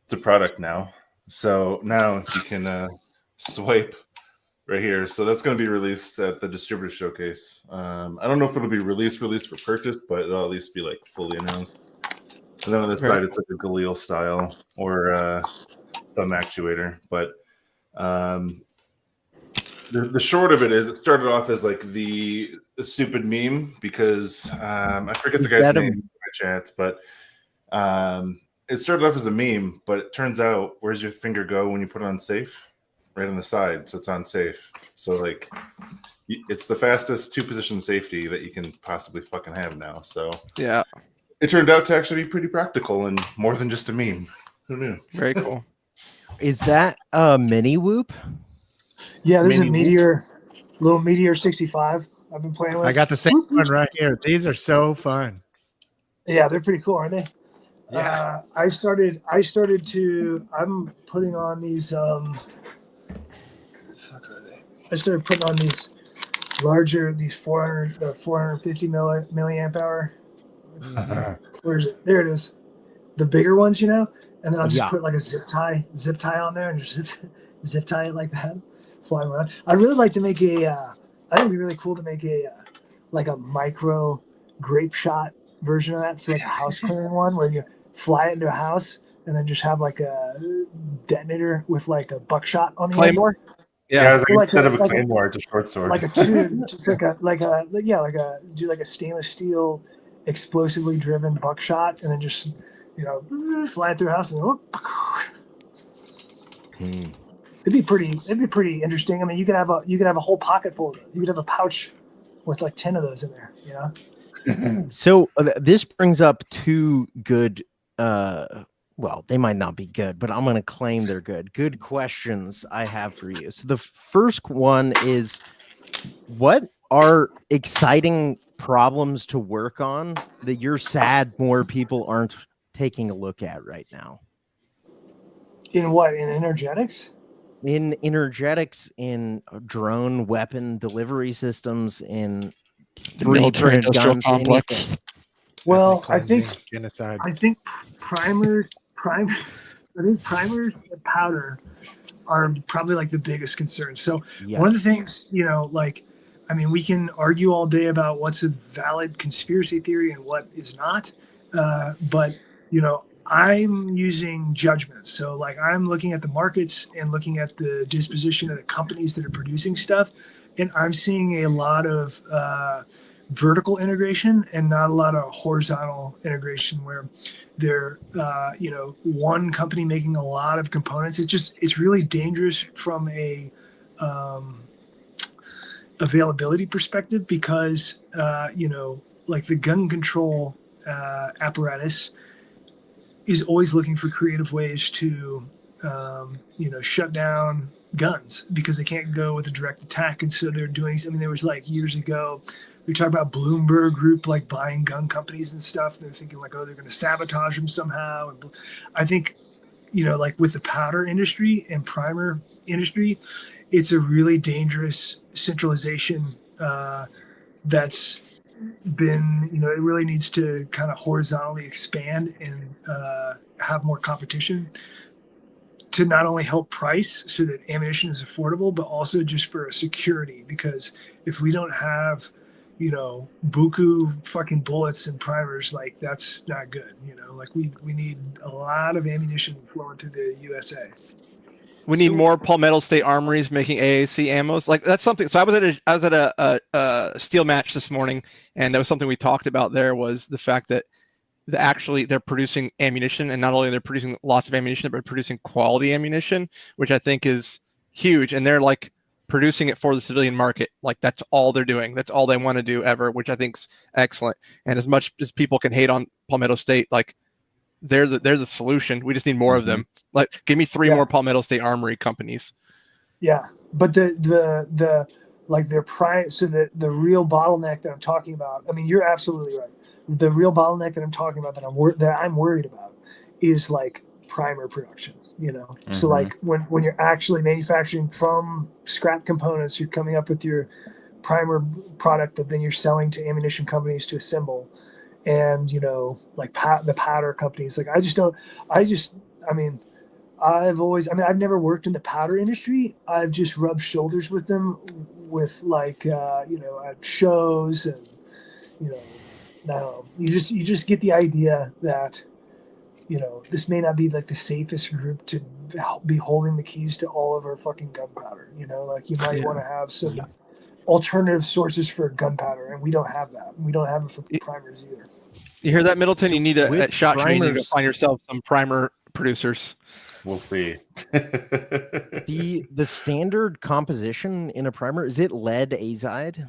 S4: it's a product now. So now you can swipe right here. So that's going to be released at the distributor showcase. I don't know if it'll be released for purchase, but it'll at least be like fully announced. And then on this side, it's like a Galil style or thumb actuator. But the short of it is, it started off as like the stupid meme because I forget the guy's name in my chat, but it started off as a meme. But it turns out, where's your finger go when you put it on safe? Right on the side, so it's on safe. So like it's the fastest 2-position safety that you can possibly fucking have now. So
S1: Yeah,
S4: it turned out to actually be pretty practical and more than just a meme. Who knew?
S1: very cool.
S3: Is that a mini whoop?
S7: Yeah, this is a
S4: Mini
S7: Meteor, little Meteor 65. I've been playing with.
S2: I got the same one right here. These are so fun.
S7: Yeah, they're pretty cool, aren't they?
S2: Yeah.
S7: I started to. I'm putting on these. Fuck are they? I started putting on these larger, these 450 milliamp hour. Where is it? There it is. The bigger ones, you know. And then I'll just put like a zip tie on there and just zip tie it like that, flying around. I'd really like to make a. I think it'd be really cool to make a like a micro grape shot version of that. So like a house clearing one where you fly it into a house and then just have like a detonator with like a buckshot on the
S1: Claymore.
S7: end.
S4: Yeah,
S1: Yeah,
S4: it's
S7: Like
S4: instead of a
S7: like
S4: claymore, it's a short sword.
S7: like a true, just like a do like a stainless steel explosively driven buckshot and then just fly it through a house and whoop. It'd be pretty interesting. I mean, you could have a whole pocket full of it. You could have a pouch with like 10 of those in there, you know?
S3: So this brings up two good well, they might not be good, but I'm going to claim they're good questions I have for you. So the first one is, what are exciting problems to work on that you're sad more people aren't taking a look at right now?
S7: In what? In energetics?
S3: In energetics, in drone weapon delivery systems, in
S1: the military industrial
S3: guns,
S1: complex.
S3: anything.
S7: Well, I
S2: Cleansing,
S7: think
S2: genocide.
S7: primers and powder are probably like the biggest concern. So one of the things, like, I mean, we can argue all day about what's a valid conspiracy theory and what is not. But, I'm using judgment. So like I'm looking at the markets and looking at the disposition of the companies that are producing stuff. And I'm seeing a lot of vertical integration and not a lot of horizontal integration where they're, one company making a lot of components. It's really dangerous from a availability perspective because, like the gun control apparatus is always looking for creative ways to, shut down guns because they can't go with a direct attack. And so they're doing, there was like years ago, we talked about Bloomberg Group, like buying gun companies and stuff. They're thinking like, oh, they're going to sabotage them somehow. And I think, like with the powder industry and primer industry, it's a really dangerous centralization that's been, it really needs to kind of horizontally expand and have more competition to not only help price so that ammunition is affordable, but also just for security. Because if we don't have, buku fucking bullets and primers, like that's not good. Like we need a lot of ammunition flowing through the USA.
S1: We need more Palmetto State armories making AAC ammos. Like that's something. So I was at a steel match this morning, and that was something we talked about. There was the fact that they're producing ammunition, and not only they're producing lots of ammunition, but producing quality ammunition, which I think is huge. And they're like producing it for the civilian market. Like that's all they're doing. That's all they want to do ever, which I think's excellent. And as much as people can hate on Palmetto State, like they're the solution. We just need more of them. Like give me 3 more Palmetto State armory companies.
S7: Yeah, but the like their prime. So the real bottleneck that I'm talking about. I mean, you're absolutely right. The real bottleneck that I'm talking about that I'm worried about is like primer production. So like when you're actually manufacturing from scrap components, you're coming up with your primer product that then you're selling to ammunition companies to assemble. And like the powder companies, like I've never worked in the powder industry. I've just rubbed shoulders with them with like at shows, and I don't know, you just get the idea that this may not be like the safest group to be holding the keys to all of our fucking gunpowder. Like you might want to have some alternative sources for gunpowder, and we don't have that. We don't have it for primers either.
S1: You hear that, Middleton?
S3: So
S1: you need at SHOT Train, you need to
S3: primers-
S1: find yourself some primer producers.
S4: We'll see.
S3: The standard composition in a primer, is it lead azide?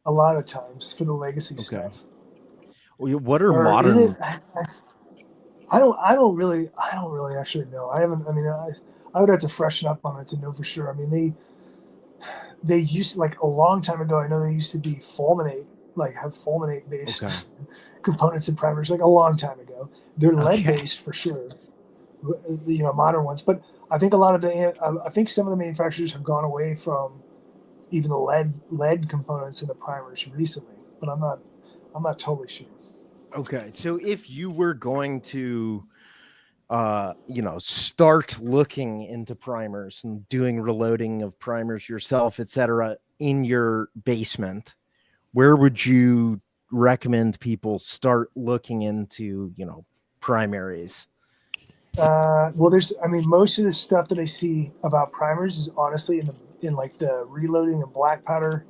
S7: A lot of times for the legacy
S3: Okay.
S7: stuff.
S3: What are
S7: Or is
S3: modern?
S7: it? I don't really actually know. I haven't. I mean, I would have to freshen up on it to know for sure. I mean, they used, like, a long time ago. I know they used to be fulminate, like have fulminate based
S3: Okay.
S7: components in primers, like a long time ago. They're lead
S3: Okay.
S7: based for sure. You know, modern ones, but I think a lot of I think some of the manufacturers have gone away from even the lead components in the primers recently, but I'm not totally sure.
S3: Okay, so if you were going to start looking into primers and doing reloading of primers yourself, etc., in your basement, where would you recommend people start looking into, primaries?
S7: Well, most of the stuff that I see about primers is honestly in like the reloading and black powder,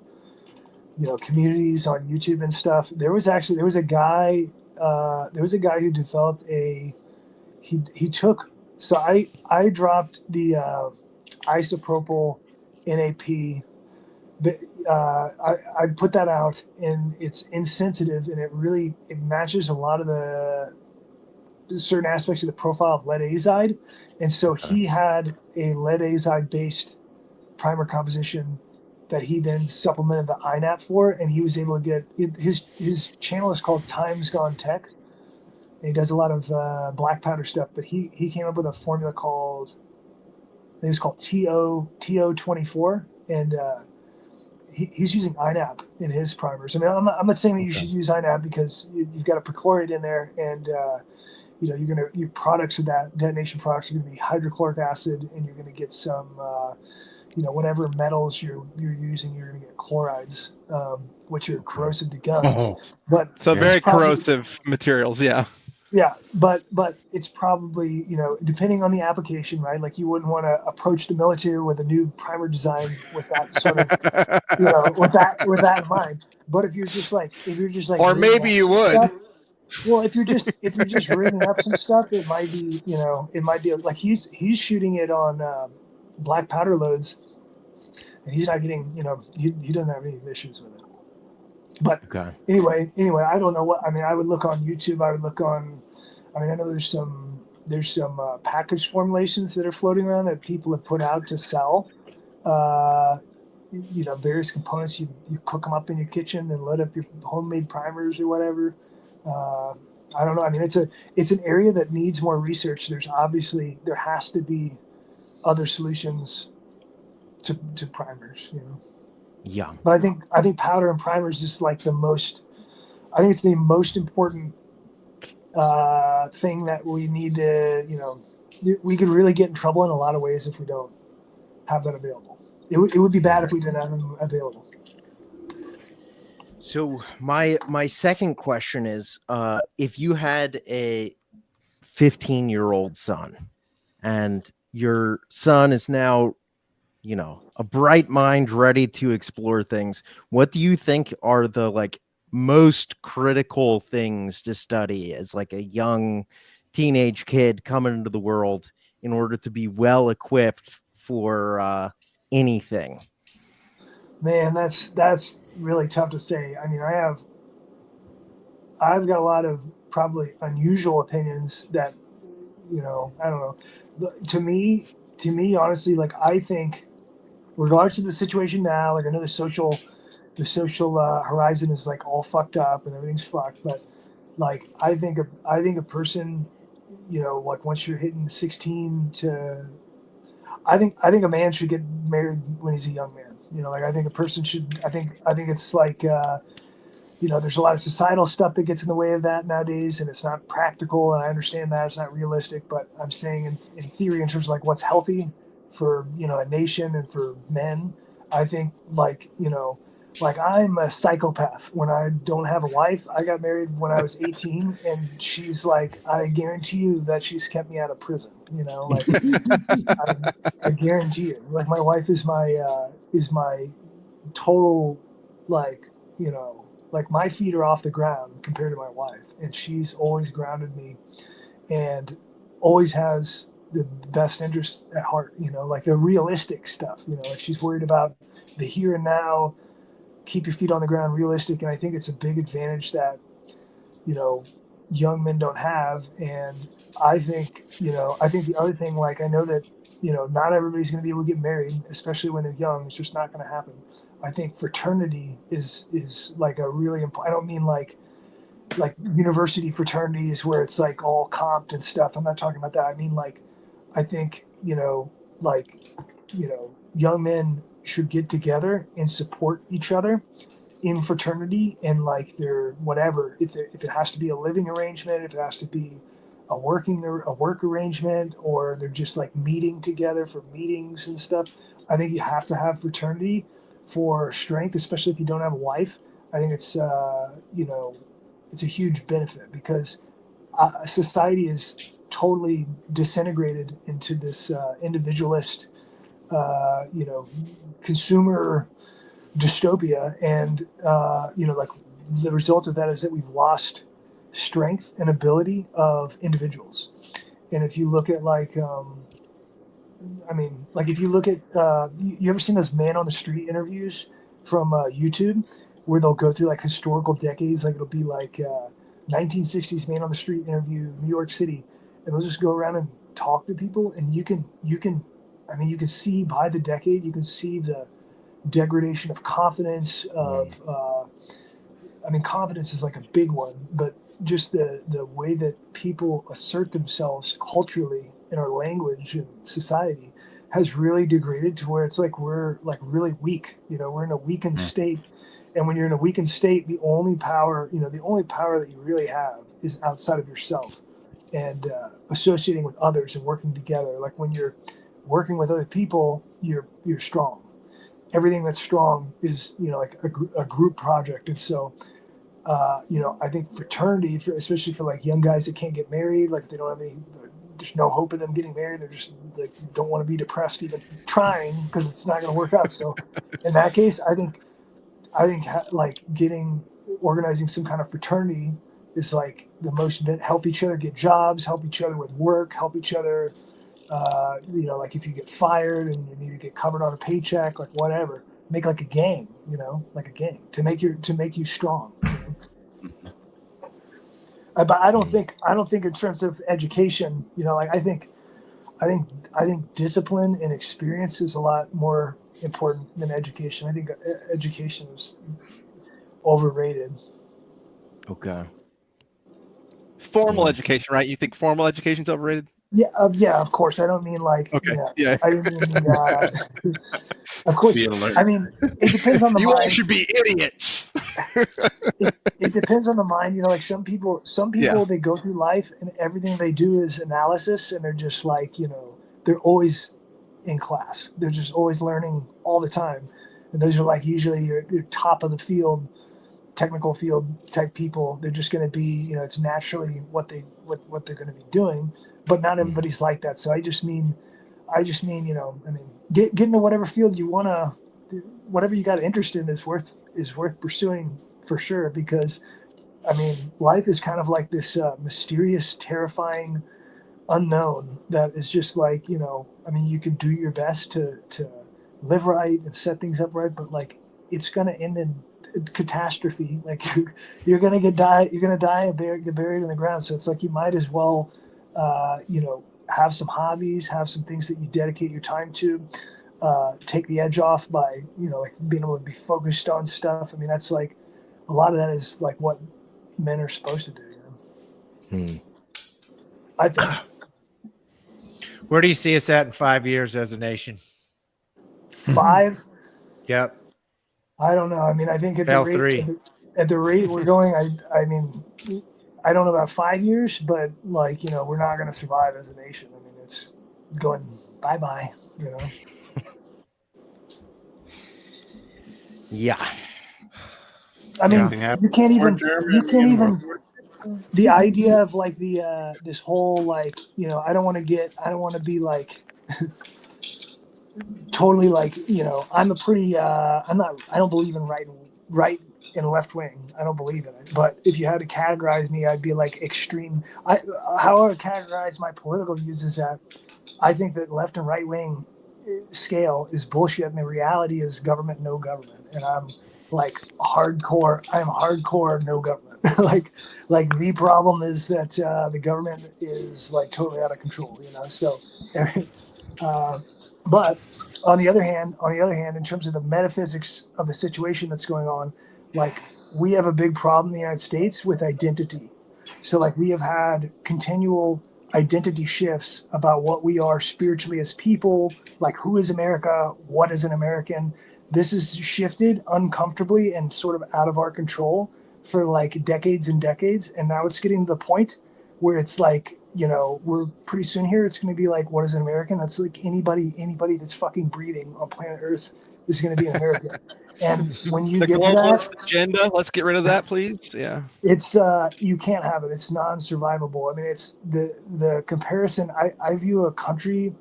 S7: communities on YouTube and stuff. There was a guy who developed he took, so I dropped the isopropyl NAP. I put that out, and it's insensitive, and it matches a lot of the certain aspects of the profile of lead azide, and so he had a lead azide based primer composition that he then supplemented the INAP for, and he was able to get his channel is called Times Gone Tech, and he does a lot of black powder stuff, but he came up with a formula called, I think it was called TO24, and he's using INAP in his primers. I mean, I'm not saying that you should use INAP because you've got a perchlorate in there, and your products of that detonation products are going to be hydrochloric acid, and you're going to get some whatever metals you're using, you're going to get chlorides, which are corrosive to guns. But
S1: So
S3: Yeah.
S1: very corrosive materials, yeah.
S7: yeah, but it's probably, depending on the application, right? Like, you wouldn't want to approach the military with a new primer design with that sort of, with that in mind. But if you're just like
S1: Or
S7: rigging
S1: maybe
S7: up
S1: you
S7: some
S1: would.
S7: stuff, well, if you're just rigging up some stuff, it might be, like he's shooting it on black powder loads, and he's not getting, he doesn't have any issues with it. But anyway, I don't know what, I mean, I would look on YouTube. I know there's some packaged formulations that are floating around that people have put out to sell. Various components. You cook them up in your kitchen and load up your homemade primers or whatever. I don't know. I mean, it's an area that needs more research. There has to be other solutions to primers,
S3: Yeah.
S7: But I think powder and primer is just like the most important thing that we need to, we could really get in trouble in a lot of ways if we don't have that available. It would be bad if we didn't have them available.
S3: So my second question is, if you had a 15-year-old son, and your son is now, a bright mind ready to explore things, what do you think are the most critical things to study as like a young teenage kid coming into the world in order to be well equipped for anything?
S7: Man, that's really tough to say. I mean, I've got a lot of probably unusual opinions that, I don't know. To me, honestly, like, I think, regardless of the situation now, like, I know the social horizon is like all fucked up and everything's fucked, but like, I think a person, like, once you're hitting 16 to, I think a man should get married when he's a young man. Like, I think a person should. I think it's like, there's a lot of societal stuff that gets in the way of that nowadays, and it's not practical. And I understand that it's not realistic, but I'm saying in theory, in terms of like what's healthy for a nation and for men, I think like I'm a psychopath when I don't have a wife. I got married when I was 18, and she's like, I guarantee you that she's kept me out of prison. Like, I guarantee you. Like, my wife is my total, like, like, my feet are off the ground compared to my wife, and she's always grounded me, and always has the best interest at heart, like the realistic stuff, like she's worried about the here and now, keep your feet on the ground, realistic. And I think it's a big advantage that, young men don't have. And I think the other thing, like, I know that, not everybody's going to be able to get married, especially when they're young. It's just not going to happen. I think fraternity is like a really important, I don't mean like university fraternities where it's like all comped and stuff. I'm not talking about that. I mean, like, I think, young men should get together and support each other in fraternity, and like their whatever, if it has to be a living arrangement, if it has to be a work arrangement, or they're just like meeting together for meetings and stuff. I think you have to have fraternity for strength, especially if you don't have a wife. I think it's it's a huge benefit, because society is totally disintegrated into this individualist, consumer dystopia. And like the result of that is that we've lost strength and ability of individuals. And if you look at like if you look at you ever seen those man on the street interviews from YouTube, where they'll go through like historical decades, like it'll be like 1960s man on the street interview, New York City, and they'll just go around and talk to people, and you can see by the decade, you can see the degradation of confidence of confidence is like a big one, but just the way that people assert themselves culturally in our language and society has really degraded to where it's like we're like really weak. We're in a weakened state. And when you're in a weakened state, the only power that you really have is outside of yourself, and associating with others and working together. Like when you're working with other people, you're strong. Everything that's strong is, like a group project. And so, I think fraternity, especially for like young guys that can't get married, like they don't have there's no hope of them getting married. They're just like, don't want to be depressed even trying, because it's not going to work out. So in that case, I think like organizing some kind of fraternity is like the most, help each other get jobs, help each other with work, help each other, like if you get fired and you need to get covered on a paycheck, like whatever, make like a gang, like a gang to make you strong. But I don't think in terms of education, like I think discipline and experience is a lot more important than education. I think education is overrated.
S2: Okay.
S1: Formal education, right? You think formal education is overrated?
S7: Yeah, of course. I don't mean like.
S1: Okay.
S7: Yeah. I didn't mean. Of course. I mean, it depends on the
S1: you
S7: mind.
S1: all should be idiots.
S7: It depends on the mind. Like some people they go through life and everything they do is analysis, and they're just like, they're always in class. They're just always learning all the time, and those are like usually your top of the field, technical field type people. They're just going to be, it's naturally what they're going to be doing. But not everybody's like that. So I just mean, get into whatever field you want to, whatever you got interest in is worth pursuing for sure. Because life is kind of like this mysterious, terrifying unknown that is just like, you can do your best to live right and set things up right, but like it's going to end in catastrophe. Like you're going to die and get buried in the ground. So it's like you might as well have some hobbies, have some things that you dedicate your time to, take the edge off by, like being able to be focused on stuff. That's like, a lot of that is like what men are supposed to do. I think.
S2: Where do you see us at in 5 years as a nation?
S7: 5?
S2: Yep.
S7: I don't know. I think at the rate we're going, I don't know about 5 years, but like, we're not going to survive as a nation. It's going bye-bye,
S3: Yeah.
S7: You can't even the idea of like this whole, like, I don't want to be like totally like, I'm a pretty, I don't believe in right and left wing. I don't believe in it. But if you had to categorize me, I'd be like extreme. How I would categorize my political views is that I think that left and right wing scale is bullshit, and the reality is government, no government. And I'm like hardcore. I'm hardcore, no government. like the problem is that the government is like totally out of control. So, but on the other hand, in terms of the metaphysics of the situation that's going on, like we have a big problem in the United States with identity. So like we have had continual identity shifts about what we are spiritually as people, like who is America, what is an American. This has shifted uncomfortably and sort of out of our control for like decades and decades. And now it's getting to the point where it's like, we're pretty soon here. It's going to be like, what is an American? That's like anybody that's fucking breathing on planet Earth is going to be an American. And when you
S1: The
S7: get to
S1: globalist
S7: that
S1: agenda, let's get rid of that, please. Yeah.
S7: it's you can't have it. It's non-survivable. I mean, it's the comparison. I view a country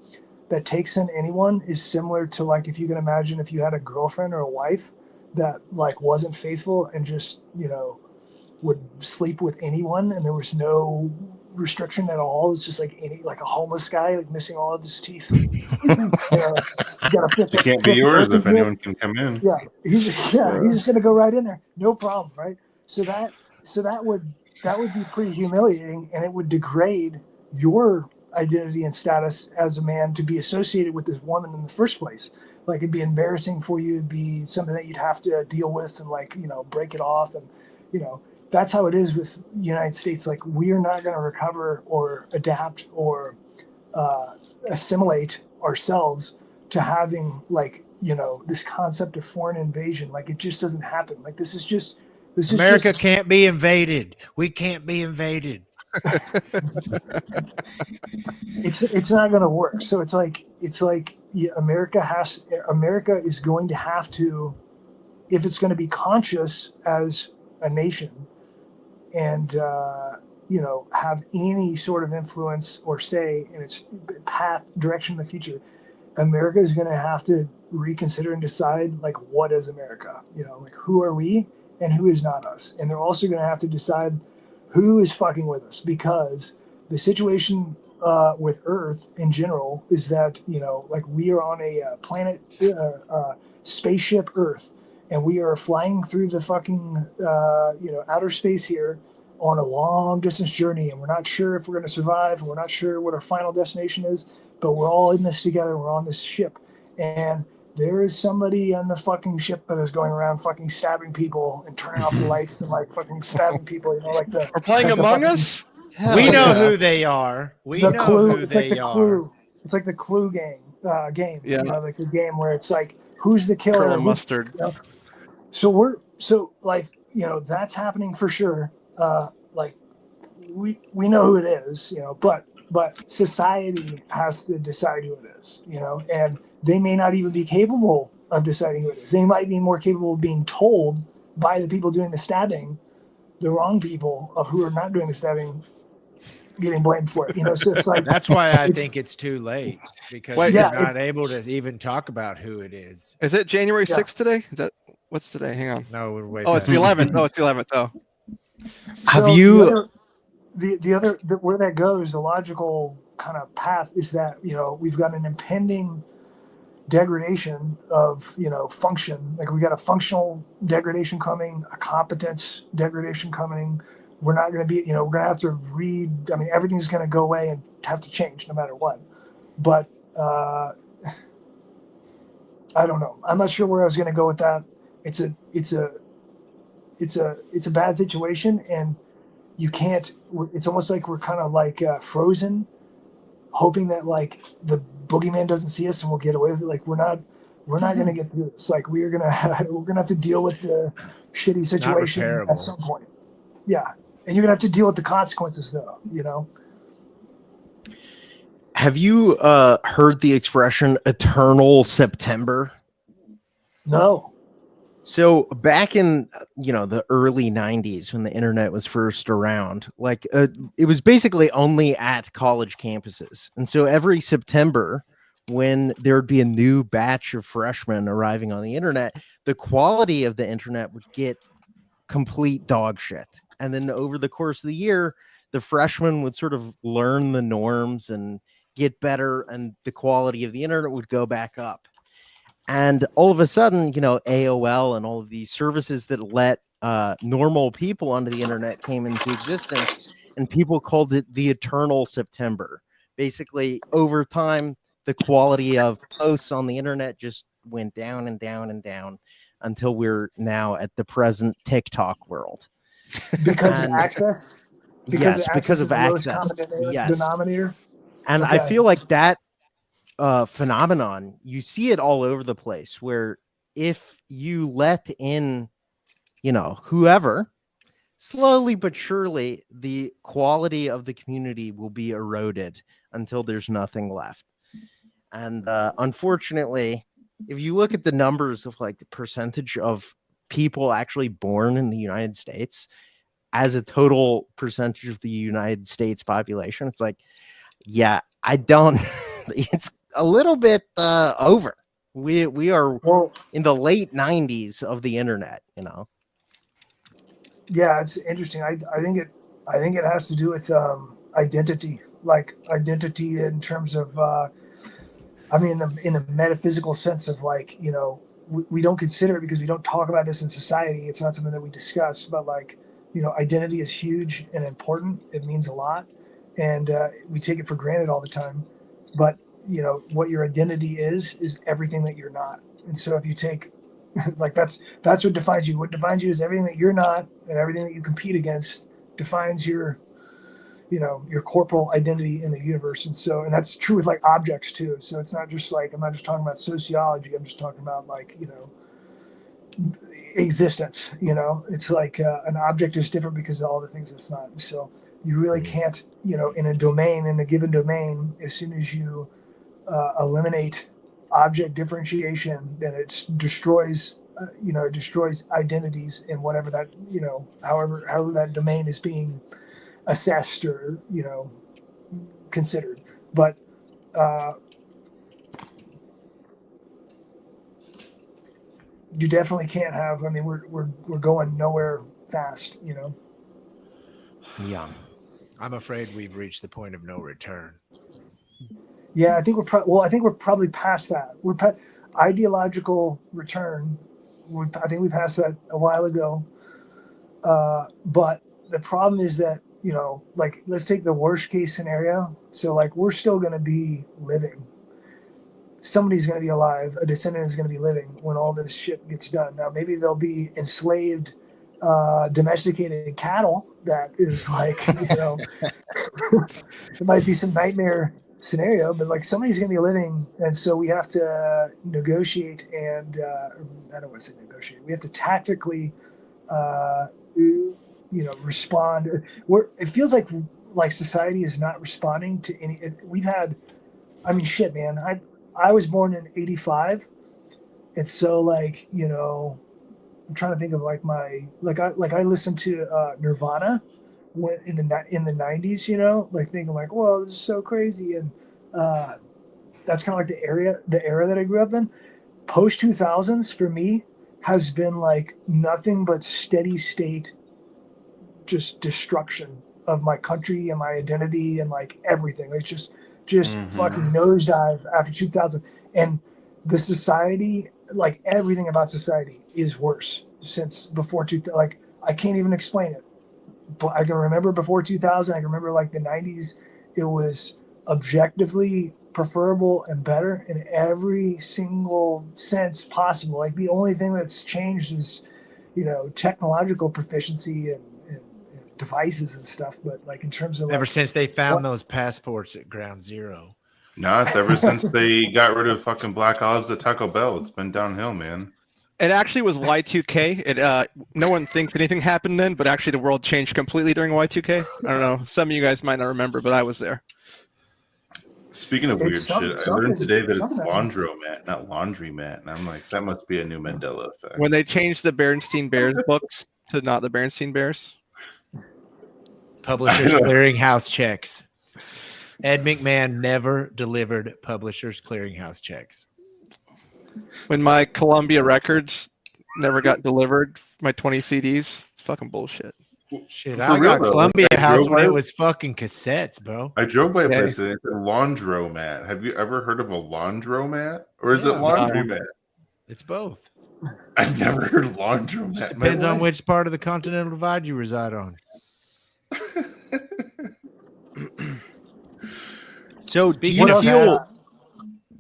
S7: that takes in anyone is similar to like if you can imagine if you had a girlfriend or a wife that like wasn't faithful and just would sleep with anyone and there was no restriction at all. It's just like like a homeless guy like missing all of his teeth. He's got a fifth.
S4: It can't be yours if anyone can come in.
S7: Yeah, he's just gonna go right in there, no problem, right? So that would be pretty humiliating, and it would degrade your identity and status as a man to be associated with this woman in the first place. Like it'd be embarrassing for you. It'd be something that you'd have to deal with and like break it off, and that's how it is with the United States. Like we are not going to recover or adapt or assimilate ourselves to having like this concept of foreign invasion. Like it just doesn't happen. Like this is
S2: America can't be invaded. We can't be invaded.
S7: It's not going to work. So it's like America is going to have to, if it's going to be conscious as a nation and have any sort of influence or say in its path direction in the future, America is going to have to reconsider and decide like what is America, like who are we and who is not us. And they're also going to have to decide who is fucking with us, because the situation with Earth in general is that like we are on a planet spaceship Earth, and we are flying through the fucking outer space here on a long distance journey, and we're not sure if we're going to survive, and we're not sure what our final destination is, but we're all in this together. We're on this ship, and there is somebody on the fucking ship that is going around fucking stabbing people and turning off the lights and like fucking stabbing people. Like we're
S1: playing Among Us.
S2: We know who they are. We know who they are.
S7: It's like the Clue game.
S1: Yeah.
S7: Like the game where it's like who's the killer?
S1: Colonel Mustard.
S7: So that's happening for sure. Like we know who it is, but society has to decide who it is, and they may not even be capable of deciding who it is. They might be more capable of being told by the people doing the stabbing, the wrong people of who are not doing the stabbing, getting blamed for it. So it's like
S2: that's why I think it's too late, because you're not able to even talk about who it is.
S1: Is it January 6th today? Is that what's today? Hang on.
S2: No, we're way.
S1: Oh, it's the 11th. Oh, it's the 11th. Oh.
S3: Have you
S7: the other where that goes, the logical kind of path is that we've got an impending degradation of function. Like we got a functional degradation coming, a competence degradation coming. We're not going to be we're going to have to read. I mean, everything's going to go away and have to change no matter what. But I don't know. I'm not sure where I was going to go with that. It's a bad situation, and you can't. It's almost like we're kind of like frozen, hoping that like the boogeyman doesn't see us and we'll get away with it. Like we're not going to get through this. Like we're gonna have to deal with the shitty situation at some point. Yeah, and you're gonna have to deal with the consequences, though.
S3: Have you heard the expression "eternal September"?
S7: No.
S3: So back in the early 90s, when the internet was first around, like it was basically only at college campuses. And so every September, when there would be a new batch of freshmen arriving on the internet, the quality of the internet would get complete dog shit. And then over the course of the year, the freshmen would sort of learn the norms and get better and the quality of the internet would go back up. And all of a sudden, AOL and all of these services that let normal people onto the internet came into existence, and people called it the eternal September. Basically, over time, the quality of posts on the internet just went down and down and down until we're now at the present TikTok world.
S7: Because of access?
S3: Yes, because of
S7: the lowest
S3: access.
S7: common
S3: Yes.
S7: denominator?
S3: And I feel like that phenomenon, you see it all over the place, where if you let in, whoever, slowly but surely, the quality of the community will be eroded until there's nothing left. And unfortunately, if you look at the numbers of like the percentage of people actually born in the United States as a total percentage of the United States population, it's like, yeah, I don't, it's a little bit over. We are in the late 90s of the internet,
S7: Yeah, it's interesting. I think it has to do with identity, like identity in terms of in the metaphysical sense of like, we don't consider it because we don't talk about this in society. It's not something that we discuss, but like, identity is huge and important. It means a lot, and we take it for granted all the time. But what your identity is everything that you're not. And so if you take like that's what defines you. What defines you is everything that you're not, and everything that you compete against defines your corporal identity in the universe. And that's true with like objects too. So it's not just like, I'm not just talking about sociology. I'm just talking about like, existence. It's like an object is different because of all the things it's not. So you really can't, in a given domain, as soon as you eliminate object differentiation, then it destroys identities in whatever that, however that domain is being assessed or considered. But you definitely can't have, we're going nowhere fast.
S3: Yeah,
S2: I'm afraid we've reached the point of no return.
S7: Yeah, I think we're probably past that. We're ideological return. I think we passed that a while ago. But the problem is that, like, let's take the worst case scenario. So like, we're still going to be living. Somebody's going to be alive. A descendant is going to be living when all this shit gets done. Now, maybe they'll be enslaved, domesticated cattle. That is like, it might be some nightmare scenario, but like somebody's going to be living, and so we have to negotiate and I don't want to say negotiate. We have to tactically, respond. It feels like society is not responding to any. We've had, shit, man. I was born in '85, and so like I'm trying to think of like I listened to Nirvana when in the 90s, like thinking like, whoa, this is so crazy. And that's kind of like the era that I grew up in. Post 2000s for me has been like nothing but steady state, just destruction of my country and my identity and like everything. It's just fucking nosedive after 2000. And the society, like everything about society is worse since before 2000. Like I can't even explain it. But I can remember before 2000, I can remember like the 90s, it was objectively preferable and better in every single sense possible. Like the only thing that's changed is, technological proficiency and devices and stuff. But like in terms of
S2: ever since they found those passports at Ground Zero.
S4: No, it's ever since they got rid of fucking black olives at Taco Bell. It's been downhill, man.
S1: It actually was Y2K. No one thinks anything happened then, but actually the world changed completely during Y2K. I don't know. Some of you guys might not remember, but I was there.
S4: Speaking of weird shit, I learned today that it's laundromat, not laundromat. And I'm like, that must be a new Mandela effect.
S1: When they changed the Berenstain Bears books to not the Berenstain Bears.
S2: Publishers clearinghouse checks. Ed McMahon never delivered Publishers clearinghouse checks.
S1: When my Columbia Records never got delivered, my 20 CDs, it's fucking bullshit.
S2: Shit,
S4: For
S2: I
S4: real,
S2: got
S4: though,
S2: Columbia
S4: I
S2: House
S4: drove
S2: when
S4: by-
S2: it was fucking cassettes, bro.
S4: I drove by a
S1: Yeah.
S4: place and it said laundromat. Have you ever heard of a laundromat? Or is it
S2: Yeah.
S4: laundromat?
S2: It's both.
S4: I've never heard of laundromat. in my
S2: Depends on
S4: life.
S2: which part of the Continental Divide you reside on.
S3: So
S2: Speaking of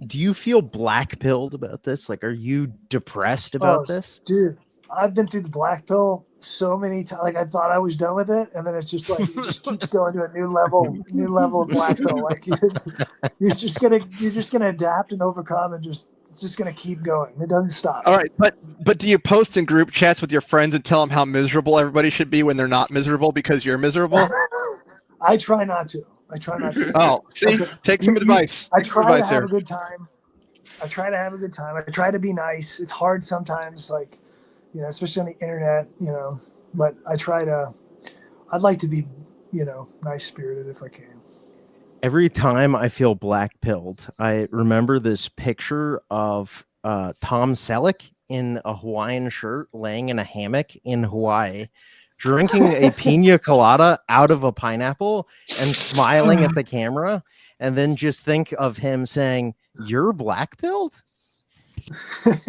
S3: do you feel black pilled about this? Like, are you depressed
S7: Oh,
S3: about this?
S7: dude, I've been through the black pill so many times. Like I thought I was done with it, and then it's just like it just keeps going to a new level of black pill. Like you're just gonna adapt and overcome, and it's just gonna keep going. It doesn't stop.
S1: All right, but do you post in group chats with your friends and tell them how miserable everybody should be when they're not miserable because you're miserable?
S7: I try not to.
S1: Oh, see, take some advice.
S7: I
S1: Take some
S7: try to
S1: advice
S7: have
S1: here.
S7: a good time. I try to be nice. It's hard sometimes, like, especially on the internet, but I'd like to be, nice spirited if I can.
S3: Every time I feel black pilled, I remember this picture of Tom Selleck in a Hawaiian shirt laying in a hammock in Hawaii, drinking a pina colada out of a pineapple and smiling at the camera. And then just think of him saying, "You're black pilled."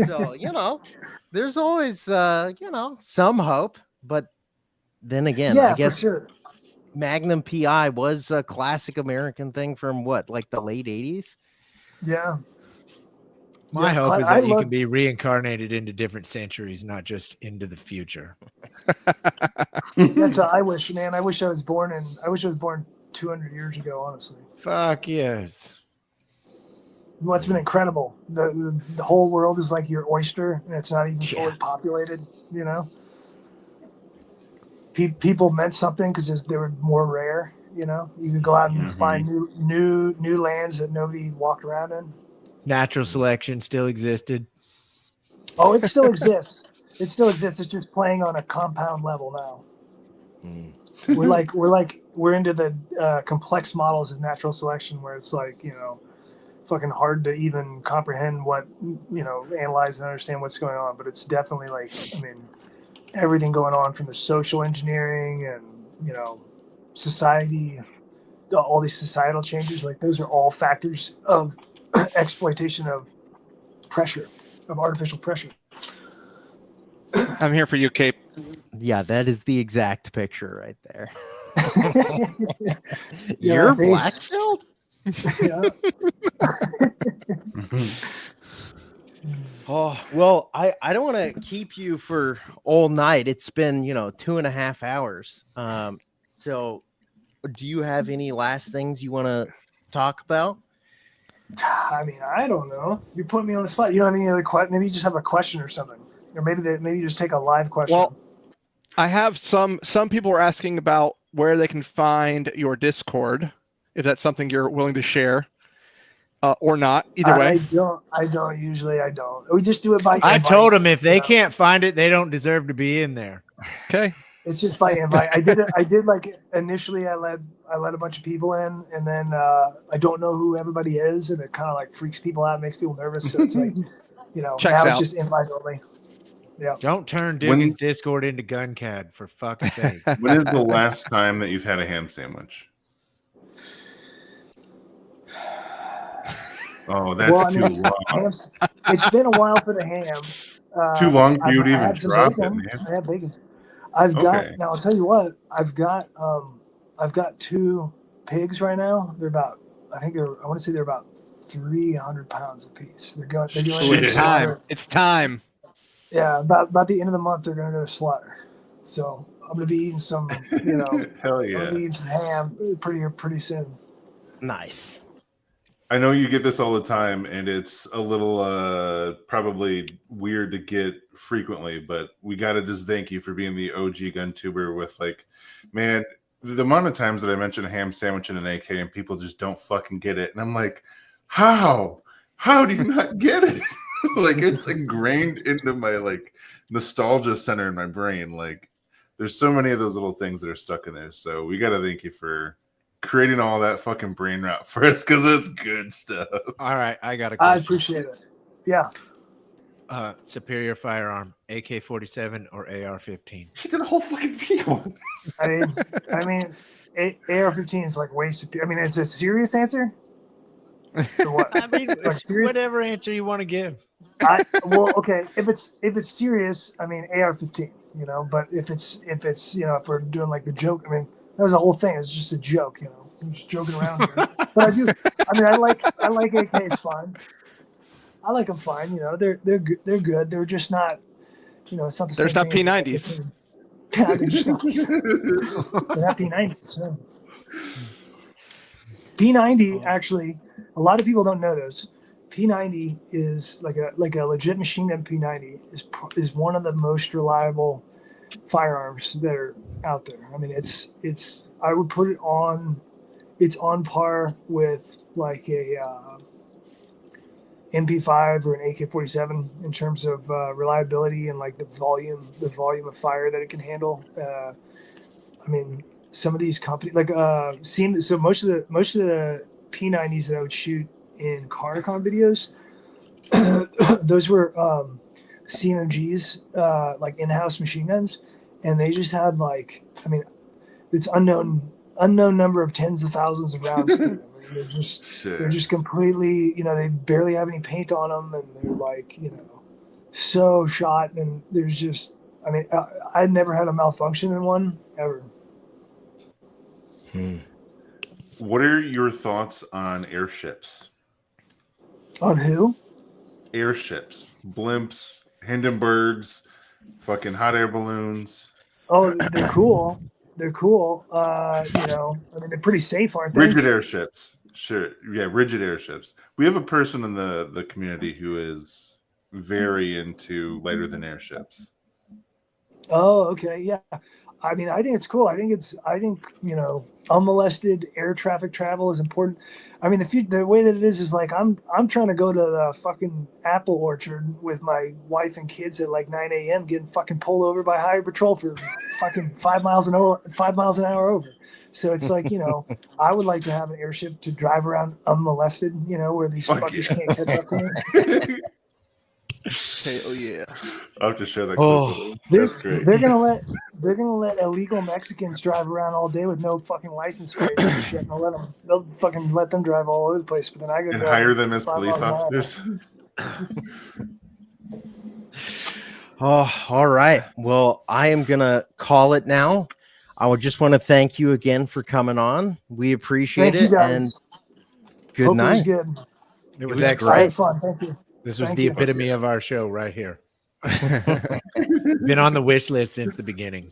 S3: So, there's always, some hope. But then again,
S7: Yeah,
S3: I guess
S7: for sure.
S3: Magnum PI was a classic American thing from like the late 80s.
S7: Yeah.
S2: My
S7: Yeah,
S2: hope is
S7: I
S2: that you
S7: love-
S2: can be reincarnated into different centuries, not just into the future.
S7: That's what I wish, man. I wish I was born 200 years ago, honestly.
S2: Fuck yes.
S7: Well, it's been incredible. The whole world is like your oyster, and it's not even fully populated. People meant something because they were more rare. You could go out and find new lands that nobody walked around in.
S2: Natural selection still existed.
S7: Oh, it still exists. It still exists. It's just playing on a compound level now. We're into the complex models of natural selection where it's like, fucking hard to even comprehend what, analyze and understand what's going on. But it's definitely everything going on from the social engineering and, society, all these societal changes, like those are all factors of exploitation of pressure, of artificial pressure.
S1: I'm here for you, Cape.
S3: Yeah, that is the exact picture right there.
S7: Yeah,
S3: You're
S7: face.
S3: black pilled?
S7: Yeah.
S3: Oh, well, I don't want to keep you for all night. It's been, 2.5 hours. So do you have any last things you want to talk about?
S7: I don't know. You put me on the spot. You don't have any other questions? Maybe you just have a question or something. Or maybe you just take a live question.
S1: Well, I have some people are asking about where they can find your Discord, if that's something you're willing to share, or not. Either way.
S7: I don't usually. We just do it by
S2: I
S7: invite,
S2: told them if they can't find it, they don't deserve to be in there.
S1: Okay.
S7: It's just by invite. I did like initially. I let a bunch of people in, and then I don't know who everybody is, and it kind of like freaks people out, makes people nervous. So it's like,
S1: Checks
S7: now
S1: out.
S7: it's just invite only. Yeah.
S2: Don't turn Dugan's Discord into GunCAD, for fuck's sake.
S4: When is the last time that you've had a ham sandwich? Oh, that's too long.
S7: It's been a while for the ham.
S4: Too long for you to
S7: I
S4: even
S7: had some
S4: drop it,
S7: bacon.
S4: man.
S7: I had bacon. I've got
S4: Okay.
S7: now. I'll tell you what. I've got 2 pigs right now. They're about. I want to say they're about 300 pounds a piece. They're doing
S1: It's time. It's time.
S7: Yeah, about the end of the month, they're going to go to slaughter. So I'm going to be eating some,
S4: Hell
S7: I'm going to
S4: yeah.
S7: be eating some ham pretty soon.
S3: Nice.
S4: I know you get this all the time, and it's a little probably weird to get frequently, but we got to just thank you for being the OG gun tuber with, like, man, the amount of times that I mention a ham sandwich and an AK and people just don't fucking get it. And I'm like, how do you not get it? Like, it's ingrained into my, like, nostalgia center in my brain. Like, there's so many of those little things that are stuck in there. So we got to thank you for creating all that fucking brain rot for us, because it's good stuff.
S2: All right, I got a
S7: I
S2: question.
S7: appreciate it. Yeah.
S2: superior firearm, AK-47 or AR-15?
S4: He did a whole fucking video on this.
S6: I mean, AR-15 is like way superior. I mean, is it a serious answer? Or what?
S2: I mean,
S6: Like serious?
S2: whatever answer you want to give.
S6: Well, okay. If it's serious, I mean AR-15. You know, but if it's if we're doing like the joke, I mean that was the whole thing. It's just a joke. You know, I'm just joking around here. But I do. I mean, I like AKs fine. I like them fine. You know, they're good. They're good. They're just not. You know, it's not the
S1: There's
S6: same
S1: not
S6: thing as
S1: P90s.
S6: Yeah, they're just not. They're not P90s. No. P90 actually, a lot of people don't know this. P90 is like a legit machine gun. P90 is one of the most reliable firearms that are out there. I mean, it's I would put it on. It's on par with like a MP5 or an AK-47 in terms of reliability and like the volume of fire that it can handle. I mean, some of these companies like so most of the P90s that I would shoot in CarnaCon videos, those were CMGs, like in-house machine guns, and they just had like, I mean, it's unknown number of tens of thousands of rounds. I mean, they're just completely, you know, they barely have any paint on them, and they're like, you know, so shot, and there's just, I mean, I'd never had a malfunction in one ever.
S4: What are your thoughts on airships?
S6: On who?
S4: Airships, blimps, Hindenburgs, fucking hot air balloons.
S6: Oh, they're cool. They're cool. You know, I mean, they're pretty safe, aren't they?
S4: Rigid airships. Sure. Yeah, rigid airships. We have a person in the community who is very into lighter than airships.
S6: Oh, okay. Yeah. I mean, I think it's cool. I think, you know, unmolested air traffic travel is important. I mean, the way that it is like I'm trying to go to the fucking apple orchard with my wife and kids at like 9 a.m. getting fucking pulled over by highway patrol for fucking 5 miles an hour over. So it's like, you know, I would like to have an airship to drive around unmolested, you know, where these fuckers can't catch up to me.
S1: Hell yeah!
S4: I'll have to share that clip
S2: Oh,
S4: with them. That's great.
S6: They're gonna let illegal Mexicans drive around all day with no fucking license plates and shit. And they'll fucking let them drive all over the place. But then I go
S4: And
S6: drive
S4: hire them as
S6: 5
S4: police
S6: miles an hour.
S4: officers.
S3: Oh, all right. Well, I am going to call it now. I would just want to thank you again for coming on. We appreciate
S6: Thank you
S3: it.
S6: guys.
S3: And good
S6: Hope
S3: night.
S6: it was good.
S2: it was
S6: I
S2: excellent.
S6: had fun. Thank you.
S2: This was
S6: Thank
S2: the
S6: you.
S2: epitome of our show right here. Been on the wish list since the beginning.